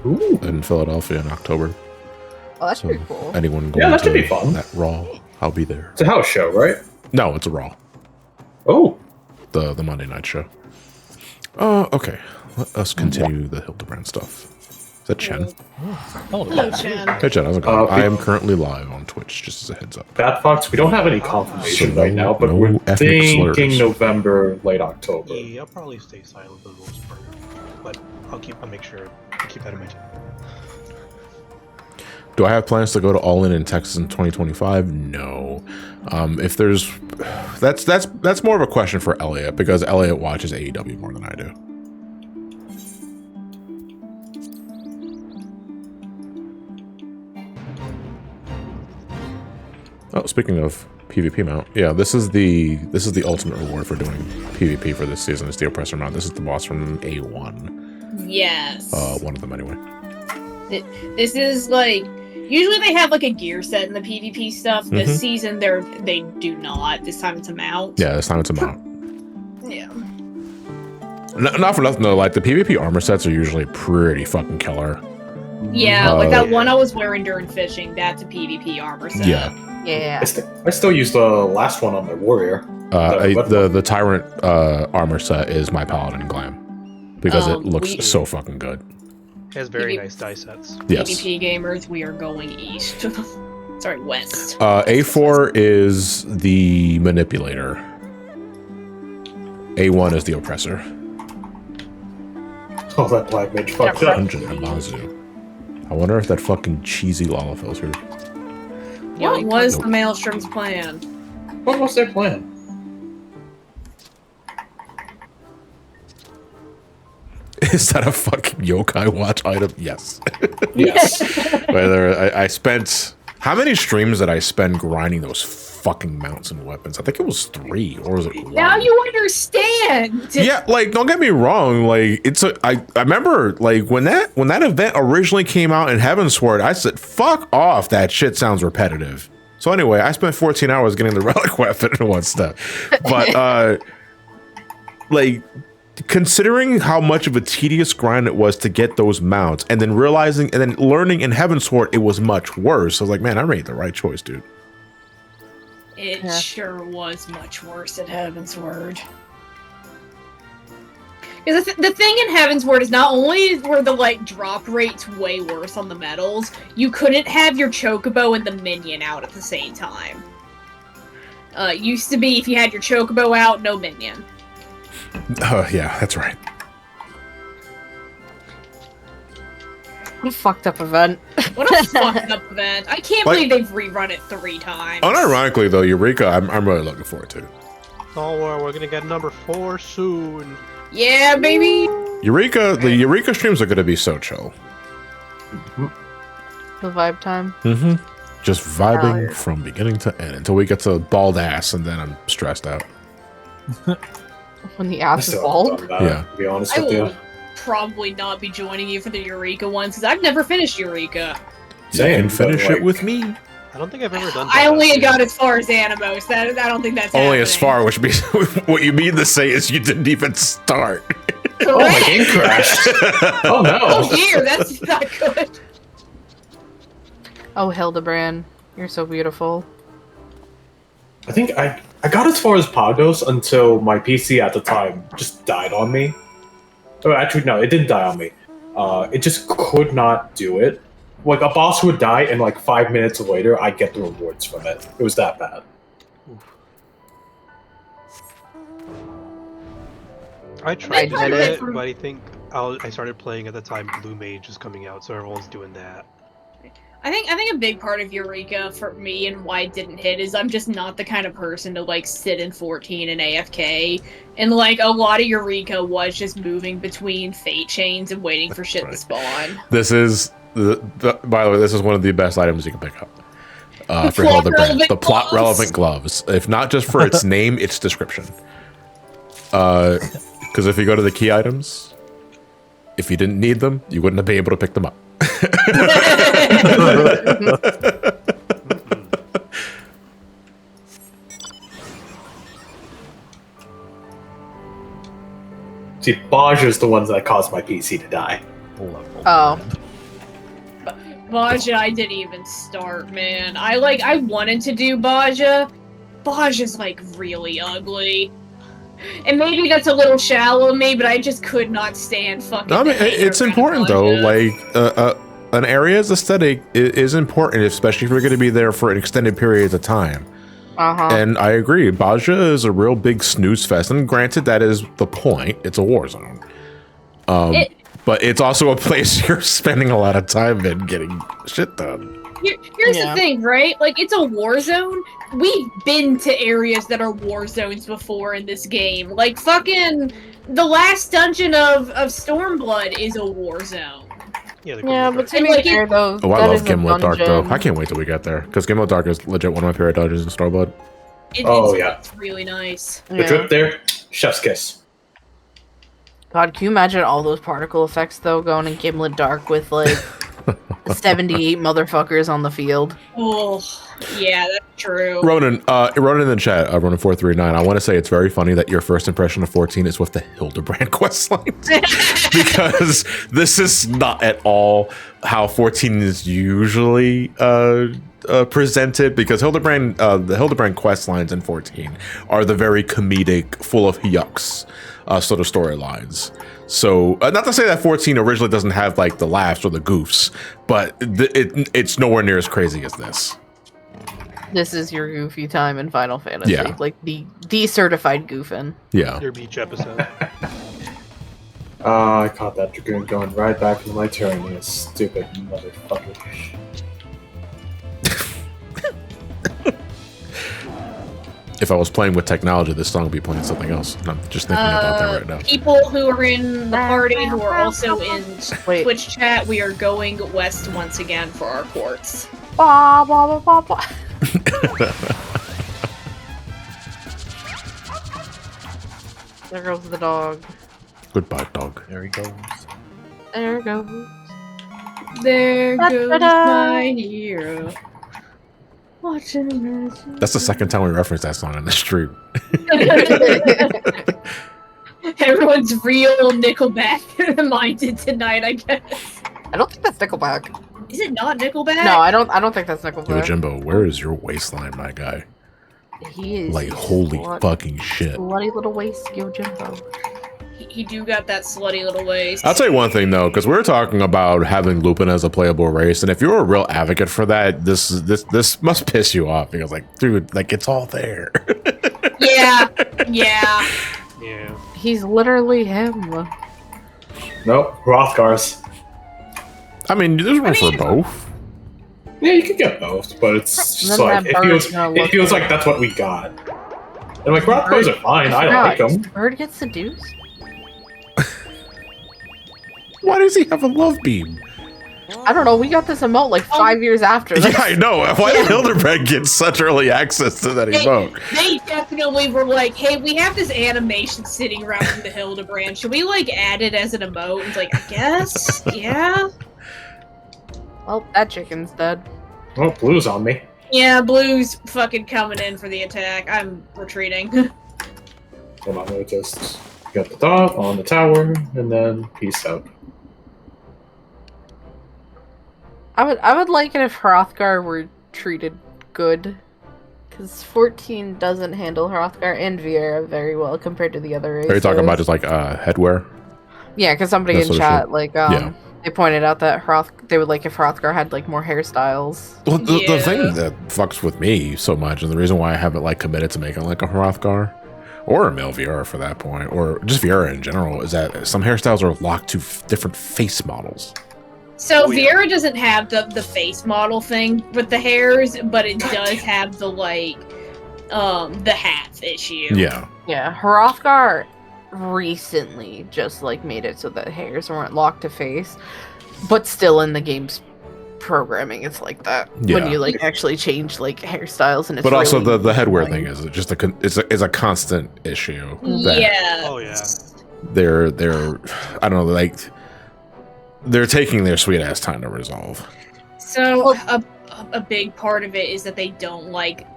Ooh. in Philadelphia in October. Oh, that's So pretty cool. anyone going Yeah, that to should be fun. that Raw, I'll be there. It's a house show, right? No, it's a Raw. Oh. The Monday night show. Okay. Let us continue the Hildibrand stuff. Is that Chen? Oh, Hello, Chen. Hey Chen, how's it going? Uh, I am currently live on Twitch, just as a heads up. Bat Fox, we don't have any confirmation So right now, but no we're ethnic thinking slurs. November, late October. Yeah, I'll probably stay silent for the most part, but I'll make sure to keep that in mind. Do I have plans to go to All In Texas in 2025? No. If there's, that's more of a question for Elliot because Elliot watches AEW more than I do. Oh, speaking of PvP mount, yeah, this is the ultimate reward for doing PvP for this season. It's the oppressor mount. This is the boss from A1. Yes. One of them anyway. This is like usually they have like a gear set in the PvP stuff. This Mhm. season they do not. This time it's a mount. Yeah, this time it's a mount. Yeah. Not for nothing though. Like the PvP armor sets are usually pretty fucking killer. Yeah, like that yeah. one I was wearing during fishing, that's a PvP armor set. Yeah. Yeah. I still use the last one on my warrior. The Tyrant armor set is my Paladin Glam because it looks we- so fucking good. It has very Maybe- nice die sets. Yes. PvP gamers, we are going east. Sorry, west. A4 is the manipulator. A1 is the oppressor. Oh, that black mage fucked up. Dungeon Amazu. I wonder if that fucking cheesy Lalafell's here. What was the Maelstrom's plan? What was their plan? Is that a fucking yokai watch item? Yes. Yes. Whether I spent how many streams did I spend grinding those fucking mounts and weapons? I think it was 3 or was it 1? Now you understand. Yeah, like don't get me wrong, like I remember like when that event originally came out in Heavensward, I said fuck off, that shit sounds repetitive. So anyway, I spent 14 hours getting the relic weapon and one stuff. But like, considering how much of a tedious grind it was to get those mounts, and then realizing, and then learning in Heavensward it was much worse. I was like, man, I made the right choice, dude. It sure was much worse at Heavensward. Because the thing in Heavensward is not only were the like drop rates way worse on the medals, you couldn't have your Chocobo and the minion out at the same time. Used to be if you had your Chocobo out, no minion. Oh yeah, that's right. What a fucked up event. What a fucked up event. I can't believe they've rerun it 3 times. Unironically though, Eureka, I'm really looking forward to. Don't worry, we're gonna get number 4 soon. Yeah, baby! Eureka, the Eureka streams are gonna be so chill. The vibe time. Mm-hmm. Just vibing from beginning to end until we get to bald ass, and then I'm stressed out. When the ass is bald? Yeah. To be honest I with you. will probably not be joining you for the Eureka ones, because I've never finished Eureka. You can finish it with me. I don't think I've ever done that. I only got as far as Animos. I don't think that's Only happening. as far, which means what you mean to say is you didn't even start. Oh, my game crashed. Oh no. Oh dear, that's not good. Oh, Hildibrand, you're so beautiful. I think I got as far as Pagos until my PC at the time just died on me. Oh, actually, no, it didn't die on me. It just could not do it. Like, a boss would die, and like 5 minutes later, I'd get the rewards from it. It was that bad. I tried to I do did it, but I think I started playing at the time Blue Mage is coming out, so everyone's doing that. I think a big part of Eureka for me and why it didn't hit is I'm just not the kind of person to like sit in 14 and AFK, and like a lot of Eureka was just moving between fate chains and waiting for shit to spawn. This is by the way, this is one of the best items you can pick up for plot Hildibrand. relevant The plot gloves. relevant gloves, if not just for its name, its description. Because if you go to the key items, if you didn't need them, you wouldn't have been able to pick them up. See, Baj is the ones that caused my PC to die. Oh. Baja, I didn't even start, man. I wanted to do Baja. Baja's like really ugly. And maybe that's a little shallow of me, but I just could not stand fucking. No, I mean, the hater it's around important though. Baja. Like an area's aesthetic is important, especially if you're going to be there for an extended period of time. And I agree, Baja is a real big snooze fest. And granted, that is the point. It's a war zone. But it's also a place you're spending a lot of time in getting shit done. Here's the thing, right? Like, it's a war zone. We've been to areas that are war zones before in this game. Like, fucking the last dungeon of Stormblood is a war zone. Yeah, but to And, be like, fair, though, Oh, I that love is a Gimlet Dark though. dungeon. I can't wait till we get there because Gimlet Dark is legit one of my favorite dungeons in Stormblood. It's really nice. The drip there, chef's kiss. God, can you imagine all those particle effects, though, going in Gimlet Dark with, like, 78 motherfuckers on the field? Oh, yeah, that's true. Ronan in the chat, Ronan439, I want to say it's very funny that your first impression of 14 is with the Hildibrand questline. Because this is not at all how 14 is usually presented, because the Hildibrand quest lines in 14 are the very comedic, full of yucks sort of storylines. So not to say that 14 originally doesn't have like the laughs or the goofs, but it's nowhere near as crazy as this. This is your goofy time in Final Fantasy. Yeah. Like, the certified goofin. Yeah. Your beach episode. I caught that Dragoon going right back into my turn, you stupid motherfucker. If I was playing with technology, this song would be playing something else. And I'm just thinking about that right now. People who are in the party who are also in Wait. Twitch chat, we are going west once again for our quartz. Ba, ba, ba, ba, ba. There goes the dog. Goodbye, dog. There he goes. There goes. There goes Da-da-da. my hero. Watching That's the second time we referenced that song in the stream. Everyone's real Nickelback minded tonight, I guess. I don't think that's Nickelback. Is it not Nickelback? No, I don't think that's Nickelback. Yo, Jimbo, where is your waistline, my guy? He is Like, holy fucking shit. Slutty little waist, yo Jimbo. He do got that slutty little waist. I'll tell you one thing though, because we're talking about having Lupin as a playable race, and if you're a real advocate for that, this must piss you off because, like, dude, like it's all there. Yeah. Yeah. He's literally him. Nope, Hrothgar's. I mean, there's room for both. Yeah, you could get both, but it's just Then like that bird's gonna it look feels like that's what we got. And like Hrothgar's are fine. I like them. Bird gets seduced. Why does he have a love beam? I don't know. We got this emote like 5 years after this. Yeah, I know. Why did Hildibrand get such early access to that emote? They definitely were like, hey, we have this animation sitting around in the Hildibrand. Should we like add it as an emote? And it's like, I guess, yeah. Well, that chicken's dead. Oh, Blue's on me. Yeah, Blue's fucking coming in for the attack. I'm retreating. Hold on, let me just get the dot on the tower, and then peace out. I would like it if Hrothgar were treated good. Because 14 doesn't handle Hrothgar and Viera very well compared to the other races. Are you talking about just like headwear? Yeah, because somebody That's in what it chat, should- like, yeah. they pointed out that they would like if Hrothgar had like more hairstyles. Well, the Yeah. thing that fucks with me so much, and the reason why I haven't like committed to making like a Hrothgar or a male Viera for that point, or just Viera in general, is that some hairstyles are locked to different face models. So Oh, yeah. Viera doesn't have the face model thing with the hairs, but it does have the like the hats issue. Yeah. Yeah, Hrothgar recently just like made it so that hairs weren't locked to face, but still in the game's programming it's like that Yeah. when you like actually change like hairstyles and it's But also really the headwear annoying. thing is just is a constant issue. That Yeah. Oh yeah. They're I don't know, like they're taking their sweet ass time to resolve. So a big part of it is that they don't like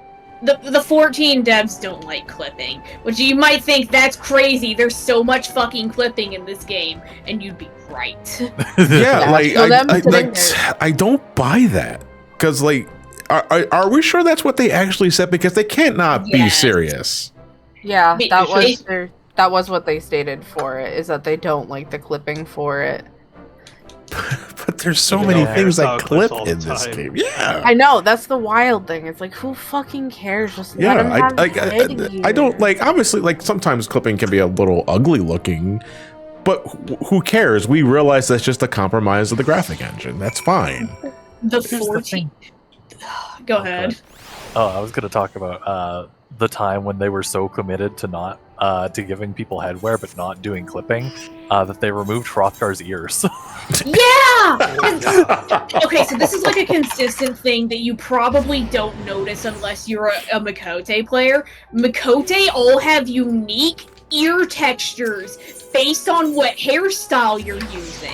the 14 devs don't like clipping, which you might think that's crazy. There's so much fucking clipping in this game, and you'd be right. Yeah, like so them sitting like there- I don't buy that because like are we sure that's what they actually said? Because they can't not be Yes. serious. Yeah, But that they- was that was what they stated for it, is that they don't like the clipping for it. But there's so Yeah. many Yeah. things that Hairstyle clip clips all in the this time. game. Yeah. I know, that's the wild thing. It's like, who fucking cares? Just let him have I don't like. Obviously, like sometimes clipping can be a little ugly looking, but who cares? We realize that's just a compromise of the graphic engine. That's fine. The Here's the 14. Go ahead. Oh, I was going to talk about the time when they were so committed to not to giving people headwear but not doing clipping that they removed Hrothgar's ears. Yeah! Okay, so this is like a consistent thing that you probably don't notice unless you're a Makote player. Makote all have unique ear textures based on what hairstyle you're using.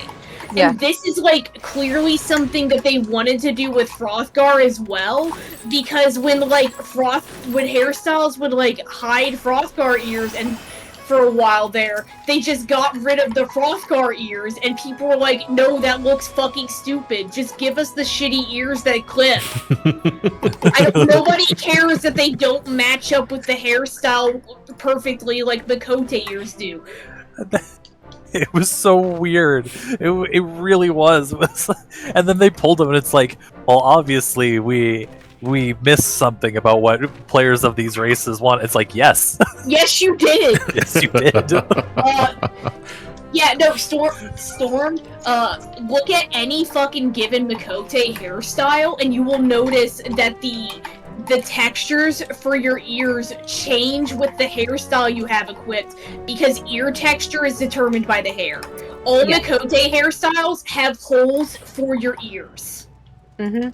Yeah. And this is like clearly something that they wanted to do with Hrothgar as well, because when hairstyles would like hide Hrothgar ears, and for a while there, they just got rid of the Hrothgar ears, and people were like, no, that looks fucking stupid. Just give us the shitty ears that clip. Nobody cares that they don't match up with the hairstyle perfectly like the Kote ears do. It was so weird. It really was. And then they pulled them, and it's like, well, obviously we missed something about what players of these races want. It's like, yes, Yes, you did. yes, you did. Yeah, no, Storm, look at any fucking given Makote hairstyle, and you will notice that the textures for your ears change with the hairstyle you have equipped, because ear texture is determined by the hair. All Yeah. Makote hairstyles have holes for your ears. Mm-hmm.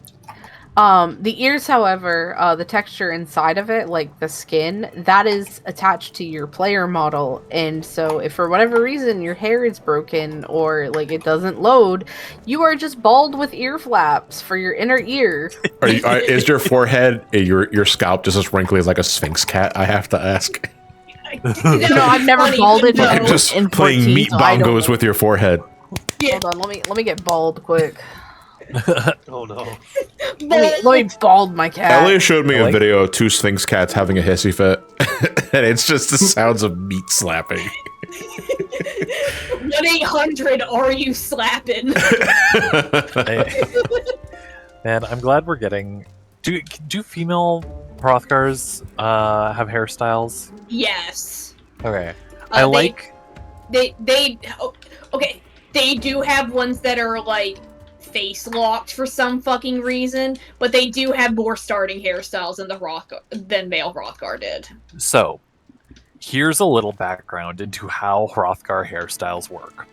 The ears, however, the texture inside of it, like the skin, that is attached to your player model. And so if for whatever reason your hair is broken or like it doesn't load, you are just bald with ear flaps for your inner ear. Is your forehead, your scalp just as wrinkly as like a Sphinx cat? I have to ask. No, I've never balded No. Just in playing 14, meat so I don't bongos know. with your forehead. Yeah. Hold on, let me get bald quick. Oh no. Let me bald my cat. Elliot showed me I a like- video of two Sphinx cats having a hissy fit, and it's just the sounds of meat slapping. 1-800, are you slapping? Man, I'm glad we're getting. Do female Hrothgars have hairstyles? Yes. Okay, They- like. Okay, they do have ones that are like face locked for some fucking reason, but they do have more starting hairstyles than male Hrothgar did. So, here's a little background into how Hrothgar hairstyles work.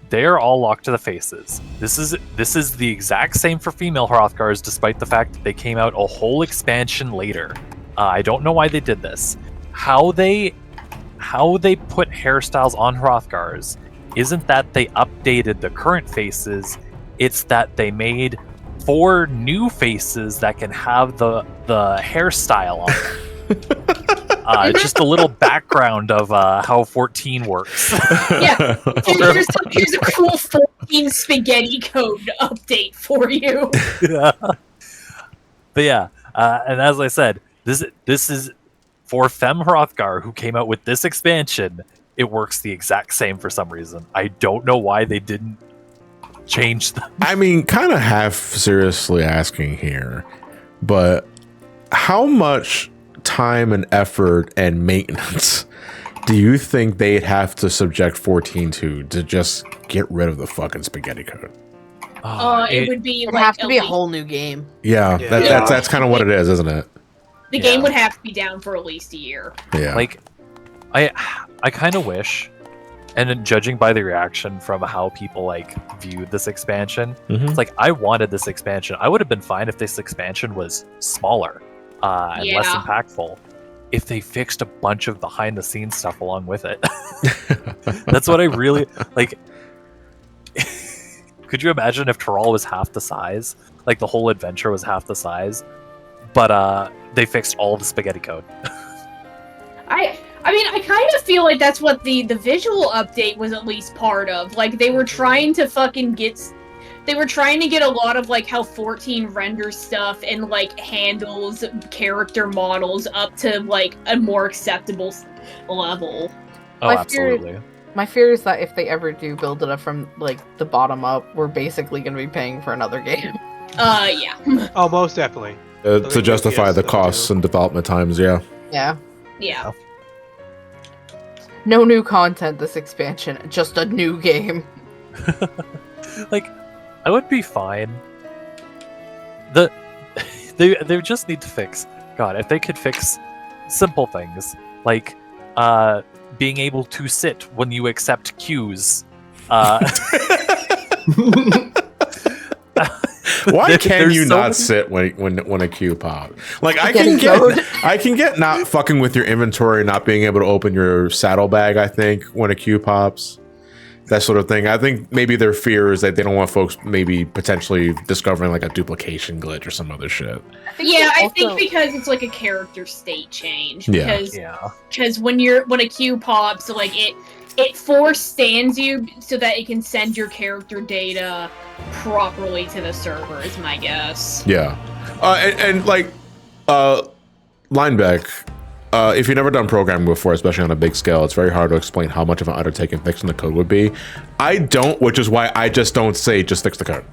They are all locked to the faces. This is the exact same for female Hrothgars, despite the fact that they came out a whole expansion later. I don't know why they did this. How they put hairstyles on Hrothgars isn't that they updated the current faces, it's that they made 4 new faces that can have the hairstyle on them. Just a little background of how 14 works. Yeah, here's a cool 14 spaghetti code update for you. Yeah. But yeah, and as I said, this is for Femme Hrothgar, who came out with this expansion. It works the exact same for some reason. I don't know why they didn't change them. I mean, kind of half seriously asking here, but how much time and effort and maintenance do you think they'd have to subject 14 to just get rid of the fucking spaghetti code? It would be It'd like have to be a least- whole new game. Yeah, Yeah. that's kind of what it is, isn't it? The game would have to be down for at least a year. Yeah. Like, I kind of wish, and then judging by the reaction from how people like viewed this expansion, Mhm. it's like I wanted this expansion. I would have been fine if this expansion was smaller and less Yeah. impactful. If they fixed a bunch of behind the scenes stuff along with it, that's what I really like. Could you imagine if Tyrell was half the size? Like the whole adventure was half the size, but they fixed all the spaghetti code. I mean, I kind of feel like that's what the visual update was at least part of. Like, they were trying to they were trying to get a lot of, like, how 14 renders stuff and, like, handles character models up to, like, a more acceptable level. Oh, My fear- absolutely. My fear is that if they ever do build it up from like the bottom up, we're basically going to be paying for another game. Yeah. Oh, most definitely. To justify the costs and development times, yeah. Yeah. Yeah. No new content this expansion, just a new game. Like, I would be fine. They just need to fix. God, if they could fix simple things like being able to sit when you accept cues. Why can There's you so not many- sit when a queue pops? Like I Getting can get not fucking with your inventory, not being able to open your saddlebag. I think when a queue pops, that sort of thing. I think maybe their fear is that they don't want folks maybe potentially discovering like a duplication glitch or some other shit. Yeah, I Also- think because it's like a character state change. Yeah. Because when a queue pops, like it force stands you so that it can send your character data properly to the server, is my guess. Yeah, and like Lineback, if you've never done programming before, especially on a big scale, it's very hard to explain how much of an undertaking fixing the code would be. I don't, which is why I just don't say just fix the code.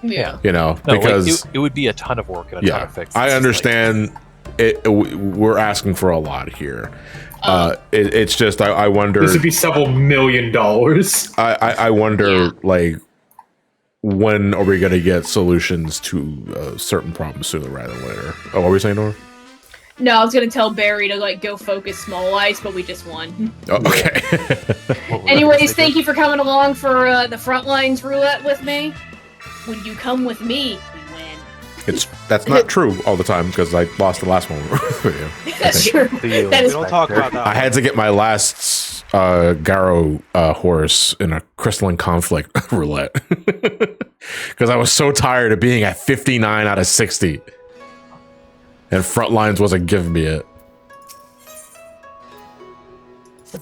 Yeah. You know, No, because like, it would be a ton of work and a ton of fixes. I It's understand. We're asking for a lot here. It's just I wonder. This would be several $1 million. I wonder Yeah. like when are we gonna get solutions to certain problems sooner rather than later? Oh, what were we saying, Nora? No, I was gonna tell Barry to like go focus small ice, but we just won. Oh, okay. What were Anyways, they thank you for coming along for the Frontlines roulette with me. When you come with me, we win. That's not true all the time because I lost the last one with you. That's true. do you That We is don't talk about that. I had to get my last Garo horse in a crystalline conflict roulette because I was so tired of being at 59 out of 60, and Frontlines wasn't giving me it.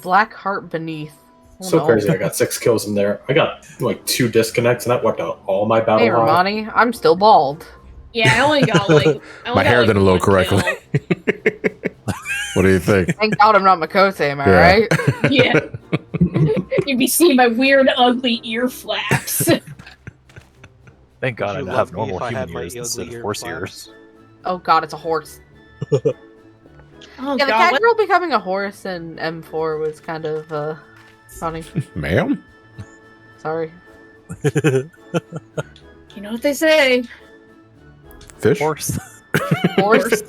black heart beneath. Oh, So no. crazy. I got 6 kills in there. I got like 2 disconnects, and that wiped out all my battle. Hey, Ramani, I'm still bald. Yeah, I only got like My hair didn't load 1 correctly. kill. What do you think? Thank God I'm not Makote, am I Yeah. right? Yeah. You'd be seeing my weird, ugly ear flaps. Thank God I Would you have love me normal if I had human my ears instead ugly of ear horse flaps? ears. Oh God, it's a horse. Oh, Yeah, the God, cat girl becoming a horse in M4 was kind of funny. Ma'am? Sorry. you know what they say. Fish? Horse. Horse.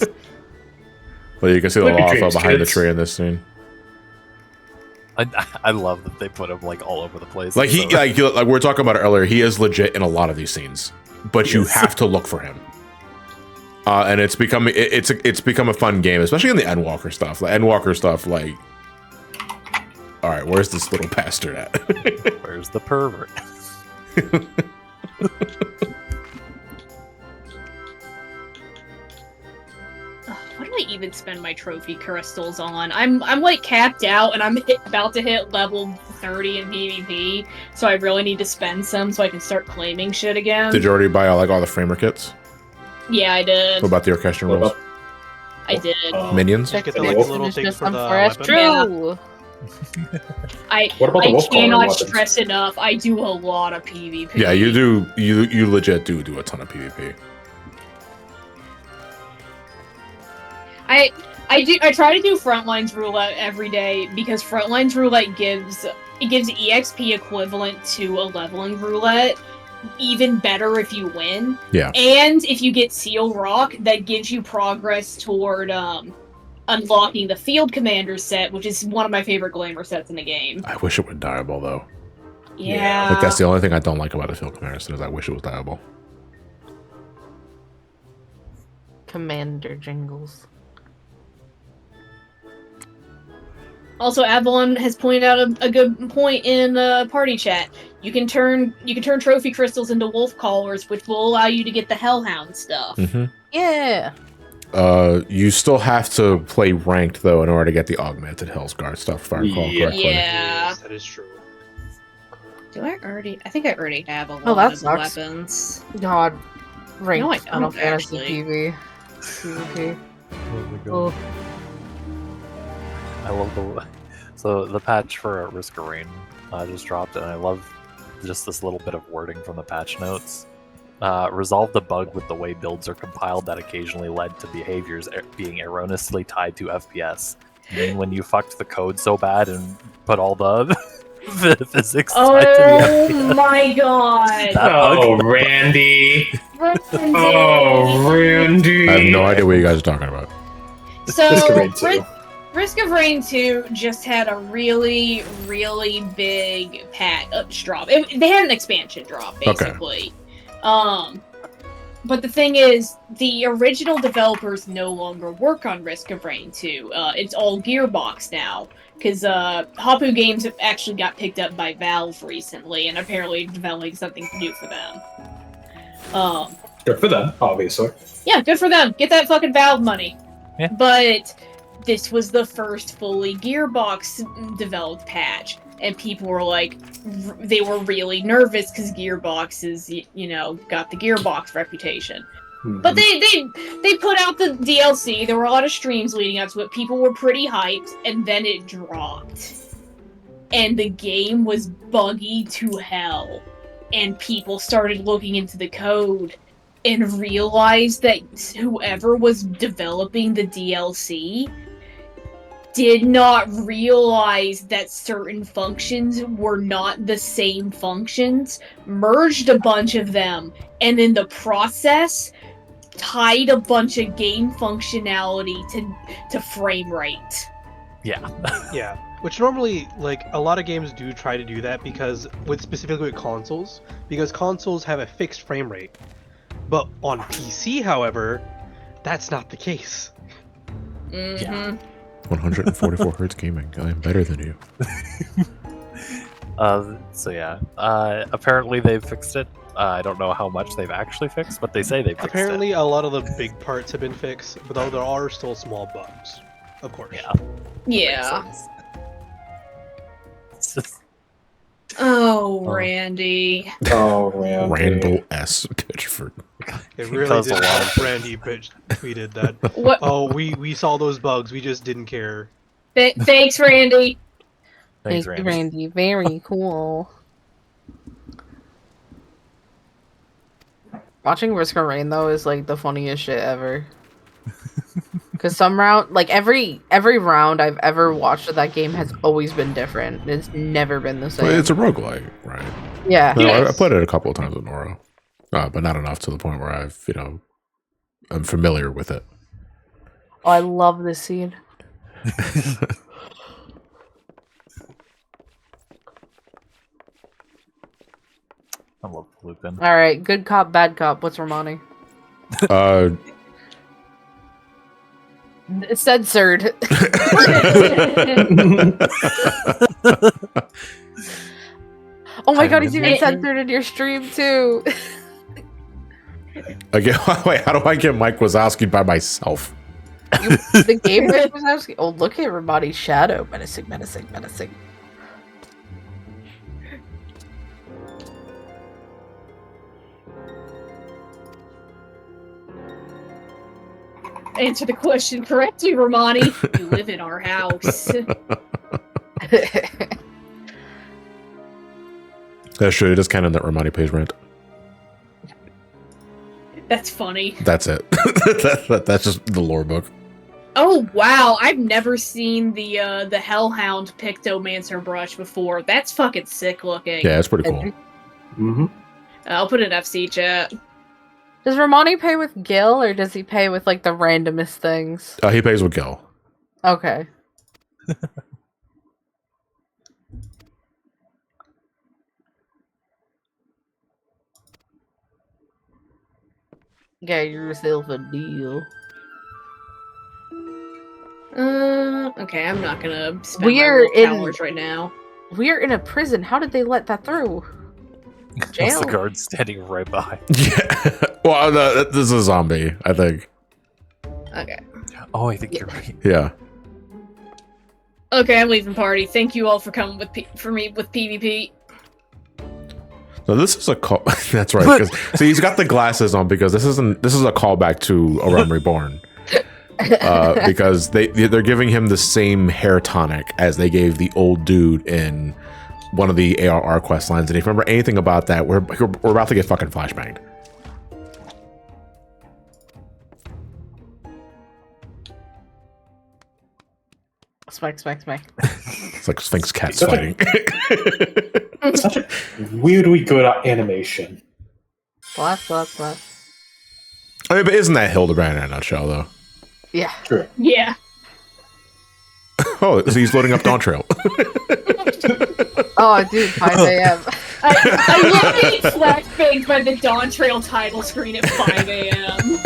Well, you can see the Look at lava dreams, behind the kids. tree in this scene. I love that they put him like all over the place. Like So- like we were talking about it earlier, he is legit in a lot of these scenes, but you Yes. have to look for him. And it's become a fun game, especially in the Endwalker stuff. The Endwalker stuff, like, all right, where's this little bastard at? Where's the pervert? What do I even spend my trophy crystals on? I'm like capped out, and I'm about to hit level 30 in PvP, so I really need to spend some so I can start claiming shit again. Did you already buy like all the framer kits? Yeah, I did. What about the orchestral What rolls? about I did. Minions? Just get the Check like, the little Finish things this for one the for us. weapon. True. What about the I wolf collar cannot weapons? stress enough. I do a lot of PvP. Yeah, you do. You legit do a ton of PvP. I try to do Frontlines Roulette every day because Frontlines Roulette gives EXP equivalent to a leveling roulette, even better if you win. Yeah. And if you get Seal Rock, that gives you progress toward unlocking the Field Commander set, which is one of my favorite glamour sets in the game. I wish it were diable though. Yeah. Like that's the only thing I don't like about the Field Commander is I wish it was diable. Commander jingles. Also, Avalon has pointed out a good point in party chat. You can turn trophy crystals into wolf collars, which will allow you to get the Hellhound stuff. Mm-hmm. Yeah. You still have to play ranked though in order to get the augmented Hellsguard stuff, if I recall Yeah. correctly. Yeah. Yes, that is true. I think I already have a lot Oh, that of sucks. weapons. God. Ranked No, I Final don't, Fantasy actually. PvP. Oh my God. Oh. I love the patch for Risk of Rain just dropped, and I love just this little bit of wording from the patch notes. Resolve the bug with the way builds are compiled that occasionally led to behaviors being erroneously tied to FPS. I mean, when you fucked the code so bad and put all the physics tied to the Oh FPS. my god! That Oh, bug? Randy. Randy. Oh, Randy. I have no idea what you guys are talking about. So, Risk of Rain 2. Risk of Rain 2 just had a really, really big patch drop. They had an expansion drop, basically. But the thing is, the original developers no longer work on Risk of Rain 2. It's all Gearbox now. Because Hapu Games actually got picked up by Valve recently, and apparently developing something new for them. Good for them, obviously. Yeah, good for them. Get that fucking Valve money. Yeah. But this was the first fully Gearbox developed patch, and people were like, they were really nervous because Gearbox is, got the Gearbox reputation. But they put out the DLC. There were a lot of streams leading up to it. People were pretty hyped, and then it dropped. And the game was buggy to hell. And people started looking into the code and realized that whoever was developing the DLC did not realize that certain functions were not the same functions, merged a bunch of them, and in the process tied a bunch of game functionality to frame rate. Yeah. Yeah, which normally, like, a lot of games do try to do that because, specifically with consoles, because consoles have a fixed frame rate. But on PC, however, that's not the case. Mm-hmm. 144 hertz gaming. I am better than you. So yeah. Apparently they've fixed it. I don't know how much they've actually fixed, but they say they've fixed Apparently, it. a lot of the big parts have been fixed, but though there are still small bugs, of course. Yeah. Yeah. Makes sense. Jesus. Oh, Randy. Oh, man. Randall S. Pitchford. It really Caused did a lot help. Randy tweeted that. What? Oh, we saw those bugs. We just didn't care. Thanks, Randy. Thanks, Thank you, Randy. Randy. Very cool. Watching Risk of Rain though is like the funniest shit ever. Because some round, like every round I've ever watched of that game has always been different. It's never been the same. Well, it's a roguelike, right? Yeah. No, I Yes. played it a couple of times with Nora, but not enough to the point where I'm familiar with it. Oh, I love this scene. I love Lupin. All right, good cop, bad cop. What's Ramani? It's censored. Oh my god, he's even It- censored in your stream too. Again, wait, how do I get Mike Wazowski by myself? The game was asking. Oh, look at Ramani's shadow. Menacing, menacing, menacing. Answer the question correctly, Ramani. You live in our house. That's true. It is canon that Ramani pays rent. That's funny. That's it. That's just the lore book. Oh wow, I've never seen the Hellhound Pictomancer brush before. That's fucking sick looking. Yeah, it's pretty cool. Mm-hmm. I'll put an FC chat. Does Ramani pay with Gil or does he pay with like the randomest things? He pays with Gil. Okay. Get yourself a deal. Okay, I'm not gonna spend We're my in- powers right now. We're in a prison. How did they let that through? Jail. The guard standing right behind. Yeah. Well, this is a zombie, I think. Okay. Oh, I think you're right. Yeah. Okay, I'm leaving party. Thank you all for coming with for me with PvP. No, this is a call. That's right. 'Cause- so he's got the glasses on because this is a callback to A Realm Reborn. Because they're giving him the same hair tonic as they gave the old dude in one of the ARR quest lines. And if you remember anything about that, we're about to get fucking flashbanged. Smack, smack, smack. It's like Sphinx cats Such a- fighting. Such a weirdly good animation. Slap, slap, slap. I mean, but isn't that Hildibrand in a nutshell, though? Yeah. True. Yeah. Oh, so he's loading up Dawntrail. Oh, dude, 5 a.m. I love being flashbanged by the Dawntrail title screen at 5 a.m.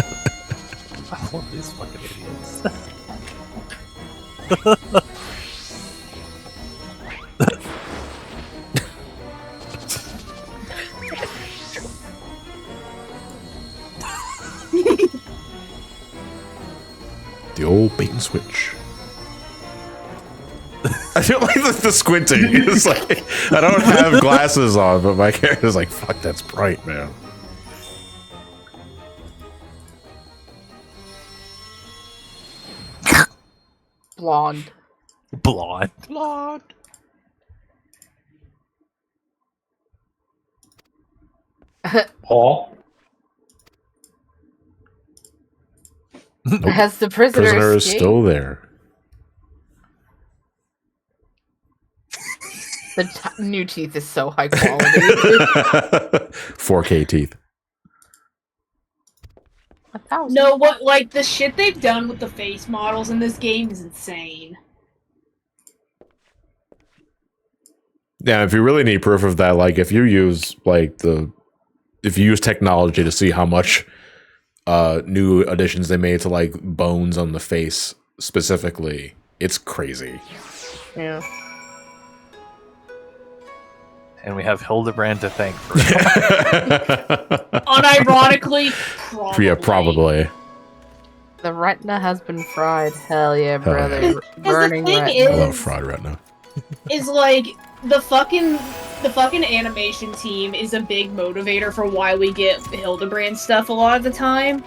I love these fucking idiots. The old bait and switch. I feel like the squinting is like, I don't have glasses on, but my character's like, fuck, that's bright, man. Blonde. Blonde. Lord. Paul? Has the prisoner Prisoner is escaped? still there. The new teeth is so high quality. 4K teeth. 1,000. No, what like the shit they've done with the face models in this game is insane. Yeah, if you really need proof of that, like if you use if you use technology to see how much new additions they made to like bones on the face specifically, it's crazy. Yeah. And we have Hildibrand to thank for it. Unironically, probably. Yeah, probably. The retina has been fried. Hell yeah, Hell brother. yeah. Burning thing I retina. love fried retina. Is like the fucking animation team is a big motivator for why we get Hildibrand stuff a lot of the time,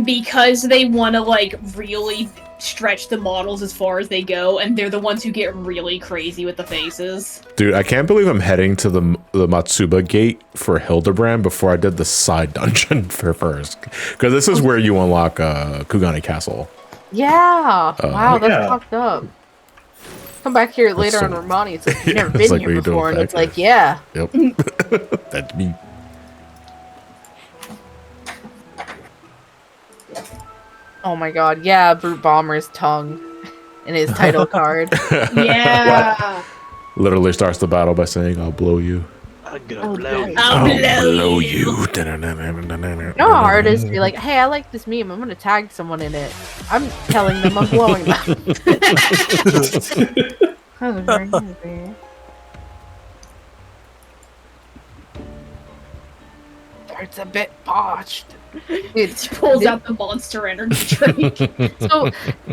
because they want to like really stretch the models as far as they go, and they're the ones who get really crazy with the faces. Dude, I can't believe I'm heading to the Matsuba gate for Hildibrand before I did the side dungeon for first, because this is where you unlock Kugane Castle. Yeah. Wow, that's yeah. fucked up. Come back here later so- on Ramani. It's like, you've never It's been like, here what are you doing before. And back it's like, here? yeah. Yep. That's me. Oh my god. Yeah, Brute Bomber's tongue in his title card. Yeah. Literally starts the battle by saying, I'll blow you. I'm Oh, gonna blow you. I'll blow you. You know how hard it is to be like, hey, I like this meme. I'm going to tag someone in it. I'm telling them I'm blowing them. That was very easy. It's a bit botched. It pulls out the Monster Energy drink. So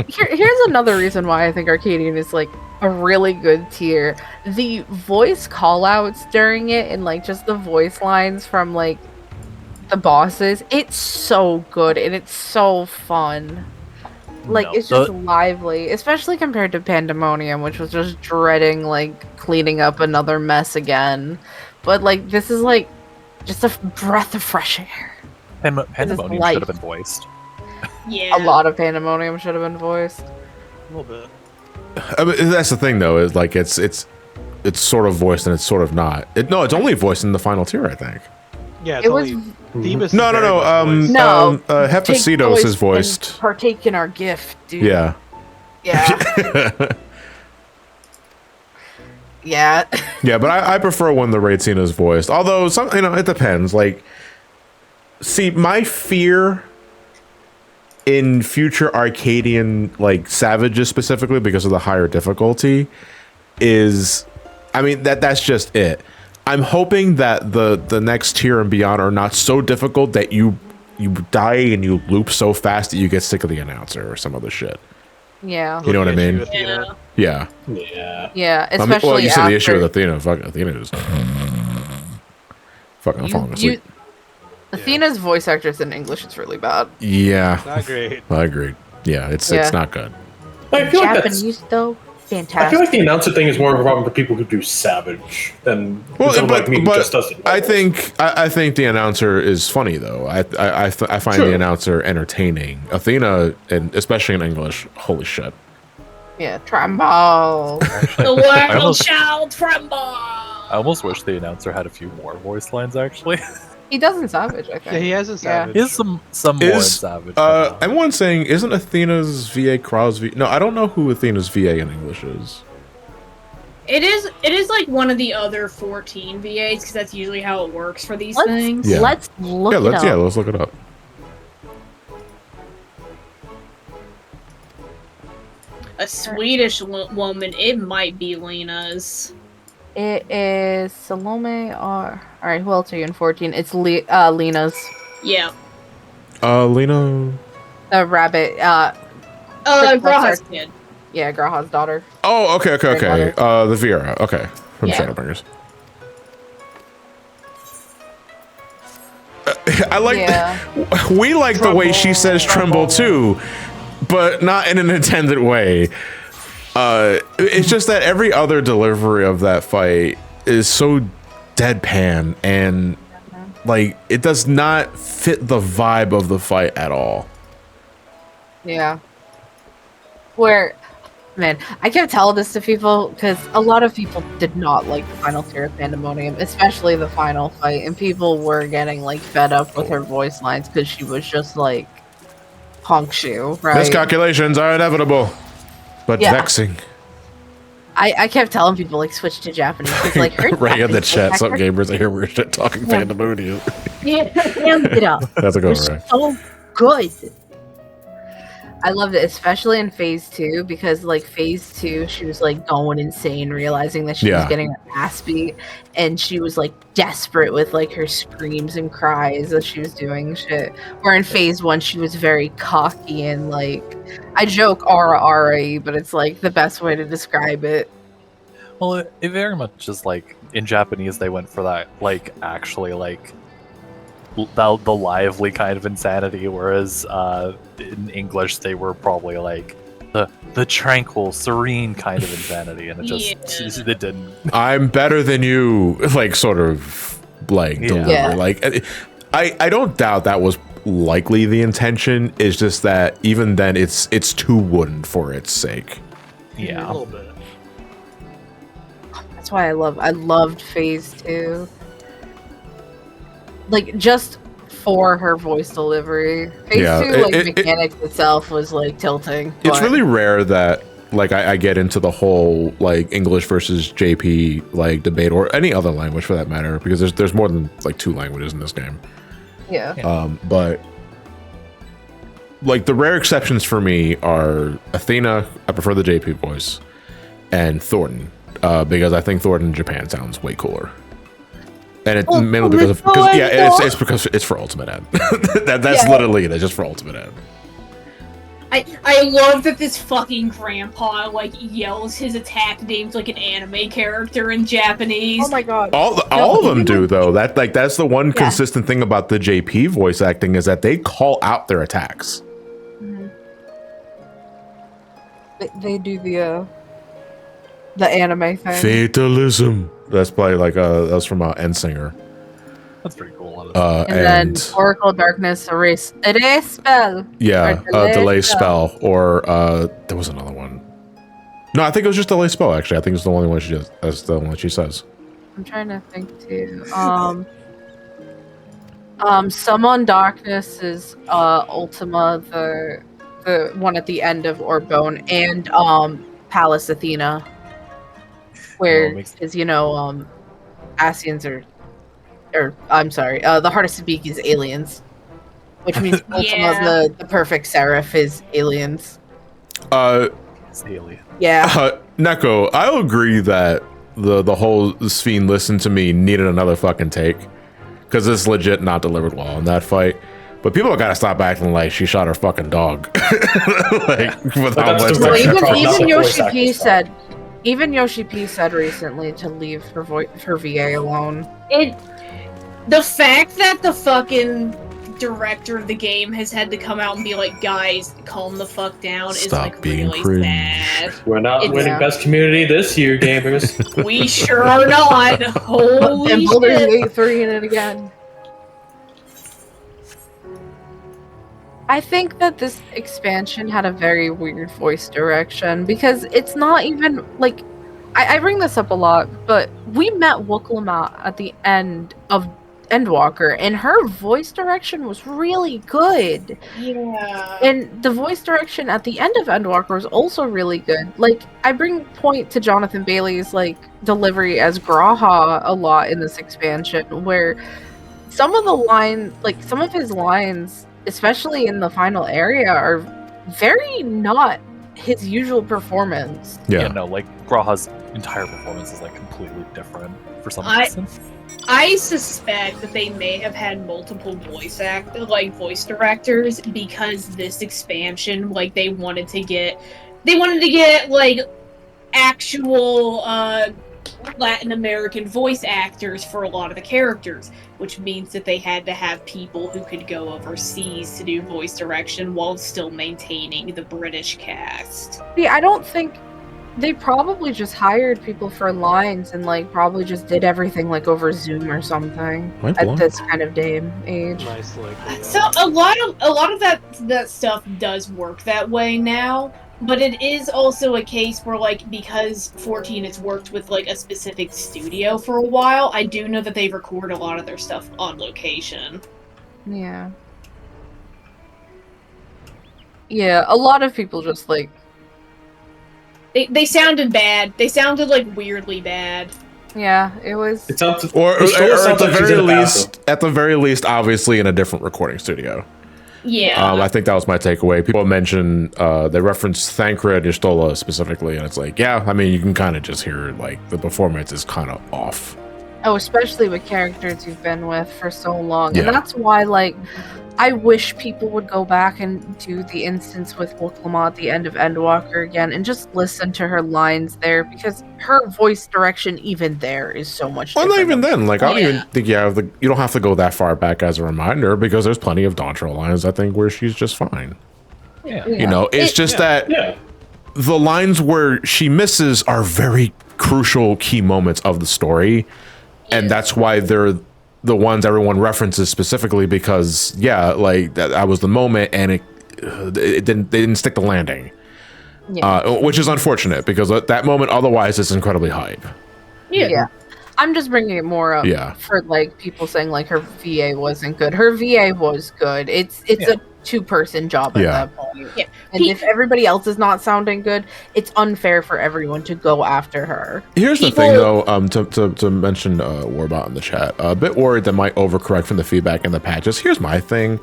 here's another reason why I think Arcadian is like a really good tier. The voice callouts during it and like just the voice lines from like the bosses, it's so good and it's so fun. Like No, it's just lively, especially compared to Pandemonium, which was just dreading like cleaning up another mess again. But like this is like just a breath of fresh air. Pandemonium life. should have been voiced. Yeah. A lot of Pandemonium should have been voiced. A little bit. I mean, that's the thing, though, is like it's sort of voiced and it's sort of not. No, it's only voiced in the final tier, I think. Yeah, it's It was only Phoebus. No. No, Hephaestos take is voice and voiced. partake in our gift, dude. Yeah. Yeah. Yeah. Yeah, but I prefer when the raid scene is voiced. Although some, it depends. Like, see, my fear in future Arcadian like Savages specifically because of the higher difficulty is, I mean that's just it. I'm hoping that the next tier and beyond are not so difficult that you die and you loop so fast that you get sick of the announcer or some other shit. Yeah. You know what I mean? Yeah. Yeah. Yeah. Yeah. I mean, Especially well, you said the issue after- with Athena. Fuck, Athena is fucking falling asleep. Athena's voice actress in English is really bad. Yeah, Not great. I agree. Yeah, it's not good. I feel like that's. Japanese though, I fantastic. feel like the announcer thing is more of a problem for people who do Savage than Well, someone like me who but just does it. I think the announcer is funny though. I find Sure. the announcer entertaining. Athena, and especially in English, holy shit. Yeah, Trumbo. The world almost- shall tremble. I almost wish the announcer had a few more voice lines, actually. He does in Savage, I think. Yeah, he has a Savage. He has some more in Savage. Everyone's saying, isn't Athena's VA Krau's VA? No, I don't know who Athena's VA in English is. It is like one of the other 14 VAs because that's usually how it works for these things. Yeah. Let's look it up. Let's look it up. A Swedish woman, it might be Lena's. It is Salome or... Alright, who else are you in 14? It's Lena's. Yeah. Lena. The rabbit, Graha's kid. yeah, Graha's daughter. Oh, okay. Grandmother. The Viera. Okay, from Yeah. Shadowbringers. I like. Yeah. We like the way she says "tremble" too, but not in an intended way. It's just that every other delivery of that fight is so deadpan and like it does not fit the vibe of the fight at all. Yeah. Where, man, I kept telling this to people because a lot of people did not like the final tier of Pandemonium, especially the final fight, and people were getting like fed up with her voice lines because she was just like punk shoe, right? Miscalculations are inevitable, but Yeah. vexing. I kept telling people like switch to Japanese. It's like her Right in the Japanese chat, voice some actor- gamers I hear we're shit talking Yeah. Pandemonium. Damn it up. That's a good They're one. so good. I loved it, especially in phase 2, because like phase 2, she was like going insane, realizing that she was Yeah. getting her ass beat, and she was like desperate with like her screams and cries as she was doing shit. Where in phase 1, she was very cocky and like, I joke aura, but it's like the best way to describe it. Well, it very much is like in Japanese they went for that like actually like the lively kind of insanity, whereas in English they were probably like the tranquil, serene kind of insanity, and it just it didn't. I'm better than you, like sort of like deliver. Yeah. Like I don't doubt that was likely the intention. It's just that even then it's too wooden for its sake. A Yeah. little bit. That's why I loved Phase 2. Like, just for her voice delivery. Phase 2, like, mechanics itself was, like, tilting. It's but- really rare that, like, I get into the whole, like, English versus JP, like, debate, or any other language for that matter, because there's more than, like, 2 languages in this game. Yeah. But, like, the rare exceptions for me are Athena, I prefer the JP voice, and Thornton, because I think Thornton in Japan sounds way cooler. And it's mainly because it's because it's for Ultimate Ed. That's literally it. It's just for Ultimate Ed. I love that this fucking grandpa like yells his attack names like an anime character in Japanese. Oh my god. All of them do though. That's the one consistent thing about the JP voice acting is that they call out their attacks. Mm-hmm. They do the anime thing. Fatalism. That's probably like that's from Endsinger. That's pretty cool. And then Oracle Darkness erase spell. Yeah, Or delay spell. Or there was another one. No, I think it was just delay spell. Actually, I think it's the only one she does. That's the one she says. I'm trying to think too. Summon Darkness is Ultima, the one at the end of Orbone, and Palace Athena, where is Asians or I'm sorry, the hardest to beat is aliens, which means Ultima, the perfect seraph is aliens. It's alien. Yeah. Neko, I'll agree that the whole Sphene listen to me needed another fucking take, because it's legit not delivered well in that fight. But people gotta stop acting like she shot her fucking dog. Like, with how much Even Yoshi P said. Even Yoshi P said recently to leave her VA alone. The fact that the fucking director of the game has had to come out and be like, guys, calm the fuck down is like really sad. We're not winning best community this year, gamers. We sure are not. Holy and Baldur's shit. Gate 3 in it again. I think that this expansion had a very weird voice direction because it's not even like I bring this up a lot, but we met Wooklama at the end of Endwalker, and her voice direction was really good. Yeah. And the voice direction at the end of Endwalker was also really good. Like, I bring point to Jonathan Bailey's like delivery as Graha a lot in this expansion, where some of his lines, especially in the final area, are very not his usual performance. Yeah, no, like Graha's entire performance is like completely different for some reason. I suspect that they may have had multiple voice directors because this expansion, like they wanted to get like actual Latin American voice actors for a lot of the characters, which means that they had to have people who could go overseas to do voice direction while still maintaining the British cast. See, I don't think they probably just hired people for lines and like probably just did everything like over Zoom or something at this kind of day and age. Nice, like, So a lot of that stuff does work that way now. But it is also a case where, like, because 14 has worked with, like, a specific studio for a while, I do know that they record a lot of their stuff on location. Yeah. Yeah, a lot of people just, like... They sounded bad. They sounded, like, weirdly bad. Yeah, it was... It sounds, or at the very least, obviously in a different recording studio. Yeah. I think that was my takeaway. People mention they reference Thancred and Yustola specifically, and it's like, yeah, I mean, you can kind of just hear like the performance is kind of off. Oh, especially with characters you've been with for so long. Yeah. And that's why, like, I wish people would go back and do the instance with Woklama at the end of Endwalker again and just listen to her lines there, because her voice direction even there is so much Well, different. not even then. Like, I don't Yeah. even think you don't have to go that far back as a reminder, because there's plenty of Dawntrail lines, I think, where she's just fine. Yeah. You know, it's just that Yeah. the lines where she misses are very crucial key moments of the story. And that's why they're the ones everyone references specifically, because like that was the moment, and they didn't stick the landing, which is unfortunate, because that moment otherwise is incredibly hype. Yeah. I'm just bringing it more up for like people saying like her VA wasn't good. Her VA was good. It's a two-person job at that point. Yeah. And if everybody else is not sounding good, it's unfair for everyone to go after her. Here's the thing, though, to mention Warbot in the chat. A bit worried that might overcorrect from the feedback in the patches. Here's my thing.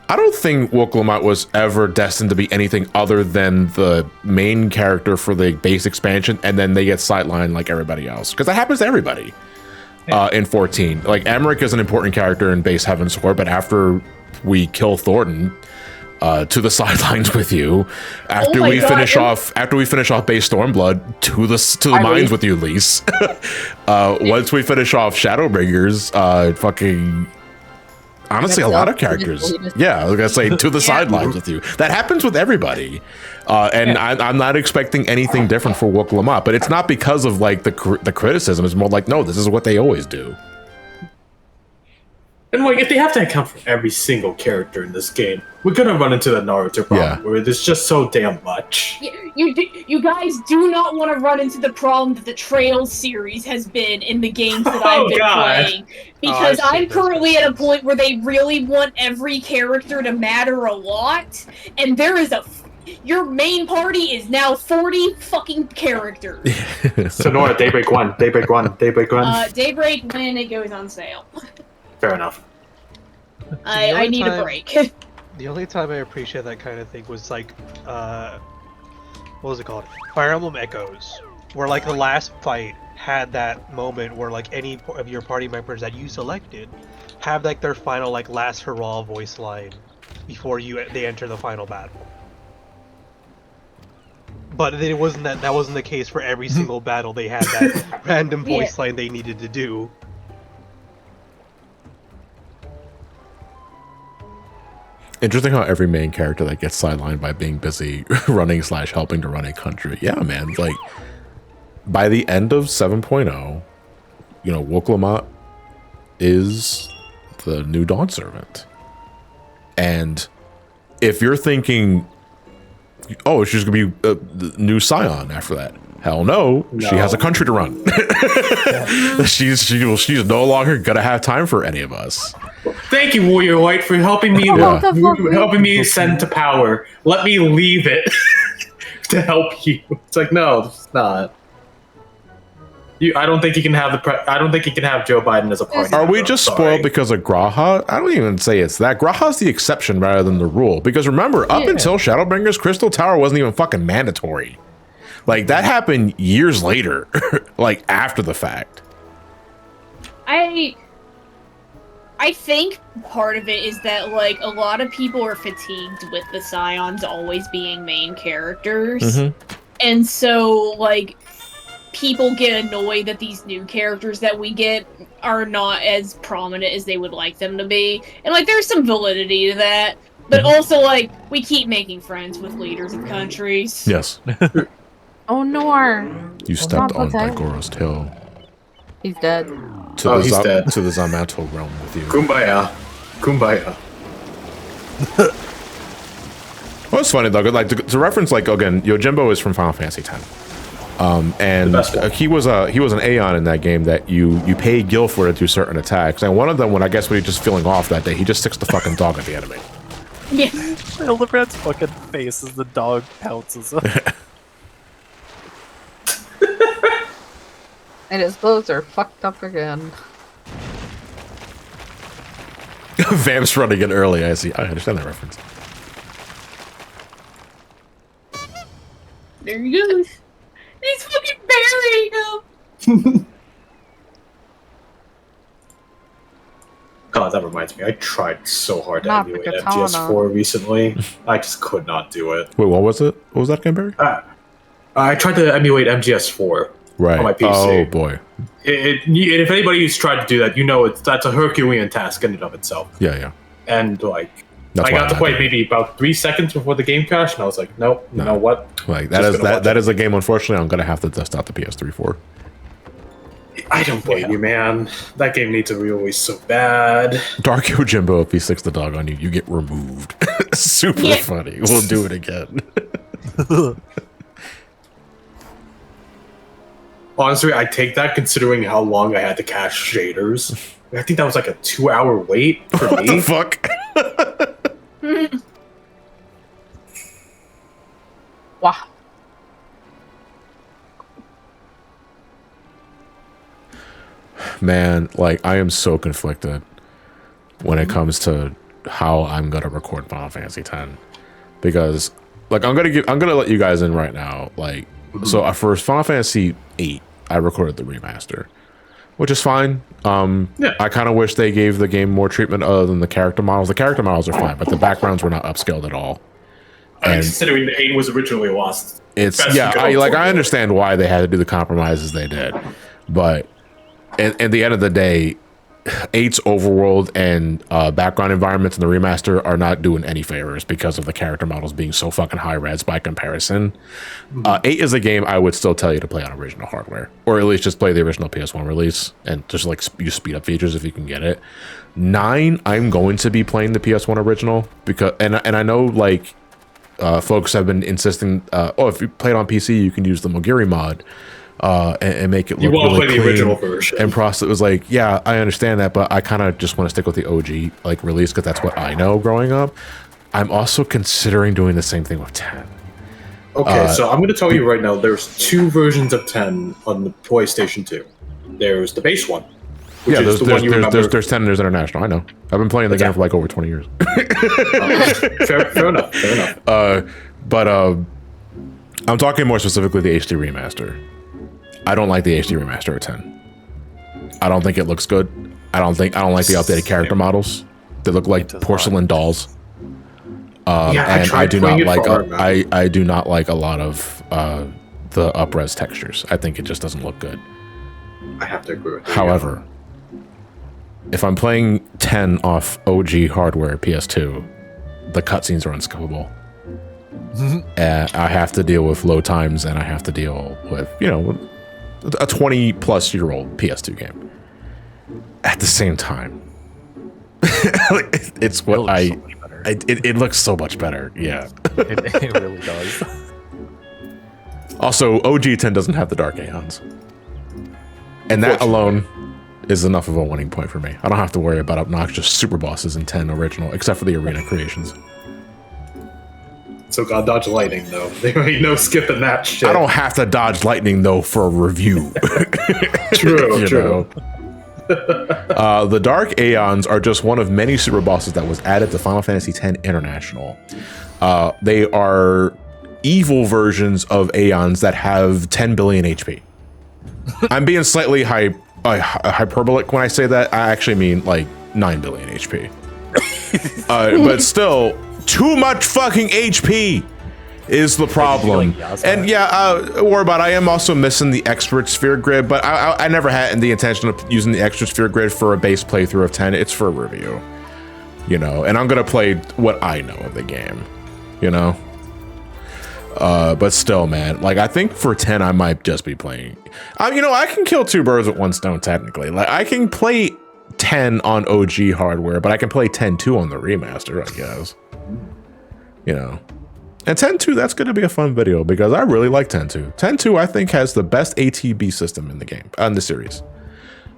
I don't think Woklama was ever destined to be anything other than the main character for the base expansion, and then they get sidelined like everybody else. Because that happens to everybody in 14. Like, Emmerich is an important character in base Heavensward, but after we kill Thornton, to the sidelines with you. After we finish off base Stormblood, to the mines with you, Lise. Once we finish off Shadowbringers, fucking honestly, a lot of characters. Yeah, I was gonna say to the sidelines with you. That happens with everybody. And I'm not expecting anything different for Woklama, but it's not because of like the criticism. It's more like, no, this is what they always do. And like, if they have to account for every single character in this game, we're gonna run into the Naruto problem where there's just so damn much. You guys do not want to run into the problem that the Trail series has been in the games that I've been playing, because I'm currently at a point where they really want every character to matter a lot, and there is your main party is now 40 fucking characters. Sonora, Daybreak 1. Daybreak when it goes on sale. Fair enough. I need a break. The only time I appreciate that kind of thing was like, what was it called? Fire Emblem Echoes, where like the last fight had that moment where like any of your party members that you selected have like their final like last hurrah voice line before they enter the final battle. But it wasn't that wasn't the case for every single battle. They had that random voice line they needed to do. Interesting how every main character that gets sidelined by being busy running / helping to run a country. Yeah, man. Like, by the end of 7.0, you know, Woklama is the new Dawn Servant. And if you're thinking, oh, she's going to be the new Scion after that. Hell no, she has a country to run. She's no longer going to have time for any of us. Thank you, Warrior White, for helping me helping me ascend to power. Let me leave it to help you. It's like, no, it's not. I don't think you can have Joe Biden as a party. Are we just spoiled because of Graha? I don't even say it's that. Graha's the exception rather than the rule. Because remember, up until Shadowbringers, Crystal Tower wasn't even fucking mandatory. Like, that happened years later, like after the fact. I think part of it is that, like, a lot of people are fatigued with the Scions always being main characters. And so, like, people get annoyed that these new characters that we get are not as prominent as they would like them to be. And, like, there's some validity to that. But also, like, we keep making friends with leaders of countries. Yes. Oh, Nor. You stepped on Dagoro's tail. He's dead. He's dead. To the Zamato realm with you. Kumbaya. Well, it's funny though. Like to reference, like again, Yojimbo is from Final Fantasy X, and he was an Aeon in that game that you pay Gil for to do certain attacks. And one of them, when he just feeling off that day, he just sticks the fucking dog at the enemy. Yeah. Hildibrand's fucking face as the dog pounces him. And his clothes are fucked up again. Vamp's running in early. I see. I understand that reference. There he goes. He's fucking burying him. that reminds me. I tried so hard to Not the emulate katana. MGS4 recently. I just could not do it. Wait, what was it? What was that again, Barry? I tried to emulate MGS4. Right. On my PC. Oh boy. If anybody who's tried to do that, you know that's a Herculean task in and of itself. Yeah. And like, That's I why got to had play maybe about 3 seconds before the game crashed, and I was like, nope, you know what? Like Just gonna watch that it. is a game. Unfortunately, I'm gonna have to dust out the PS3 for. I don't blame you, man. That game needs a re-release so bad. Dark Yojimbo, if he sticks the dog on you, you get removed. Super Yeah. funny. We'll do it again. Honestly, I take that considering how long I had to cache shaders. I think that was like a 2-hour wait for What me. the fuck? Wow. Man, like I am so conflicted when it comes to how I'm gonna record Final Fantasy X, because like I'm gonna let you guys in right now. Like, so for Final Fantasy VIII, I recorded the remaster, which is fine. Yeah. I kind of wish they gave the game more treatment other than the character models. The character models are fine, but the backgrounds were not upscaled at all. And Considering the 8 was originally lost. it's Best yeah, you could I hope for. understand why they had to do the compromises they did, but at the end of the day, 8's overworld and background environments in the remaster are not doing any favors because of the character models being so fucking high res by comparison. 8 is a game I would still tell you to play on original hardware, or at least just play the original PS1 release and just like use speed up features if you can get it. 9, I'm going to be playing the PS1 original because and I know like folks have been insisting, if you play it on PC, you can use the Mogiri mod and make it look You won't really play the clean. original version. And process was like, yeah, I understand that, but I kind of just want to stick with the OG like release because that's what I know growing up. I'm also considering doing the same thing with 10. Okay, so I'm going to tell you right now, there's 2 versions of 10 on the PlayStation 2. There's the base one, which Yeah, is the one you remember. there's 10 and there's international. I know. I've been playing the game for like over 20 years. Fair enough. But I'm talking more specifically the HD remaster. I don't like the HD remaster of 10. I don't think it looks good. I don't like the updated character models. They look like porcelain dolls. And I do not like I do not like a lot of the up-res textures. I think it just doesn't look good. I have to agree with you. However, if I'm playing 10 off OG hardware PS2, the cutscenes are unskippable. I have to deal with load times, and I have to deal with, a 20-plus-year-old PS2 game. At the same time, it's what it looks so much better. Yeah, It really does. Also, OG 10 doesn't have the Dark Aeons, and that alone is enough of a winning point for me. I don't have to worry about obnoxious super bosses in 10 original, except for the arena creations. So gotta dodge lightning, though. There ain't no skipping that shit. I don't have to dodge lightning though for a review. True, You true. The Dark Aeons are just one of many super bosses that was added to Final Fantasy X International. They are evil versions of Aeons that have 10 billion HP. I'm being slightly hyperbolic when I say that. I actually mean like 9 billion HP. But still, too much fucking HP is the problem. And yeah, worry about it. I am also missing the expert sphere grid, but I never had the intention of using the extra sphere grid for a base playthrough of 10. It's for a review, and I'm gonna play what I know of the game, but still, man, like I think for 10 I might just be playing. I can kill 2 birds with 1 stone technically. Like I can play 10 on OG hardware, but I can play 10-2 on the remaster, I guess. And 10-2, that's going to be a fun video because I really like 10-2. 10-2, I think, has the best ATB system in the game, in the series.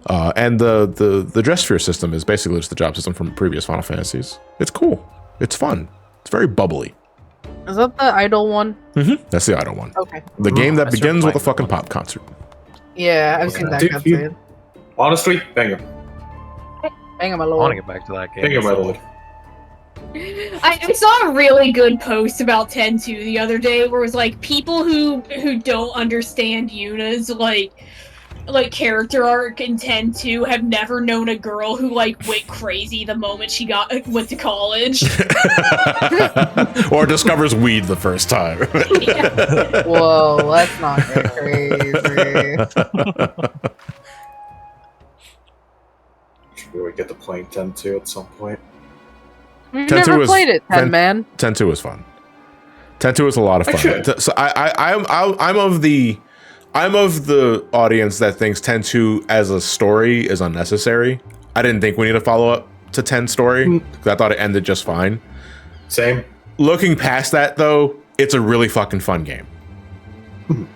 And the dress sphere system is basically just the job system from previous Final Fantasies. It's cool. It's fun. It's very bubbly. Is that the idol one? Mm-hmm. That's the idol one. Okay. The game that I begins started with a playing fucking that one. pop concert. Yeah, I've seen that Dude, cutscene. Honestly, banger. Hang on, my I want to lord. get back to that game. Banger, my lord. I saw a really good post about 10-2 the other day where it was like people who don't understand Yuna's like like character arc in 10-2 have never known a girl who like went crazy the moment she went to college. Or discovers weed the first time. Yeah. Whoa, let's not get crazy. Should we get to playing 10-2 at some point? We've 10-2 never was- played it, 10 man. 10-2 was fun. 10-2 was a lot of fun. Actually- So I'm of the audience that thinks 10-2 as a story is unnecessary. I didn't think we need a follow up to 10 story because I thought it ended just fine. Same. Looking past that though, it's a really fucking fun game.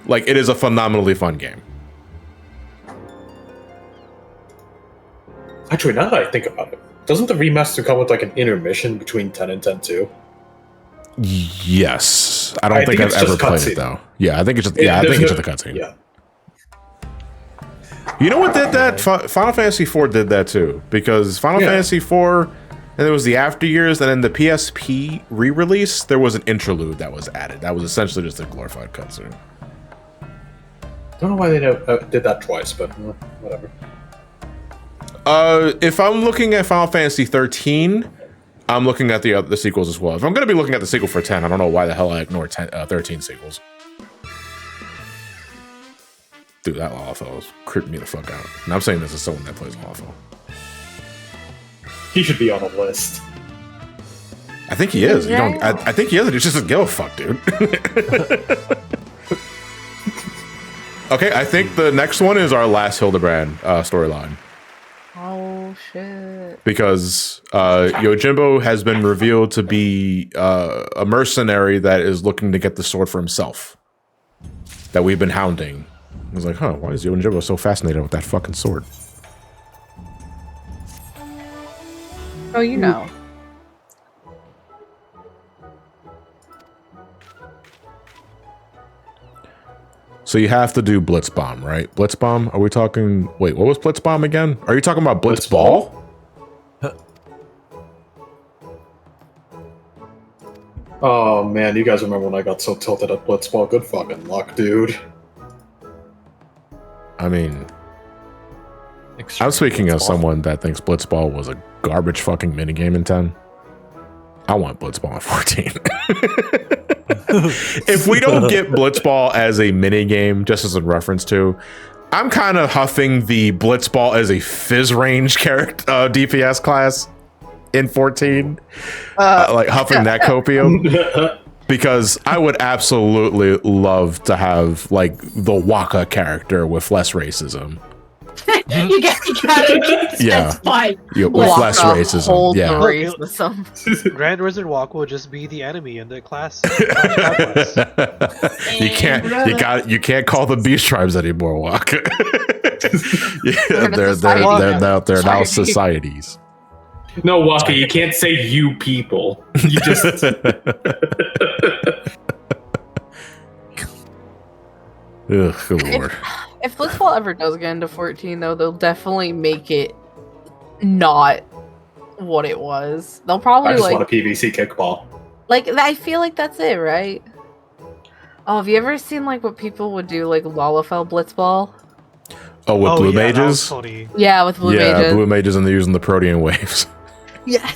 Like, it is a phenomenally fun game. Actually, now that I think about it, doesn't the remaster come with like an intermission between 10 and 10-2? Yes, I don't I think think I've it's ever just played cutscene. it though. Yeah, I think it's just I think it's just the cutscene. Yeah. You know what did that? Final Fantasy IV did that too, because Final Fantasy IV, and there was the after years, and then the PSP re-release, there was an interlude that was added. That was essentially just a glorified cutscene. Don't know why they did that twice, but whatever. If I'm looking at Final Fantasy 13, I'm looking at the sequels as well. If I'm going to be looking at the sequel for 10, I don't know why the hell I ignored 13 sequels. Dude, that Lalafell is creeping me the fuck out. And I'm saying this as someone that plays Lalafell. He should be on a list. I think he is. You don't. Yeah. I think he is. He just doesn't give a fuck, dude. Okay, I think the next one is our last Hildibrand storyline. Oh shit. Because Yojimbo has been revealed to be a mercenary that is looking to get the sword for himself. That we've been hounding. I was like, huh, why is Yojimbo so fascinated with that fucking sword? Oh, you know. So you have to do Blitzbomb, right? Blitzbomb? Are we talking... Wait, what was Blitzbomb again? Are you talking about Blitzball? Oh man, you guys remember when I got so tilted at Blitzball? Good fucking luck, dude. I mean... Extreme I'm speaking as Blitzball. someone that thinks Blitzball was a garbage fucking minigame in 10. I want Blitzball in 14. If we don't get Blitzball as a minigame, just as a reference to, I'm kind of huffing the Blitzball as a fizz range character DPS class in 14. Like huffing that copium. Because I would absolutely love to have like the Waka character with less racism. you gotta Yeah. that's fine. Yeah, with Waka less racism. hold Yeah. the racism. Grand Wizard Walk will just be the enemy in the class. You can't call them beast tribes anymore, Walk. Yeah, they're now Society. societies. No, Waka, you can't say you people. You just Ugh, good lord. If Blitzball ever does get into 14, though, they'll definitely make it not what it was. They'll I probably just like want a PVC kickball. I feel like that's it, right? Oh, have you ever seen like what people would do like Lalafell Blitzball? Oh, with blue yeah, that was mages? funny. Yeah, with blue Yeah, mages. blue mages, and they're using the Protean waves. Yeah.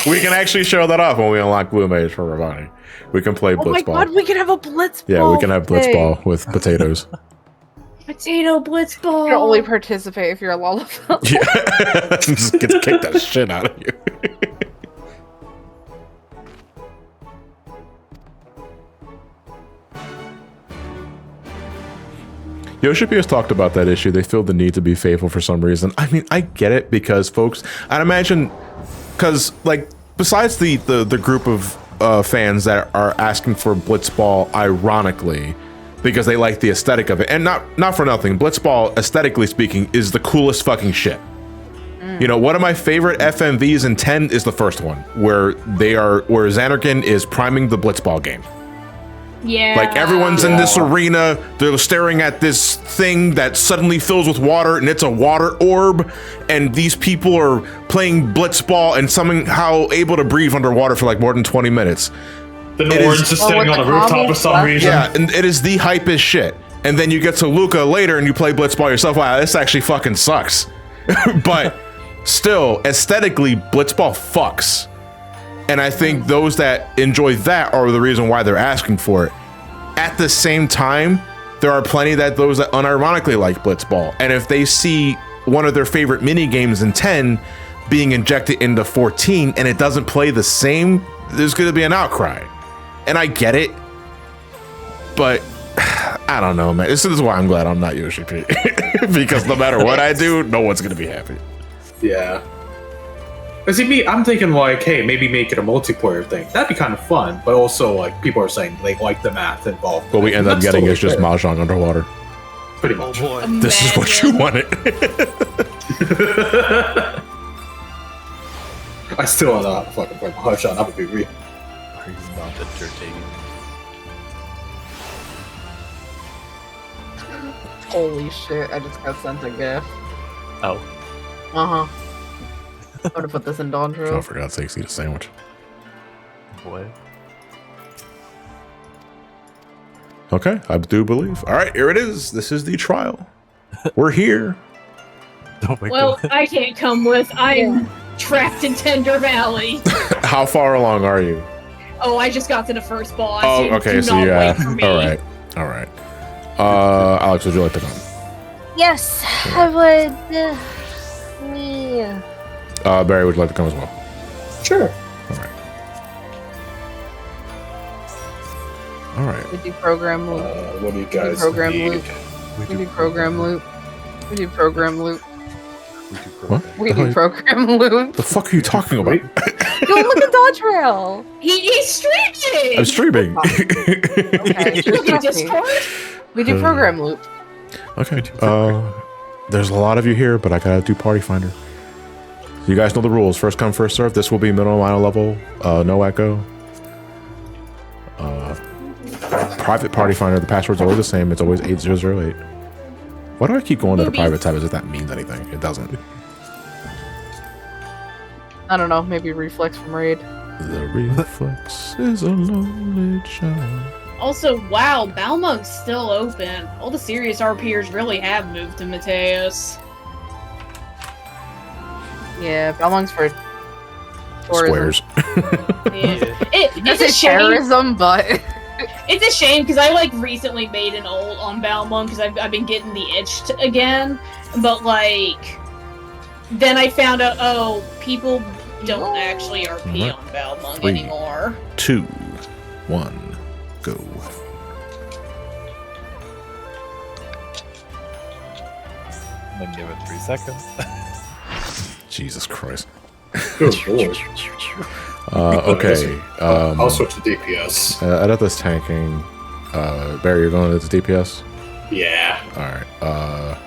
We can actually show that off when we unlock blue mage for Ramani. We can play Oh my Blitzball. god, we can have a Blitzball. Yeah, we can have thing. Blitzball with potatoes. Potato Blitzball. You can only participate if you're a Lalafell. Yeah. Just get kicked the shit out of you. Yoshi has talked about that issue. They feel the need to be faithful for some reason. I mean, I get it because folks, I'd imagine, because like besides the group of fans that are asking for Blitzball, ironically, because they like the aesthetic of it, and not for nothing, Blitzball, aesthetically speaking, is the coolest fucking shit. You know, one of my favorite FMVs in 10 is the first one, where Xanarkin is priming the Blitzball game. Yeah. Like everyone's in this arena, they're staring at this thing that suddenly fills with water, and it's a water orb, and these people are playing Blitzball and somehow able to breathe underwater for like more than 20 minutes. The It orange is- is sitting with on the a rooftop for combos some left. reason. Yeah, and it is the hypest shit. And then you get to Luca later and you play Blitzball yourself. Wow, this actually fucking sucks. But still, aesthetically, Blitzball fucks. And I think those that enjoy that are the reason why they're asking for it. At the same time, there are plenty those that unironically like Blitzball. And if they see one of their favorite mini games in 10 being injected into 14 and it doesn't play the same, there's going to be an outcry. And I get it. But I don't know, man. This is why I'm glad I'm not Yoshi P. Because no matter what I do, no one's going to be happy. Yeah. Cause see, I'm thinking like, hey, maybe make it a multiplayer thing. That'd be kind of fun, but also like people are saying they like the math involved. What we end up getting is just Mahjong underwater. Pretty Oh much. boy. This is what you wanted. I still don't know how to fucking play Mahjong. That would be real. Are you not entertaining? Holy shit! I just got sent a gift. Oh. Uh huh. I'm gonna put this in Oh, Dawntrail. for God's sakes, eat a sandwich. Boy. Okay, I do believe. All right, here it is. This is the trial. We're here. Oh my Well, god. I can't come with. I'm trapped in Tender Valley. How far along are you? Oh, I just got to the first boss. Oh, You okay, do so not yeah. wait for me. All right. Alex, would you like to come? Yes, I would. Me. Barry, would you like to come as well? Sure. All right. We do program loop. What do you We do guys program need? loop. We do program loop. We do program loop. What? We The hell do you- program loop. The fuck are you talking about? Go look at Dawntrail. He's streaming. I'm streaming. Okay. You look at Discord. We do program loop. Okay. There's a lot of you here, but I gotta do Party Finder. You guys know the rules. First come, first serve. This will be minimum minor level. No echo. Private Party Finder. The password's always the same. It's always 8008. Why do I keep going to the Boobies. private tab as if that means anything? It doesn't. I don't know. Maybe reflex from raid. The reflex is a lonely child. Also, wow, Balmung's still open. All the serious RPers really have moved to Mateus. Yeah, Belmong's for tourism. Squares. Yeah. It's It's a shame. terrorism, but It's a shame because I like recently made an ult on Balmung because I've been getting the itch again. But like, then I found out, oh, people don't actually RP on Balmung 3, anymore. 2, 1, go. Then give it 3 seconds. Jesus Christ. Good lord. Okay. I'll switch to DPS. Edit this tanking. Barry, you're going to the DPS? Yeah. Alright.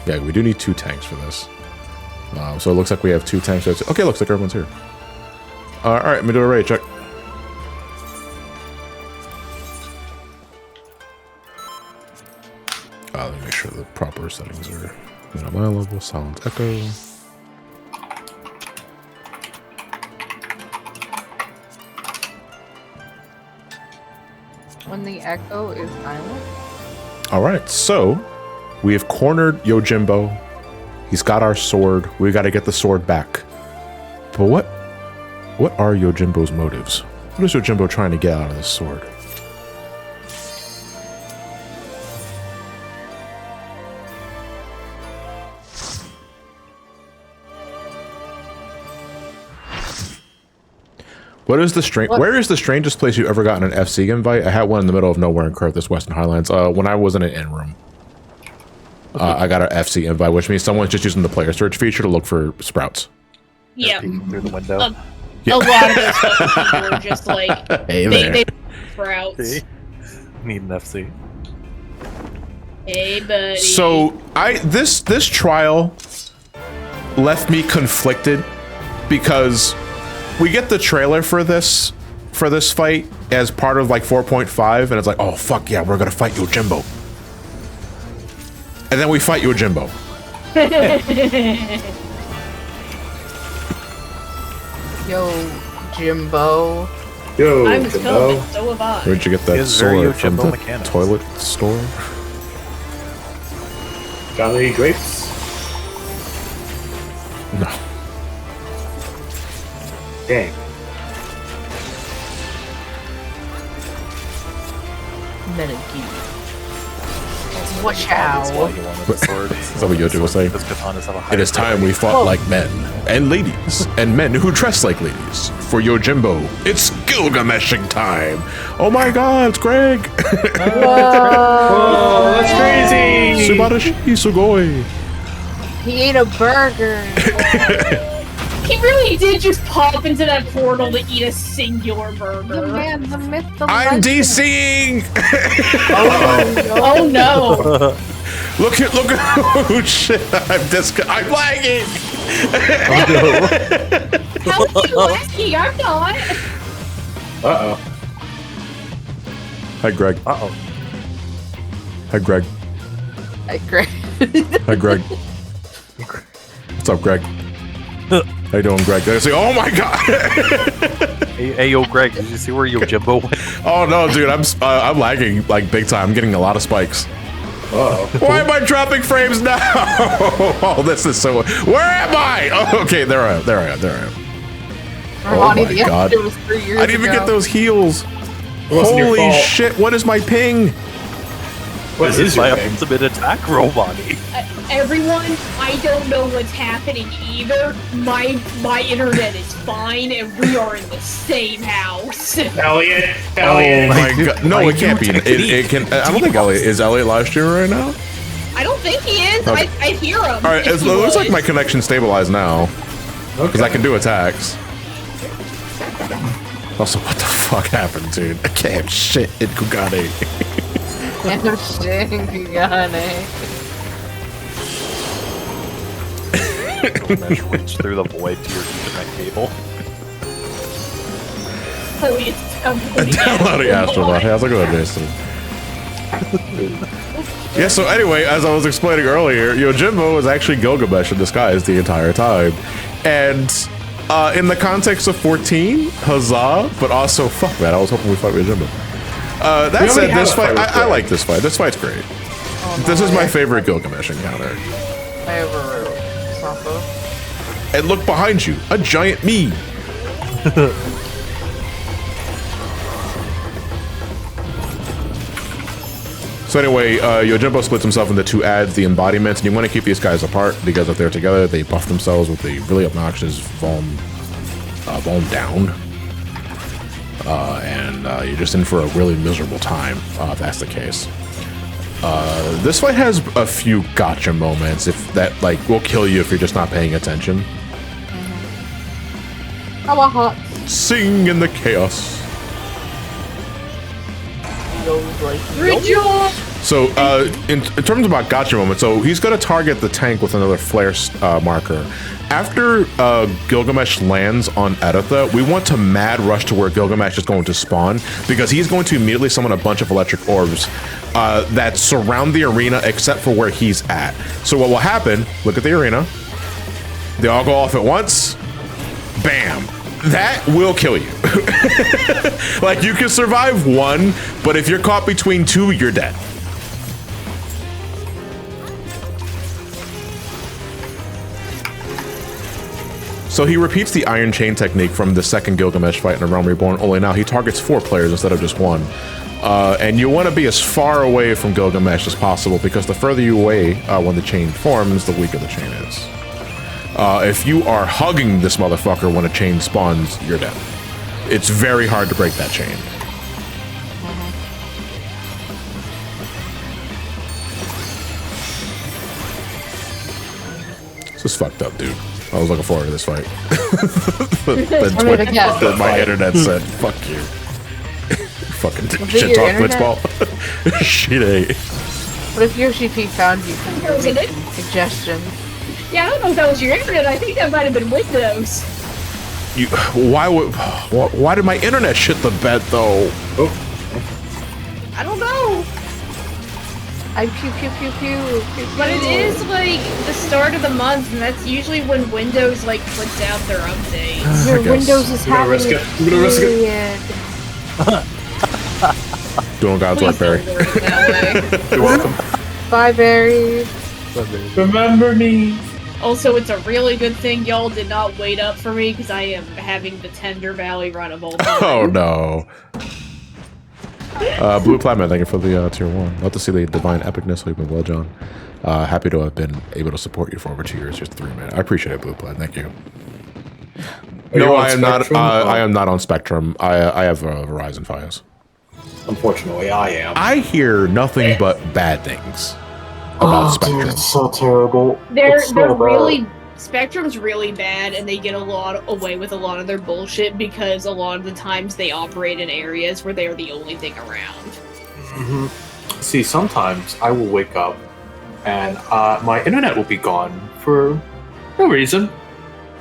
Yeah, we do need 2 tanks for this. So it looks like we have 2 tanks. Okay, looks like everyone's here. Alright, let me do a raid check. Let me make sure the proper settings are on my level. Silence echo. when the echo is silent. Alright, so we have cornered Yojimbo. He's got our sword. We got to get the sword back. But what are Yojimbo's motives? What is Yojimbo trying to get out of this sword? What is the Where is the strangest place you've ever gotten an FC invite? I had one in the middle of nowhere in Curtis, Western Highlands. When I was in an in room, I got an FC invite, which means someone's just using the player search feature to look for sprouts. Yeah. Peeking through the window. Yeah. A lot of those fucking people were just like, Hey they there. sprouts. See? Need an FC. Hey, buddy. So this trial left me conflicted because we get the trailer for this fight as part of like 4.5, and it's like, oh fuck yeah, we're gonna fight Yojimbo. And then we fight Yojimbo. Yo, Jimbo. Yo, I was Jimbo. coming, so have I. Where'd you get He that is very sword from Yojimbo the mechanics. toilet store? Got any grapes? No. Dang. Watch out. That's why you wanted the sword. Is that what Yoji was saying? Because katanas have a higher It is time we fought like men, and ladies, and men who dress like ladies. For Yojimbo, it's Gilgameshing time! Oh my god, it's Greg! Oh, that's crazy! Subarashi Sugoi! He ate a burger. He really did just pop into that portal to eat a singular burger. The man, the myth, the I'm legend. DCing! Oh no! Look at oh shit! I'm lagging. How are you asking? I'm not. Uh-oh. Hi, Greg. Uh-oh. Hi, Greg. Hey, Greg. Hi, Greg. What's up, Greg? How you doing, Greg? I say, oh my god! Hey, yo, Greg, did you see where Yojimbo went? Oh no, dude! I'm lagging like big time. I'm getting a lot of spikes. Uh-oh. Why am I dropping frames now? Oh, this is so. Where am I? Oh, okay, there I am. Ramani, Oh my the God. episode was 3 years I didn't even ago. get those heals. It wasn't your Holy fault. shit! What is my ping? What is your My thing? ultimate attack, Ramani. Everyone, I don't know what's happening either. My internet is fine, and we are in the same house. Elliot! Oh Elliot! my god! No, it can't be. It can. I don't think Elliot is. Elliot live streaming right now. I don't think he is. Okay. I hear him. All right, it looks like my connection stabilized now because I can do attacks. Also, what the fuck happened, dude? I can't shit in Kugane. And I'm shitting Kugane. Mesh reach through the void to your Ethernet cable. Elliot's Downloading Astronaut. How's it going, Jason? Yeah, so anyway, as I was explaining earlier, Yojimbo was actually Gilgamesh in disguise the entire time. And in the context of 14, huzzah, but also, fuck man, I was hoping we fight Yojimbo. That said, this fight, I like this fight. This fight's great. This is my favorite Gilgamesh encounter. I overwrote Sampo. And look behind you, a giant me. So anyway, Yojimbo splits himself into two ads, the embodiments, and you want to keep these guys apart because if they're together, they buff themselves with the really obnoxious Vuln down. And you're just in for a really miserable time if that's the case. This fight has a few gotcha moments if that like will kill you if you're just not paying attention. How about hot? Sing in the chaos. Goes like, Rejoice! So, in terms about gotcha moment, so he's going to target the tank with another flare marker. After Gilgamesh lands on Editha, we want to mad rush to where Gilgamesh is going to spawn because he's going to immediately summon a bunch of electric orbs that surround the arena except for where he's at. So what will happen, look at the arena, they all go off at once, bam. That will kill you. Like, you can survive one, but if you're caught between two, you're dead. So he repeats the Iron Chain technique from the second Gilgamesh fight in A Realm Reborn, only now he targets 4 players instead of just 1. And you want to be as far away from Gilgamesh as possible, because the further you away when the chain forms, the weaker the chain is. If you are hugging this motherfucker when a chain spawns, you're dead. It's very hard to break that chain. This is fucked up, dude. I was looking forward to this fight. Then my internet said, fuck you. Fucking shit talk blitzball. Shit ain't. What if Yoshi-P found you for Wasn't it? suggestions? Yeah, I don't know if that was your internet. I think that might have been Windows. Why did my internet shit the bed though? I don't know. I pew pew pew pew pew. But it is like the start of the month, and that's usually when Windows like puts out their updates. Your I guess. Windows is I'm gonna having risk a it. I'm gonna risk it. period. Doing God's work, Barry. Please don't word it that way. You're welcome. Bye, Barry. Remember me. Also, it's a really good thing y'all did not wait up for me because I am having the Tender Valley run of all time. Oh no. Blue Platinum, thank you for the tier 1. Love to see the divine epicness. We've been well, John. Happy to have been able to support you for over 2 years. Just 3 minutes. I appreciate it, Blue Platinum. Thank you. No, I am not. I am not on Spectrum. I have Verizon Fios. Unfortunately, I am. I hear nothing but bad things about Spectrum. Dude, it's so terrible. They're so bad. really Spectrum's really bad, and they get away with a lot of their bullshit because a lot of the times they operate in areas where they are the only thing around. See, sometimes I will wake up and my internet will be gone for no reason.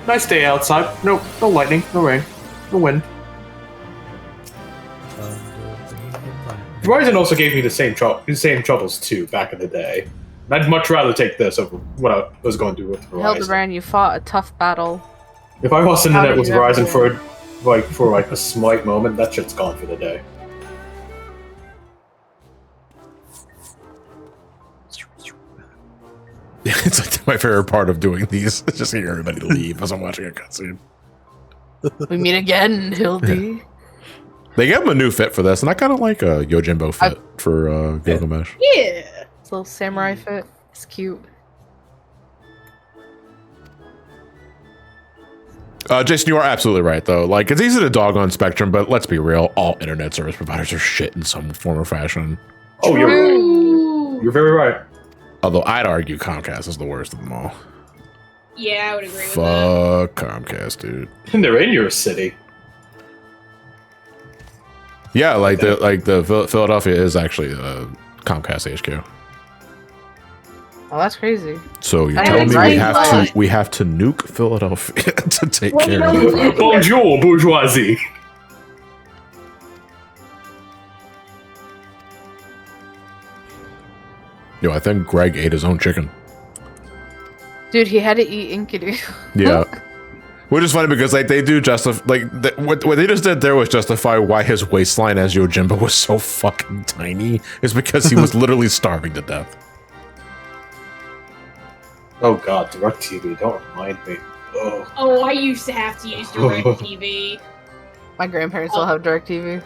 Nice day outside. No lightning, no rain, no wind. Verizon also gave me the same troubles too back in the day. And I'd much rather take this over what I was going to do with Verizon. Hildibrand, you fought a tough battle. If I lost internet with Verizon ever- for a slight moment, that shit's gone for the day. It's like my favorite part of doing these. It's just getting everybody to leave as I'm watching a cutscene. We meet again, Hildy. They gave him a new fit for this, and I kind of like a Yojimbo fit for Gilgamesh. Yeah. This little samurai fit. It's cute. Jason, you are absolutely right, though. Like, it's easy to dog on Spectrum, but let's be real. All internet service providers are shit in some form or fashion. Oh, you're right. You're very right. Although I'd argue Comcast is the worst of them all. Yeah, I would agree with that. Fuck Comcast, dude. And they're in your city. Yeah, like the Philadelphia is actually Comcast HQ. Oh, that's crazy. So you're I telling me mean, we have to nuke Philadelphia to take care of it? Bonjour, bourgeoisie. Yo, I think Greg ate his own chicken. Dude, he had to eat Enkidu. Yeah. Which is funny because like they do justify what they just did there was justify why his waistline as Yojimbo was so fucking tiny. Is because he was literally starving to death. Oh god, DirecTV, don't remind me. Oh, I used to have to use DirecTV. My grandparents still have DirecTV.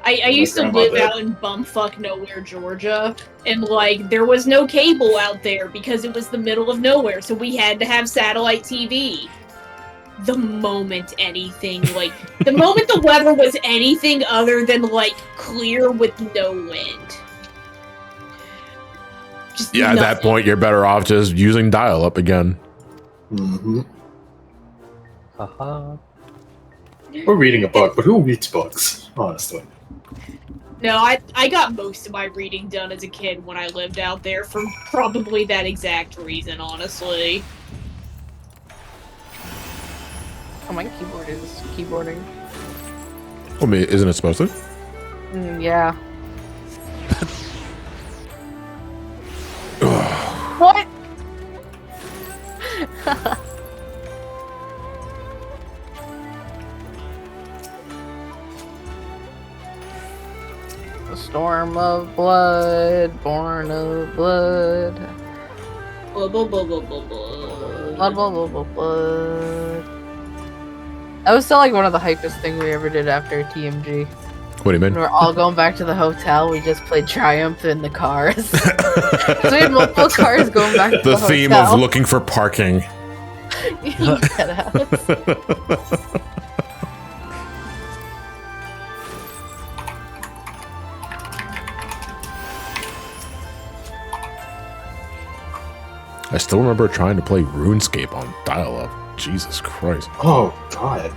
I used to live out in bumfuck nowhere, Georgia, and like there was no cable out there because it was the middle of nowhere, so we had to have satellite TV. The moment the weather was anything other than like clear with no wind. Just Yeah, at that point you're better off just using dial-up again. Mm-hmm. Haha. Or reading a book, but who reads books, honestly? No, I got most of my reading done as a kid when I lived out there for probably that exact reason, honestly. Oh, my keyboard is keyboarding. I mean, isn't it supposed to? Yeah. What? A storm of blood, born of blood. Blah, blah, blah, blah, blah, blah. Blood, blah, blah, blah, blood. That was still like one of the hypest things we ever did after TMG. What do you mean? When we're all going back to the hotel, we just played Triumph in the cars. So we had multiple cars going back to the hotel. The theme of looking for parking. Get out. I still remember trying to play RuneScape on dial-up. Jesus Christ. Oh god.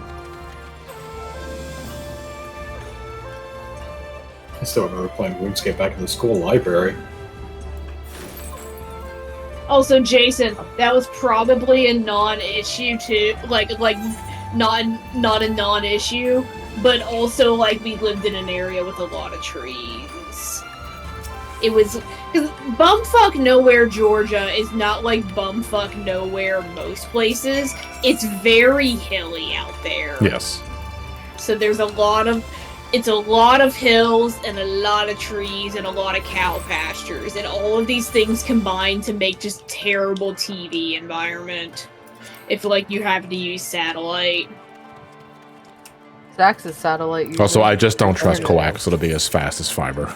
I still remember playing RuneScape back in the school library. Also, Jason, that was probably a non-issue too, like not a non-issue, but also like we lived in an area with a lot of trees. It was because bumfuck nowhere, Georgia is not like bumfuck nowhere most places. It's very hilly out there. Yes. So there's a lot of it's a lot of hills and a lot of trees and a lot of cow pastures, and all of these things combine to make just terrible TV environment. If like you have to use satellite. Zach's a satellite. Also, user. I just don't trust coax to be as fast as fiber.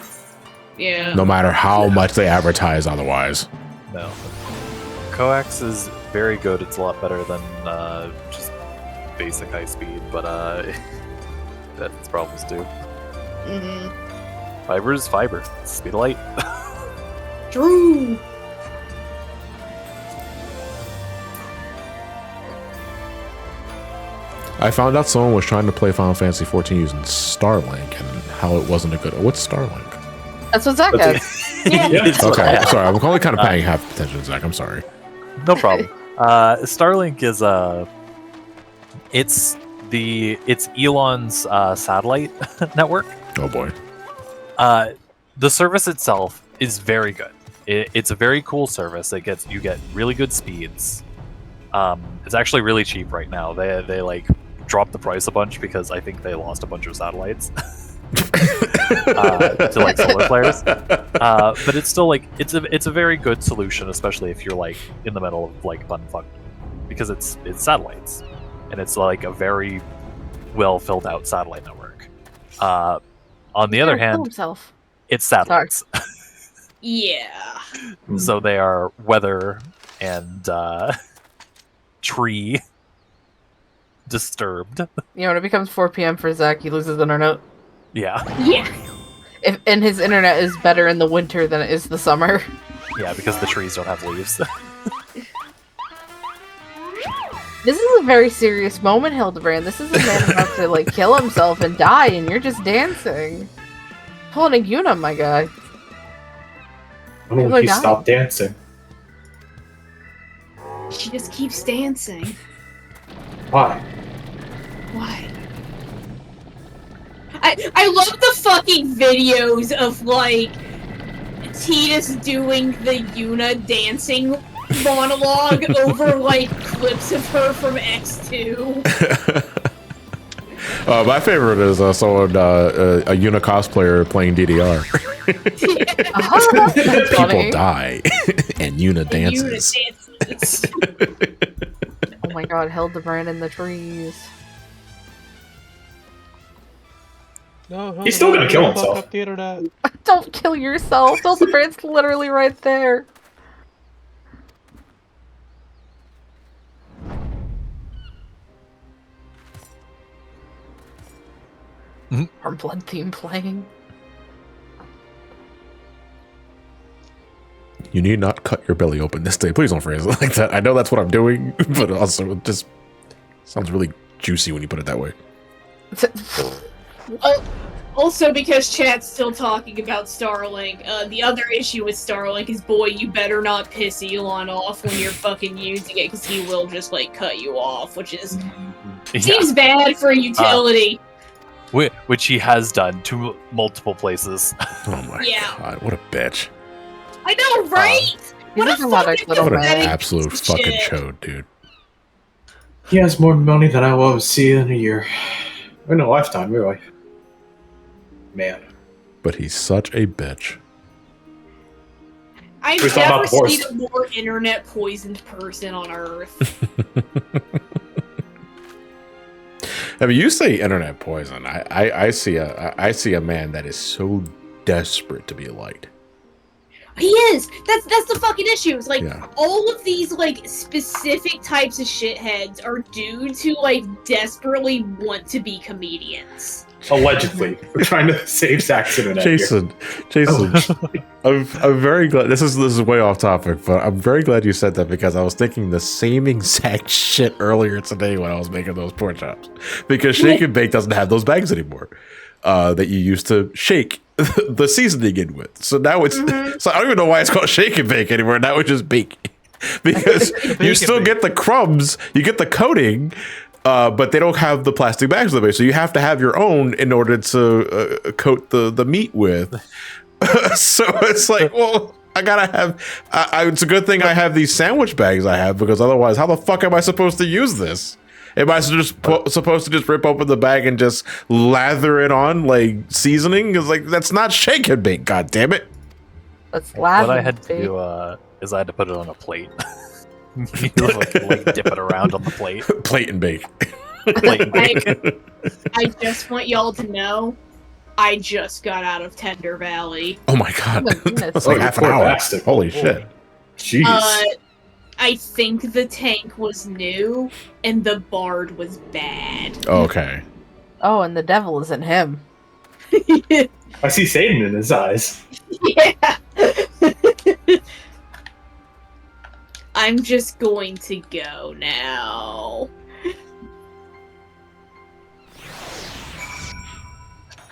Yeah. No matter how much they advertise otherwise. No. Coax is very good. It's a lot better than just basic high speed, but that's problems too. Fiber is fiber. It's speed of light. True. I found out someone was trying to play Final Fantasy XIV using Starlink and how it wasn't a good. What's Starlink? That's what Zach has. Okay, sorry. I'm only kind of paying half attention to Zach. I'm sorry. No problem. Starlink is it's Elon's satellite network. Oh boy. The service itself is very good. It's a very cool service. You get really good speeds. It's actually really cheap right now. They like dropped the price a bunch because I think they lost a bunch of satellites to like solar flares. But it's still like it's a very good solution, especially if you're like in the middle of like bumfuck, because it's satellites and it's like a very well filled out satellite network. On the other hand, it's satellites. Yeah. So they are weather and tree disturbed. When it becomes 4 p.m. for Zach, he loses internet. Yeah. Yeah. And his internet is better in the winter than it is the summer. Yeah, because the trees don't have leaves. This is a very serious moment, Hildibrand. This is a man about to like kill himself and die, and you're just dancing. Holding Yuna, my guy. When will he stop dancing? She just keeps dancing. Why? Why? I love the fucking videos of like Titus doing the Yuna dancing monologue over like clips of her from X2. My favorite is someone a Yuna cosplayer playing DDR. People die and Yuna dances. Oh my god, Hildibrand in the trees. No, He's still gonna kill himself. Fuck up the internet. Don't kill yourself. Hildibrand's literally right there. Our blood theme playing. You need not cut your belly open this day. Please don't phrase it like that. I know that's what I'm doing, but also it just sounds really juicy when you put it that way. Also, because chat's still talking about Starlink, the other issue with Starlink is, boy, you better not piss Elon off when you're fucking using it, because he will just, like, cut you off, which is... seems bad for a utility. Which he has done to multiple places. Oh my god, what a bitch. I know, right? What an absolute fucking chode, dude. He has more money than I will ever see in a year. In a lifetime, really. Man. But he's such a bitch. I've never seen a more internet poisoned person on Earth. I mean, you say internet poison. I see a man that is so desperate to be liked. He is. That's the fucking issue. It's like all of these like specific types of shitheads are dudes who like desperately want to be comedians. Allegedly, we're trying to save Zach's internet. Jason, I'm very glad. This is way off topic, but I'm very glad you said that because I was thinking the same exact shit earlier today when I was making those pork chops. Because Shake and Bake doesn't have those bags anymore that you used to shake the seasoning in with. So now it's so I don't even know why it's called Shake and Bake anymore. Now it's just bake because you still get the crumbs, you get the coating. But they don't have the plastic bags of the base, so you have to have your own in order to coat the meat with. So it's like, well, I gotta have. It's a good thing I have these sandwich bags I have because otherwise, how the fuck am I supposed to use this? Am I supposed to just rip open the bag and just lather it on like seasoning? Because like that's not shake and bake. God damn it! That's What laughing. I had to do is I had to put it on a plate. You like dip it around on the plate. Plate and bake. Plate and bake. I just want y'all to know, I just got out of Tender Valley. Oh my god! Oh my goodness. That's like Oh, half an poor hour. bastard. Holy shit! Jeez. I think the tank was new and the bard was bad. Okay. Oh, and the devil is in him. I see Satan in his eyes. Yeah. I'm just going to go now.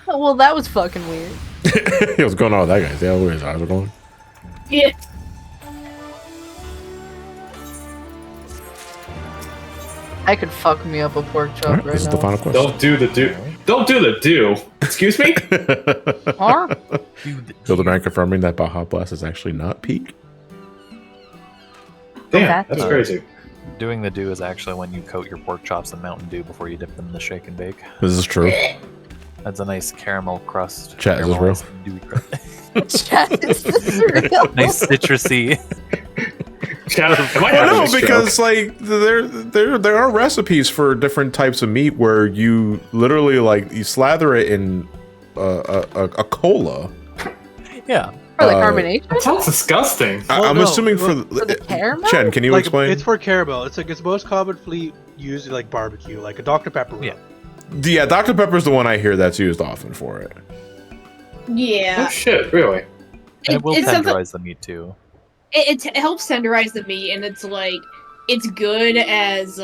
Oh, well, that was fucking weird. What's going on with that guy? See how his eyes are going? Yeah. I could fuck me up a pork chop All right, right this is now. the final question. Don't do the do. Don't do the do. Excuse me? Huh? Hildibrand confirming that Baja Blast is actually not peak. Damn, that that's do? crazy. Doing the dew is actually when you coat your pork chops in Mountain Dew before you dip them in the shake and bake. This is true. That's a nice caramel crust. Chat, is this real? caramelized dewy crust. Chat, is this real? Nice citrusy. Am I Well, having no, a stroke? because like there are recipes for different types of meat where you literally like you slather it in a cola. Yeah. For the Uh, carbonation? That sounds disgusting. I'm no, assuming for For the caramel? Chen, can you like, explain? It's for caramel. It's like it's most commonly used in like barbecue, like a Dr. Pepper. Yeah. Yeah, Dr. Pepper's the one I hear that's used often for it. Yeah. Oh shit, really? And it will it's something- tenderize the meat too. It helps tenderize the meat, and it's like it's good as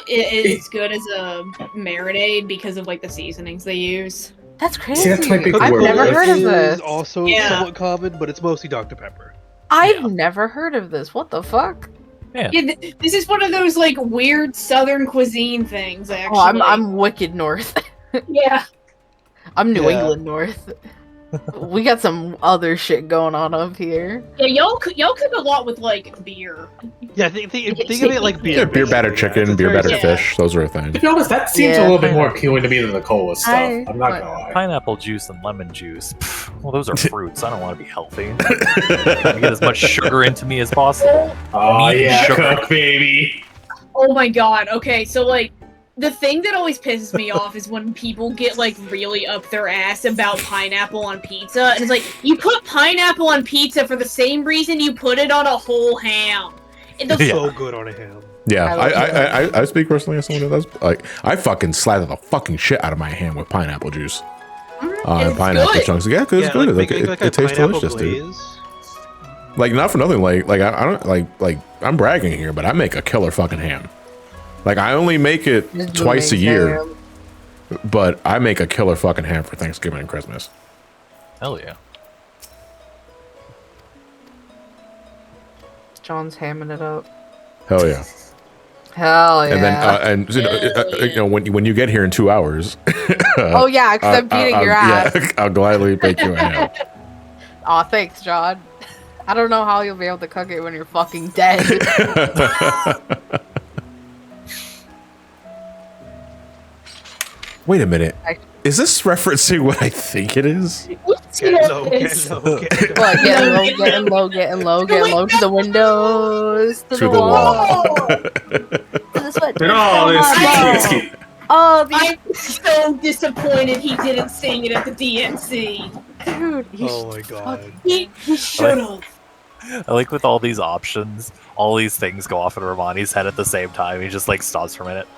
it's good as a marinade because of like the seasonings they use. That's crazy. See, that's my big I've word. never heard of Is this. also Yeah. somewhat common, but it's mostly Dr. Pepper. I've never heard of this. What the fuck? Yeah. Yeah, this is one of those like weird Southern cuisine things. Actually, Oh, I'm wicked north. yeah. I'm New Yeah. England north. We got some other shit going on up here. Yeah, y'all cook a lot with like beer. Yeah, think of it like beer. Yeah, beer battered basically. chicken, It's beer very battered similar. fish. Those are a thing. To be honest, that seems Yeah. a little bit more appealing to me than the cola stuff. I- I'm not gonna lie. Pineapple juice and lemon juice. Pff, well, those are fruits. I don't want to be healthy. I get as much sugar into me as possible. Oh Meat and yeah, sugar. cook baby. Oh my god. Okay, so like the thing that always pisses me off is when people get like really up their ass about pineapple on pizza, and it's like you put pineapple on pizza for the same reason you put it on a whole ham. It It's does- so good on a ham. Yeah, I love I speak personally as someone who does. Like, I fucking slather the fucking shit out of my ham with pineapple juice. And It's pineapple good. chunks. Yeah, it's good. Like, make it tastes pineapple delicious, dude. glaze. Like, not for nothing. Like I don't like I'm bragging here, but I make a killer fucking ham. Like, I only make it This twice a makes year, ham. but I make a killer fucking ham for Thanksgiving and Christmas. Hell yeah. John's hamming it up. Hell yeah! Hell yeah. And then you know when you get here in 2 hours. Oh yeah, because I'm beating your ass. Yeah, I'll gladly bake you a ham. Aw, thanks, John. I don't know how you'll be able to cook it when you're fucking dead. Wait a minute. Is this referencing what I think it is? Get low, get low, get low. What, getting low, getting low, getting low, getting low to the windows, to the wall. To the sweat, to the Oh, wall. this Oh, I'm so disappointed he didn't sing it at the DNC. dude, he Oh my god. He should have. I like with all these options, all these things go off in Ramani's head at the same time. He just like stops for a minute.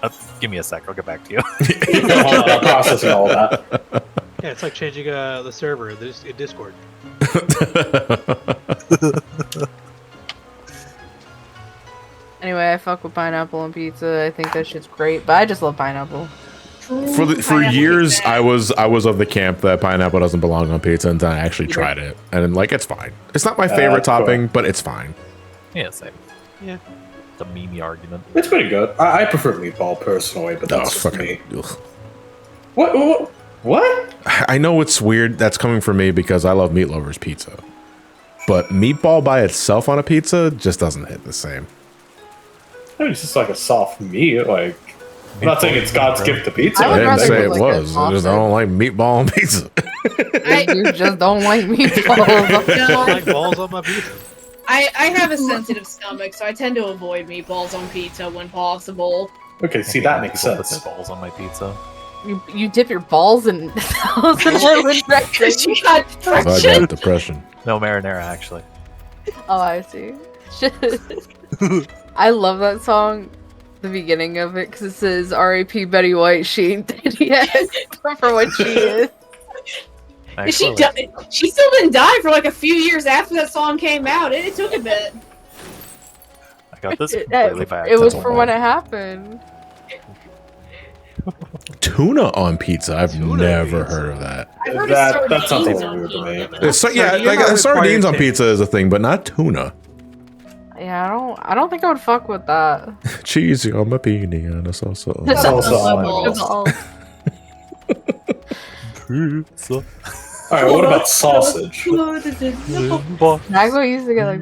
Give me a sec, I'll get back to you. Hold on, processing all that. Yeah, it's like changing the server in Discord. Anyway, I fuck with pineapple on pizza. I think that shit's great, but I just love pineapple. For Pineapple years, is bad. I was of the camp that pineapple doesn't belong on pizza, and then I actually tried it, and like it's fine. It's not my favorite cool. topping, but it's fine. Yeah, same. Yeah. The meme argument. It's pretty good. I prefer meatball personally, but Oh, that's just fucking. me. Ugh. What? What? I know it's weird. That's coming from me because I love Meat Lover's pizza, but meatball by itself on a pizza just doesn't hit the same. It's just like a soft meat. Like, I'm not saying it's God's gift to pizza. I I would didn't rather say do, it like, a was. I just don't like meatball on pizza. You just don't like meatballs. I No, like balls on my pizza. I have a sensitive stomach, so I tend to avoid meatballs on pizza when possible. Okay, see, that makes People put sense. their balls on my pizza. You dip your balls in lemon dressing. She got I friction. got depression. No marinara, actually. Oh, I see. I love that song. The beginning of it, because it says R.A.P. Betty White. She ain't dead yet for what she is. She Actually, she still didn't die for like a few years after that song came out. It took a bit. I got this It, completely back. it was from when it happened. Tuna on pizza. I've Tuna never pizza. heard of that. I've heard That's of something sardines on weird to me. pizza, but So, yeah, Sardines like are sardines on required pizza is a thing, but not tuna. Yeah, I don't think I would fuck with that. Cheesy on my peony and a salsa. Salsa on my balls. balls. Pizza. All right, what about sausage? Nago used to get like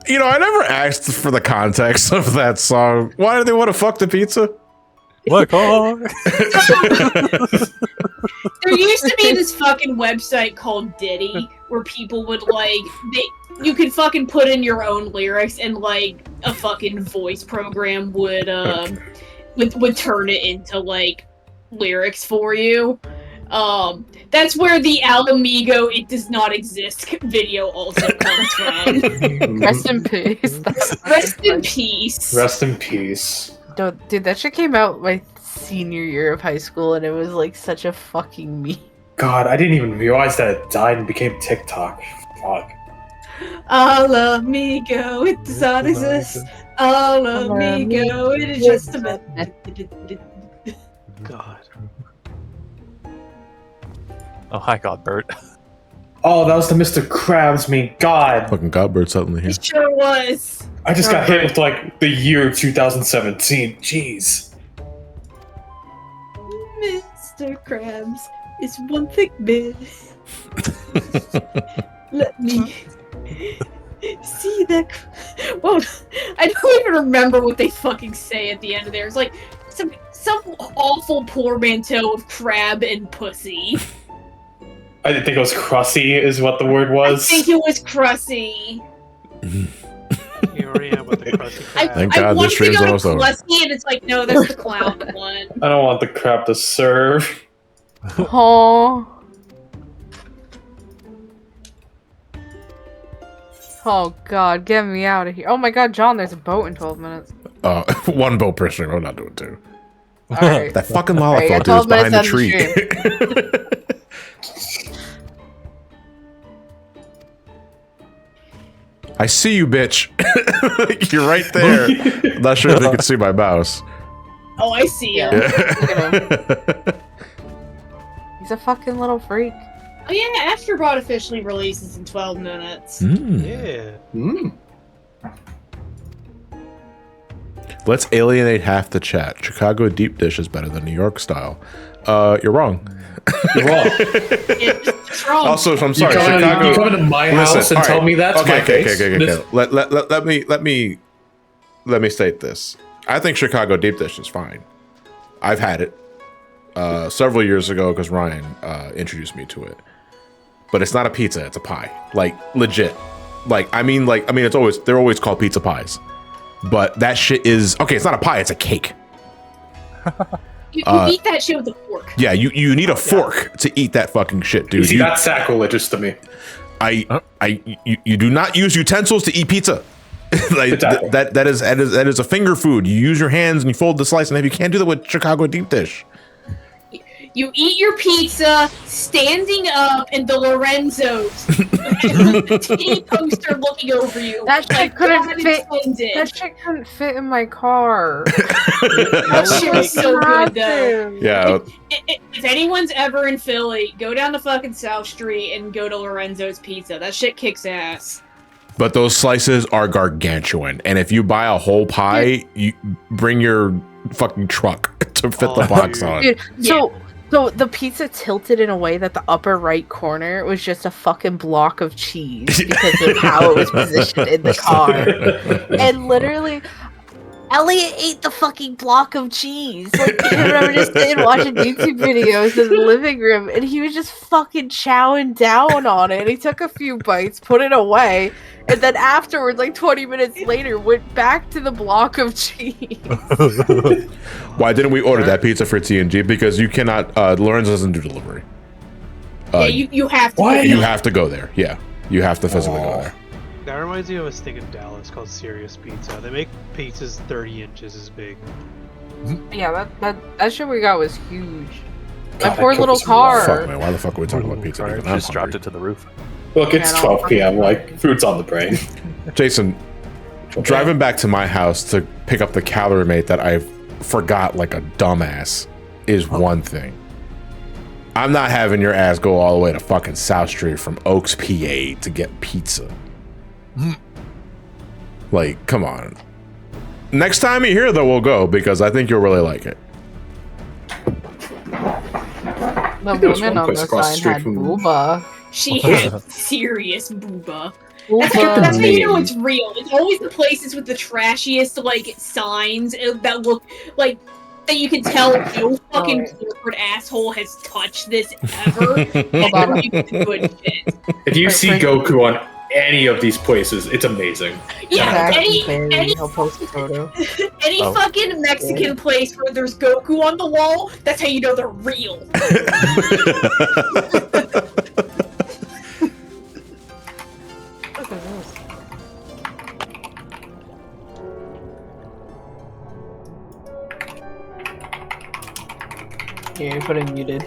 You know, I never asked for the context of that song. Why do they want to fuck the pizza? My car. There used to be this fucking website called Diddy where people would you could fucking put in your own lyrics and like a fucking voice program would turn it into like lyrics for you. That's where the Alamigo "It Does Not Exist" video also comes from. rest in peace. Rest in peace. Rest in peace. Dude, that shit came out my senior year of high school, and it was like such a fucking meme. God, I didn't even realize that it died and became TikTok. Fuck. Alamigo, it does not exist. Alamigo, it is just a myth. God. Oh, hi, Godbert. Oh, that was the Mr. Krabs meme. God, Fucking Godbird suddenly here. It sure was. I just got hit with like the year 2017. Jeez. Mr. Krabs is one thick bit. Let me see that. Well, I don't even remember what they fucking say at the end of there. It's like some awful portmanteau of crab and pussy. I didn't think it was crusty, is what the word I was. think it was crusty. You already have what the crusty crab. Thank I God wanted this stream's to go almost to over. Crusty, and it's like, no, that's the clown one. I don't want the crab to serve. Oh. Oh god, get me out of here. Oh my god, John, there's a boat in 12 minutes. One boat per stream. I'm not doing two. Alright. That fucking Alright, lollipop yeah, dude is 12 minutes behind the on the tree. I see you, bitch. You're right there. I'm not sure if you can see my mouse. Oh, I see ya. Yeah. He's a fucking little freak. Oh yeah, Astrobot officially releases in 12 minutes. Mm. Yeah. Mm. Let's alienate half the chat. Chicago deep dish is better than New York style. You're wrong. You're wrong. It's wrong. Also, I'm You sorry. come Chicago. into my Listen, house and all tell right. me that to my face. Okay. Let me state this. I think Chicago deep dish is fine. I've had it several years ago because Ryan introduced me to it. But it's not a pizza; it's a pie. Like legit. I mean, they're always called pizza pies. But that shit is okay. It's not a pie; it's a cake. You eat that shit with a fork. Yeah, you need a fork to eat that fucking shit, dude. You see, that's sacrilegious to me. You do not use utensils to eat pizza. Like Exactly. that is a finger food. You use your hands and you fold the slice, and you can't do that with Chicago deep dish. You eat your pizza standing up in the Lorenzo's. The titty poster looking over you. That shit like couldn't God fit. intended. That shit couldn't fit in my car. That shit was so good though. Yeah, If anyone's ever in Philly, go down to fucking South Street and go to Lorenzo's Pizza. That shit kicks ass. but those slices are gargantuan, and if you buy a whole pie, you bring your fucking truck to fit the box on. Dude, so So the pizza tilted in a way that the upper right corner was just a fucking block of cheese because of how it was positioned in the car. And literally, Elliot ate the fucking block of cheese. Like, I remember just sitting watching YouTube videos in the living room, and he was just fucking chowing down on it. And he took a few bites, put it away, and then afterwards, like 20 minutes later, went back to the block of cheese. Why didn't we order that pizza for TNG? Because you cannot. Lorenz doesn't do delivery. Yeah, you have to. What? You have to go there. Yeah, you have to physically go there. That reminds me of a thing in Dallas called Serious Pizza. They make pizzas 30 inches as big. Yeah, that shit we got was huge. God, My poor that little cookies car. Fuck man, why the fuck are we talking about pizza? Even I'm Just dropped hungry. it to the roof. Look, it's Yeah, no, 12 p.m. Like, food's on the brain. Jason, driving back to my house to pick up the calorie mate that I forgot like a dumbass is one thing. I'm not having your ass go all the way to fucking South Street from Oaks, PA to get pizza. Like, come on. Next time you're here, though, we'll go because I think you'll really like it. The there was woman one on place the across the sign street had from- booba. She had serious booba. That's Booba. how you know it's real. It's always the places with the trashiest like signs that look like that you can tell no fucking corporate asshole has touched this ever. That's on. where you get the good shit. If you Wait, see wait. Goku on any of these places, it's amazing. Yeah, any He'll post a photo. any Oh. fucking Mexican place where there's Goku on the wall, that's how you know they're real. Yeah, you put it muted.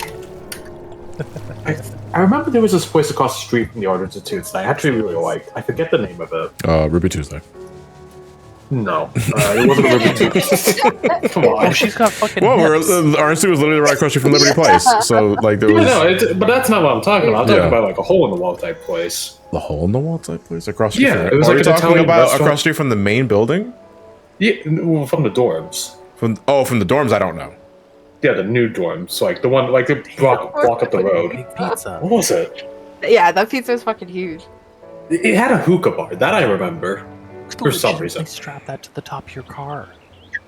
I remember there was this place across the street from the Art Institute that I actually really liked. I forget the name of it. Ruby Tuesday. No, it wasn't a Ruby Tuesday. Come Oh, on. she's got fucking Well, hips. our institute was literally right across the street from Liberty Place. So, like, there was No, but that's not what I'm talking about. I'm talking Yeah. about like a hole in the wall type place. the hole in the wall type place across the street. Yeah, from it was Are like you an talking Italian about restaurant. across the street from the main building? Yeah, well, from the dorms. From the dorms, I don't know. Yeah, the new dorms, like the one, like the block up the road. Big pizza. What was it? Yeah, that pizza is fucking huge. It had a hookah bar. That I remember. For some reason. Strap that to the top of your car.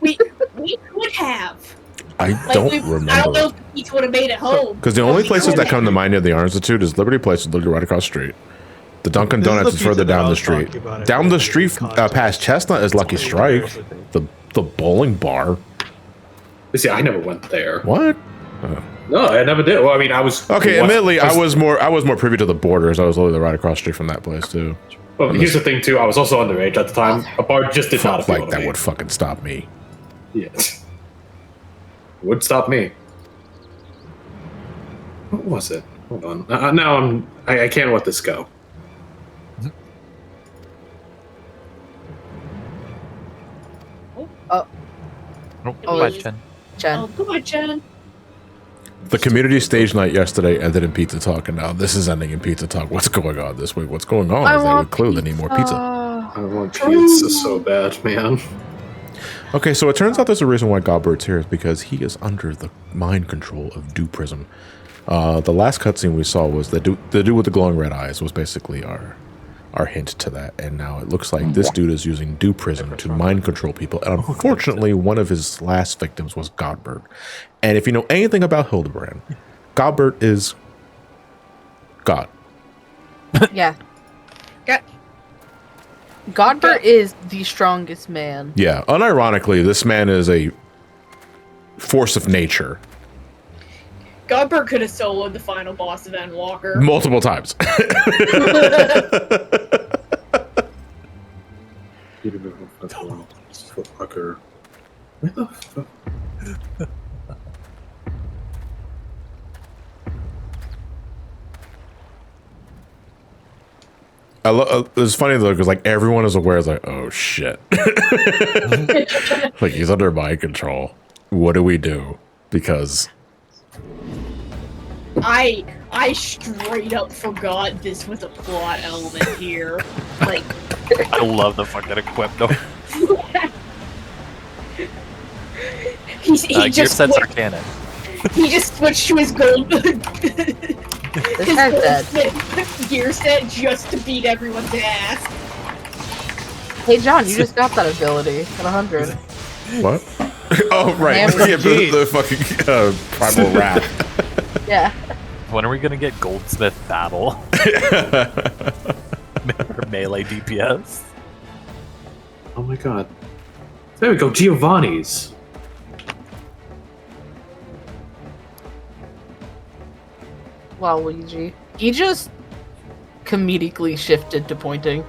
We could have. I Like, don't I don't know remember. if the pizza would have made it home. Because the only places that come to mind near the Art Institute is Liberty Place, is literally right across the street. The Dunkin' This is Donuts the is further pizza that I down the was street. talking about. Down the It's street, context. past Chestnut, is Lucky Strike. The bowling bar. See, I never went there. What? No, I never did. Well, I mean, I was Okay, admittedly, I was more privy to the Borders. I was literally right across the street from that place too. Well, here's the thing too. I was also underage at the time. A bar just did not appeal Like to that me. would fucking stop me. Yeah. Would stop me. What was it? Hold on. Now I can't let this go. Oh, Oh, question. Jen. Oh, come on, Jen. The community stage night yesterday ended in pizza talk, and now this is ending in pizza talk. What's going on this week? What's going on? I Is that we want clearly need more pizza. I want pizza so bad, man. Okay, so it turns out there's a reason why Godbird's here is because he is under the mind control of Dew Prism. The last cutscene we saw was the dude with the glowing red eyes was basically our hint to that, and now it looks like this dude is using Dew Prism to mind control people. And unfortunately, one of his last victims was Godbird. And if you know anything about Hildibrand, Godbird is God. Yeah. Got- Godbert is the strongest man. Yeah, unironically, this man is a force of nature Godbert could have soloed the final boss of Endwalker. multiple times. Fucker. Where the fuck? It's funny though, because like everyone is aware, it's like, oh shit, like he's under mind control. What do we do? Because I straight up forgot this was a plot element here. Like, I love the fucking equipment. he Gear just sets went, are canon. He just switched to his gold. This guy's dead. Gear set just to beat everyone's ass. Hey John, you just got that ability at 100. What? Oh, right. Hammer. Yeah, the fucking primal wrath. Yeah. When are we gonna get Goldsmith Battle? Or melee DPS? Oh my god. There we go, Giovanni's. Waluigi. He just comedically shifted to pointing.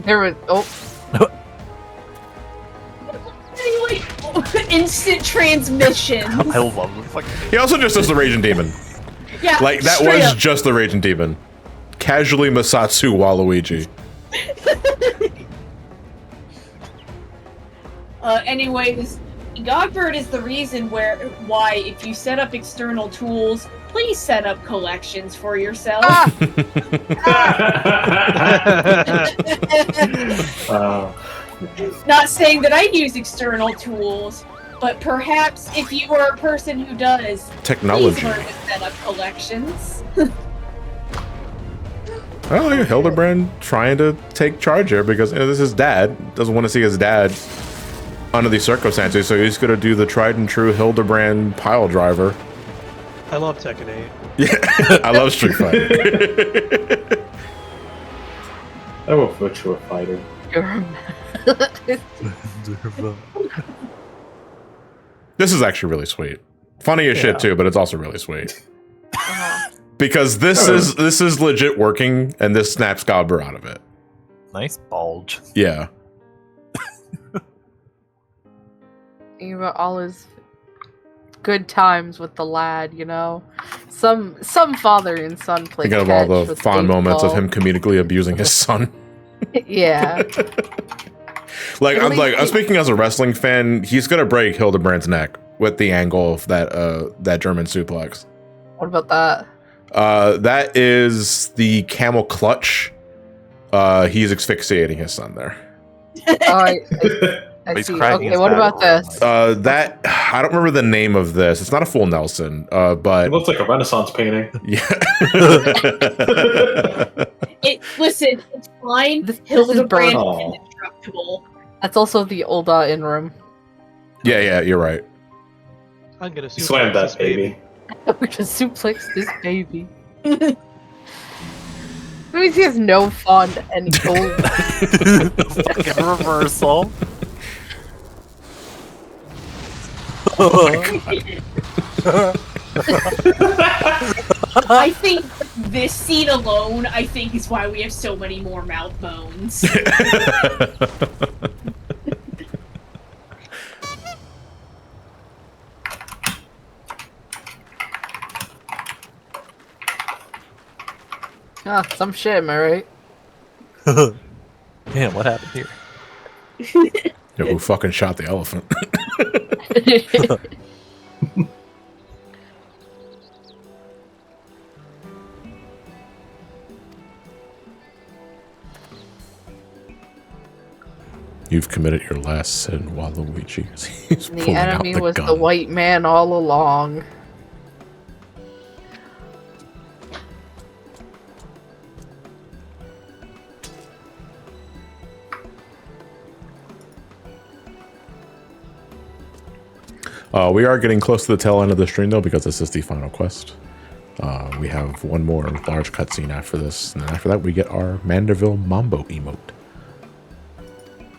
There was Instant transmission. I love the fucking. He also just does the Raging Demon. Yeah, Like, that straight was up. just the Raging Demon. Casually Masatsu Waluigi. Anyways, Godbird is the reason why if you set up external tools, please set up collections for yourself. Not saying that I use external tools, but perhaps if you are a person who does, Technology. please learn to set up collections. Well, yeah, Hildibrand trying to take charge here because this is his dad. Doesn't want to see his dad under these circumstances, so he's going to do the tried and true Hildibrand pile driver. I love Tekken 8. Yeah, I love Street Fighter. I will virtual fighter. This is actually really sweet. Funny as shit too, but it's also really sweet. Because this is legit working, and this snaps Godber out of it. Nice bulge. Yeah. Thinking about all his good times with the lad, you know? Some father and son play Thinking of catch all the with fond moments of baseball. him comedically abusing his son. Yeah. Like, I'm Really? speaking as a wrestling fan, he's gonna break Hildebrand's neck with the angle of that German suplex. What about that? That is the camel clutch. He's asphyxiating his son there. I He's see. cracking Okay, his what back. about this? That I don't remember the name of this. It's not a full Nelson, It but looks like a Renaissance painting. yeah. Listen, it's fine. This is Hildibrand Burn. is indestructible. That's also the old in room. Yeah, you're right. I'm gonna You slammed suplex this that baby. We're just suplex this baby. That means he has no fun and gold. Fucking reversal. I think this scene alone, I think, is why we have so many more mouth bones. Ah, some shit, am I right? Man, what happened here? Yo, who fucking shot the elephant? You've committed your last sin, Waluigi. He's The pulling out enemy the was gun. the white man all along. We are getting close to the tail end of the stream, though, because this is the final quest. We have one more large cutscene after this, and then after that, we get our Mandeville Mambo emote.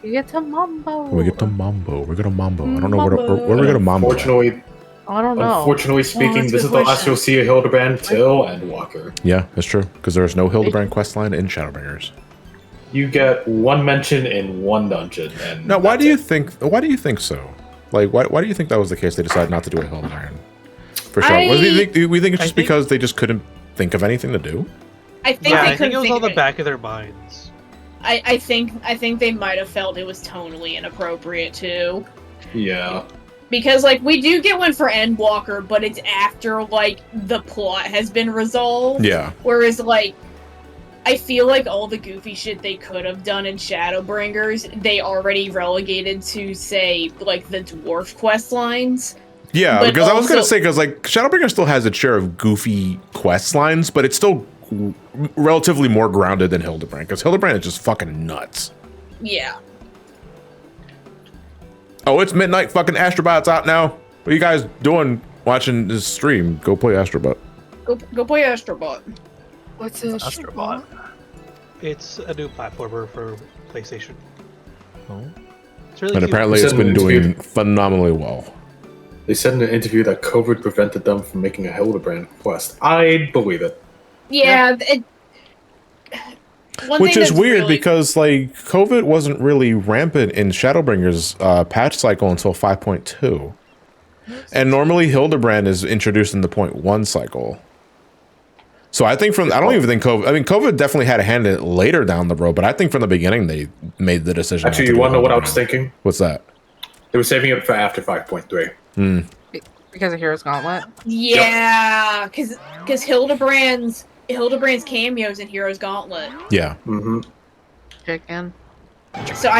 You get to Mambo. We get to Mambo. We're gonna Mambo. I don't know where we're gonna Mambo. at. Unfortunately, I don't know. unfortunately speaking, that's a this is good the last question. you'll see of Hildibrand, Till, and Walker. Yeah, that's true. Because there's no Hildebrand questline in Shadowbringers. You get one mention in one dungeon, and Now, why that's do you it. think? Why do you think so? Like, why do you think that was the case? They decided not to do a Hildebrand. For sure. Do we think it's just because they just couldn't think of anything to do? I think Yeah, they I think couldn't it was think on of the it. back of their minds. I think they might have felt it was tonally inappropriate too. Yeah. Because like we do get one for Endwalker, but it's after like the plot has been resolved. Yeah. Whereas like I feel like all the goofy shit they could have done in Shadowbringers, they already relegated to, say, like, the dwarf quest lines. Yeah, But because I was gonna also- say, because like Shadowbringer still has its share of goofy quest lines, but it's still relatively more grounded than Hildibrand, because Hildibrand is just fucking nuts. Yeah. Oh, it's midnight. Fucking Astrobot's out now. What are you guys doing watching this stream? Go play Astrobot. Go play Astrobot. What's this? Astrobot. It's a new platformer for PlayStation. Oh. It's really And cute. apparently You it's said been in an doing interview- phenomenally well. They said in an interview that COVID prevented them from making a Hildibrand quest. I believe it. Yeah, one Which thing is that's weird really- because like COVID wasn't really rampant in Shadowbringer's patch cycle until 5.2. And normally Hildibrand is introduced in the 0.1 cycle. So I think I don't even think COVID definitely had a hand in it later down the road, but I think from the beginning they made the decision. Actually, not to you do want to know what I was Hildibrand. thinking? What's that? They were saving it for after 5.3. Because of Heroes Gauntlet. Yeah, because Hildibrand's cameos in Heroes Gauntlet. Yeah. Mm-hmm. Chicken. So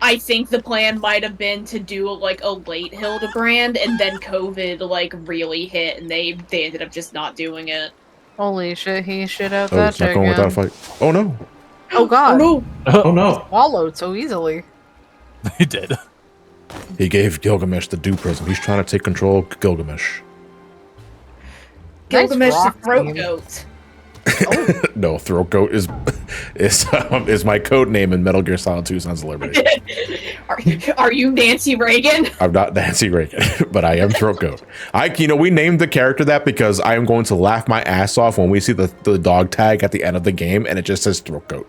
I think the plan might have been to do like a late Hildibrand, and then COVID like really hit, and they ended up just not doing it. Holy shit, he shit out Oh, that it's not chicken. going without a fight. Oh no. Oh god. Oh no. Swallowed so easily. He did. He gave Gilgamesh the dew prism. He's trying to take control of Gilgamesh. Nice Gilgamesh the rock throat name. goat. No, Throat Goat is my code name in Metal Gear Solid 2: Sons of Liberty. Are you Nancy Reagan? I'm not Nancy Reagan, but I am Throat Goat. We named the character that because I am going to laugh my ass off when we see the dog tag at the end of the game and it just says Throat Goat.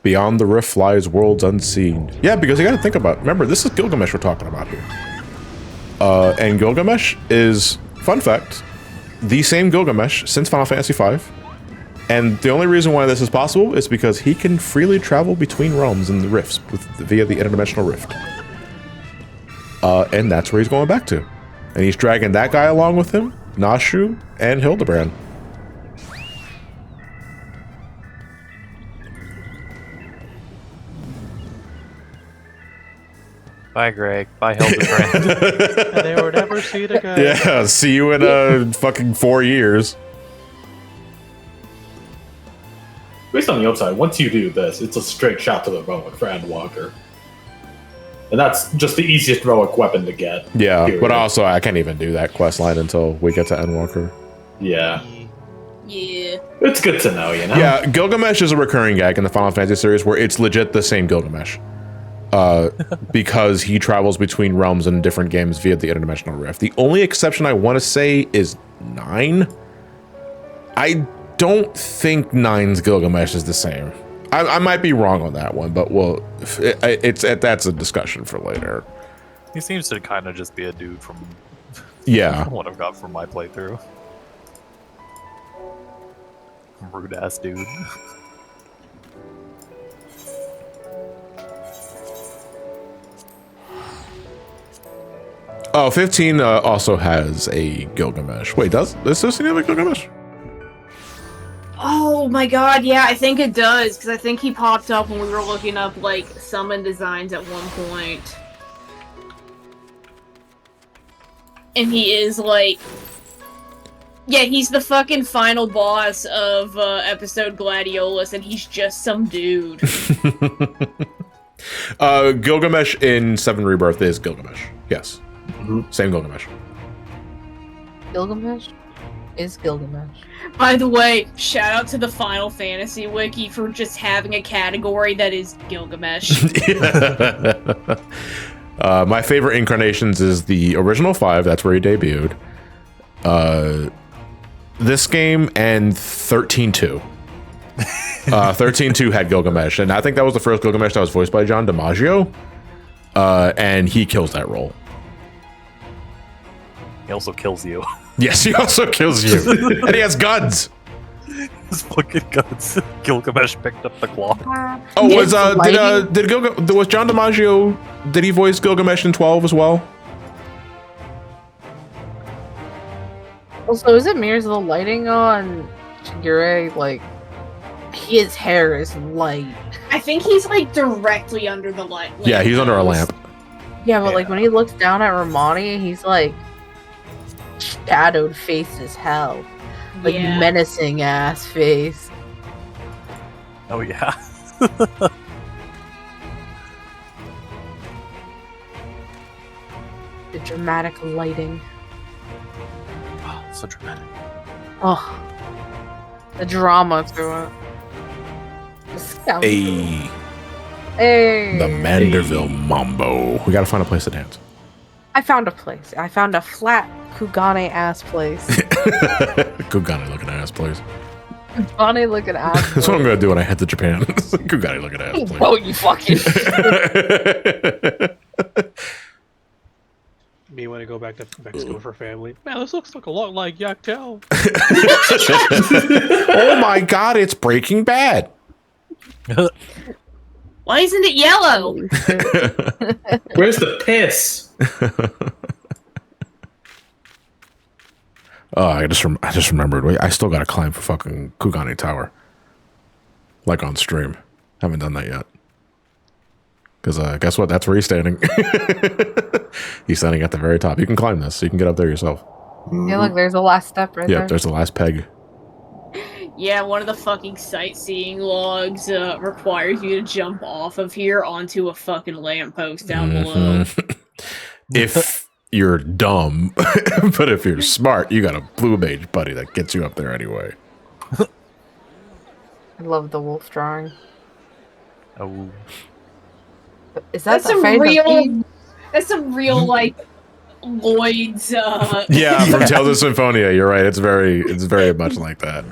Beyond the rift lies worlds unseen. Yeah, because you got to think about. Remember, this is Gilgamesh we're talking about here. And Gilgamesh is, fun fact, the same Gilgamesh since Final Fantasy V. And the only reason why this is possible is because he can freely travel between realms and the rifts via the interdimensional rift. And that's where he's going back to. And he's dragging that guy along with him, Nashu, and Hildibrand. Bye, Greg. Bye, Hildibrand. And they were never seen again. Yeah, see you in fucking 4 years. Based on the upside, once you do this, it's a straight shot to the relic for Endwalker. And that's just the easiest relic weapon to get. Yeah, period. but also I can't even do that quest line until we get to Endwalker. Yeah. Yeah. It's good to know, you know? Yeah, Gilgamesh is a recurring gag in the Final Fantasy series where it's legit the same Gilgamesh. Because he travels between realms in different games via the interdimensional rift. The only exception I want to say is 9. I don't think 9's Gilgamesh is the same. I might be wrong on that one, but that's a discussion for later. He seems to kind of just be a dude from Yeah. what I've got from my playthrough. Rude ass dude. Oh, 15 also has a Gilgamesh. Wait, does 15 have a Gilgamesh? Oh my god, yeah, I think it does, because I think he popped up when we were looking up, like, summon designs at one point. And he is, like... Yeah, he's the fucking final boss of episode Gladiolus, and he's just some dude. Gilgamesh in 7 Rebirth is Gilgamesh. Yes. Same Gilgamesh. Gilgamesh is Gilgamesh. By the way, shout out to the Final Fantasy wiki for just having a category that is Gilgamesh. My favorite incarnations is the original 5. That's where he debuted. This game and 13-2. 13-2 had Gilgamesh, and I think that was the first Gilgamesh that was voiced by John DiMaggio. And he kills that role. He also kills you. Yes, he also kills you. And he has guns. His fucking guns. Gilgamesh picked up the claw. Oh, was John DiMaggio, did he voice Gilgamesh in 12 as well? Also, is it mirrors the lighting on Shigure? Like, his hair is light. I think he's like directly under the light. Yeah, he's under a lamp. Yeah, but like when he looks down at Ramani, he's like shadowed face as hell. Like Yeah. menacing ass face. Oh yeah. The dramatic lighting. Oh, so dramatic. Oh. The drama to it. The scoundrel. Hey, Hey. the Manderville Mambo. We gotta find a place to dance. I found a place. I found a flat Kugane ass place. Kugane looking ass place. Kugane looking ass. That's what I'm gonna do when I head to Japan. Kugane looking ass place. Oh, you fucking. Me when I go back to Mexico for family. Man, this looks like a lot like Yaktel. Oh my god, it's Breaking Bad. Why isn't it yellow? Where's the piss? Oh, I just remembered. Wait, I still gotta climb for fucking Kugane Tower. Like on stream. Haven't done that yet. Because guess what? That's where he's standing. He's standing at the very top. You can climb this. So you can get up there yourself. Yeah, look, there's the last step right Yep, there. there's the last peg. Yeah, one of the fucking sightseeing logs requires you to jump off of here onto a fucking lamppost down below. If you're dumb, but if you're smart, you got a blue mage buddy that gets you up there anyway. I love the wolf drawing. Oh. Is that That's the some face of real, Eve? that's some real like Lloyd's. Yeah, from Tales of Symphonia, you're right. It's very much like that.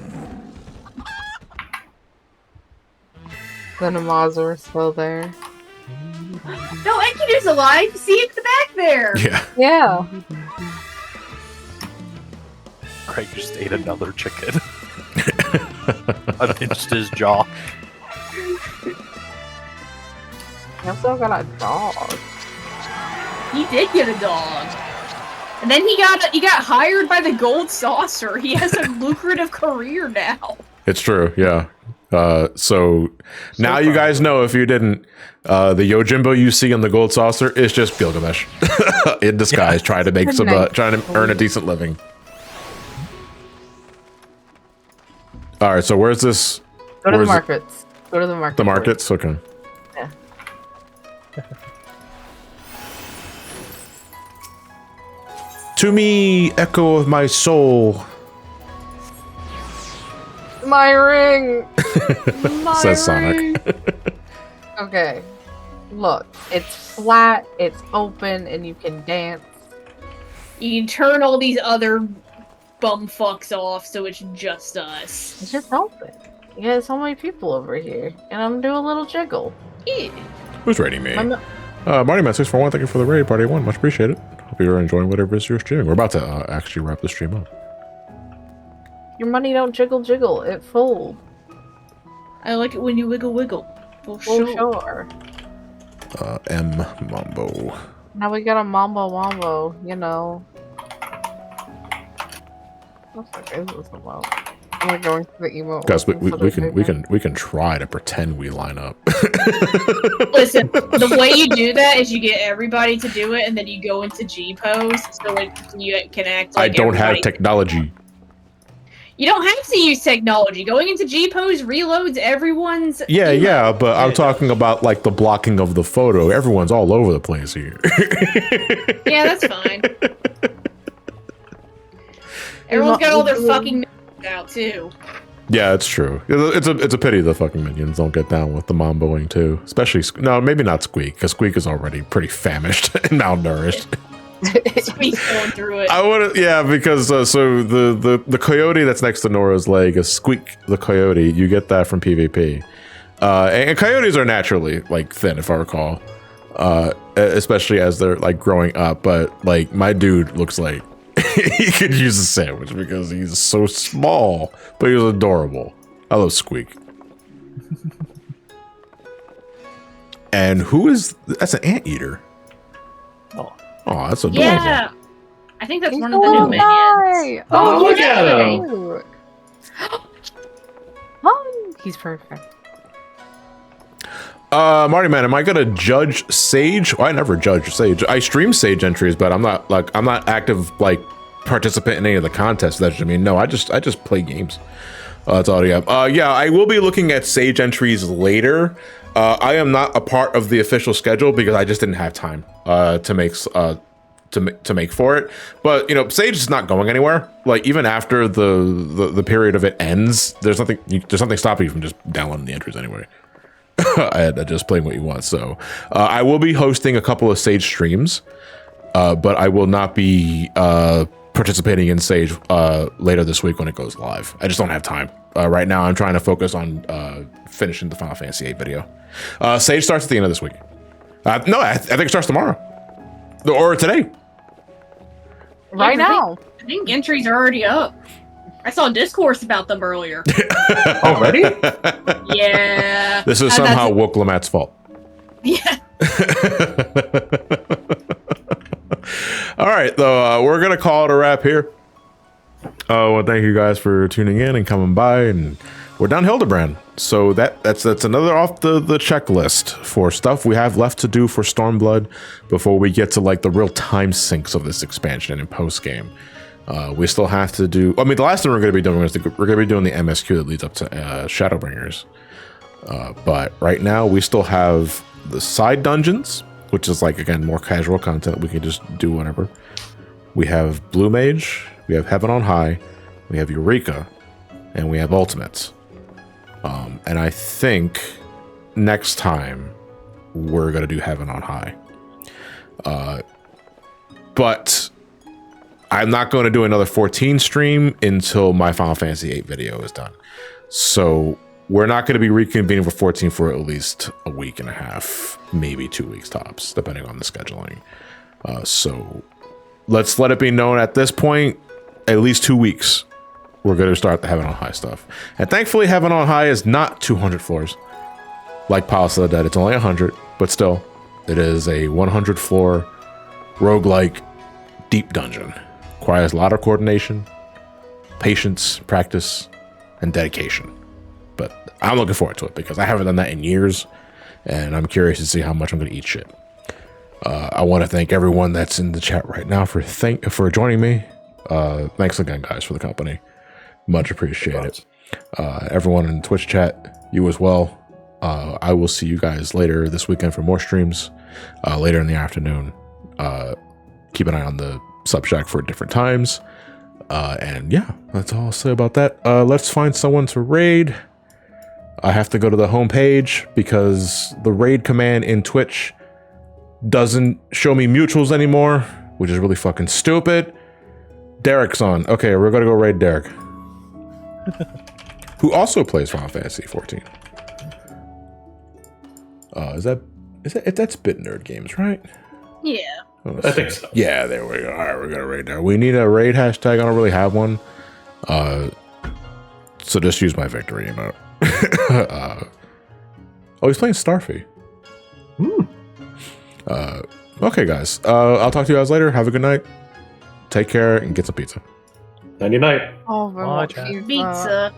The Namazu are still there. No, Enkidu's alive. See it in the back there. Yeah. Yeah. Craig just ate another chicken. Unhinged his jaw. I also got a dog. He did get a dog, and then he got hired by the Gold Saucer. He has a lucrative career now. It's true, yeah. So now you guys know, if you didn't, the Yojimbo you see on the Gold Saucer is just Gilgamesh in disguise, trying to make some, trying to earn a decent living. All right, so where's this? Go to the where's markets. Go to the markets. The markets, okay. Yeah. To me, echo of my soul. My ring. My Says Sonic. ring. Okay. Look, it's flat, it's open, and you can dance. You can turn all these other bumfucks off, so it's just us. It's just open. You got so many people over here, and I'm doing a little jiggle. Yeah. Who's raiding me? I'm not- Marty Man 641, thank you for the raid, Party 1. Much appreciated. Hope you're enjoying whatever it is you're streaming. We're about to actually wrap the stream up. Your money don't jiggle jiggle, it folds. I like it when you wiggle wiggle. For For sure. sure. M Mambo. Now we got a mambo wombo, you know. What the fuck is this about? Am I going to the emote? Guys, we Instead of can try to pretend we line up. Listen, the way you do that is you get everybody to do it, and then you go into G pose, so like you can act like I don't have everybody- technology. You don't have to use technology. Going into G pose reloads everyone's. Yeah, emo. yeah, but I'm talking about like the blocking of the photo. Everyone's all over the place here. Yeah, that's fine. Everyone's got all their fucking minions out too. Yeah, it's true. It's a pity the fucking minions don't get down with the mamboing too. Especially no, maybe not Squeak, because Squeak is already pretty famished and malnourished. Squeak's going through it. I would, yeah, because so the coyote that's next to Nora's leg is Squeak the coyote. You get that from PvP, and coyotes are naturally like thin, if I recall, especially as they're like growing up. But like my dude looks like he could use a sandwich because he's so small, but he's adorable. I love Squeak. And who is that's an anteater? Oh. Oh, that's adorable. Yeah, I think that's He's one a of the new little minions. guy. Oh, look at him. Cute. Oh, he's perfect. Marty man, am I gonna judge Sage? Well, I never judge Sage. I stream Sage entries, but I'm not active like participant in any of the contests. That I mean, no, I just play games. That's all I have. Yeah, I will be looking at Sage entries later. I am not a part of the official schedule because I just didn't have time to make for it. But you know, Sage is not going anywhere. Like even after the period of it ends, there's nothing stopping you from just downloading the entries anyway. And just playing what you want. So I will be hosting a couple of Sage streams, but I will not be participating in Sage later this week when it goes live. I just don't have time. Right now I'm trying to focus on finishing the Final Fantasy VIII video. Sage starts at the end of this week. No, I think it starts tomorrow. Or today. Right now. I think entries are already up. I saw discourse about them earlier. Already? Yeah. This is somehow Wook Lamat's fault. Yeah. All right, though, we're going to call it a wrap here. Well, thank you guys for tuning in and coming by, and we're done Hildibrand. So that's another off the checklist for stuff we have left to do for Stormblood before we get to like the real time sinks of this expansion and post game. We still have to do. I mean, the last thing we're going to be doing is we're going to be doing the MSQ that leads up to Shadowbringers. But right now, we still have the side dungeons, which is like again more casual content. We can just do whatever. We have Blue Mage, we have Heaven on High, we have Eureka, and we have Ultimates. And I think next time we're going to do Heaven on High. But I'm not going to do another 14 stream until my Final Fantasy VIII video is done. So we're not going to be reconvening for 14 for at least a week and a half, maybe 2 weeks tops, depending on the scheduling. So let's let it be known at this point, at least 2 weeks, we're going to start the Heaven on High stuff. And thankfully, Heaven on High is not 200 floors. Like Palace of the Dead, it's only 100, but still, it is a 100 floor roguelike deep dungeon. Requires a lot of coordination, patience, practice, and dedication. But I'm looking forward to it because I haven't done that in years, and I'm curious to see how much I'm going to eat shit. I want to thank everyone that's in the chat right now for joining me. Thanks again, guys, for the company. Much appreciated. Everyone in the Twitch chat, you as well. I will see you guys later this weekend for more streams, later in the afternoon. Keep an eye on the Subshack for different times. And yeah, that's all I'll say about that. Let's find someone to raid. I have to go to the home page because the raid command in Twitch doesn't show me mutuals anymore, which is really fucking stupid. Derek's on. Okay, we're gonna go raid Derek. Who also plays Final Fantasy 14. That's Bit Nerd Games, right? Yeah. I think so. Yeah, there we go. All right, we're gonna raid now. We need a raid hashtag. I don't really have one. So just use my victory emote. Oh, he's playing Starfy. Okay, guys. I'll talk to you guys later. Have a good night. Take care and get some pizza. Night night. Oh, Bye, pizza. Pizza.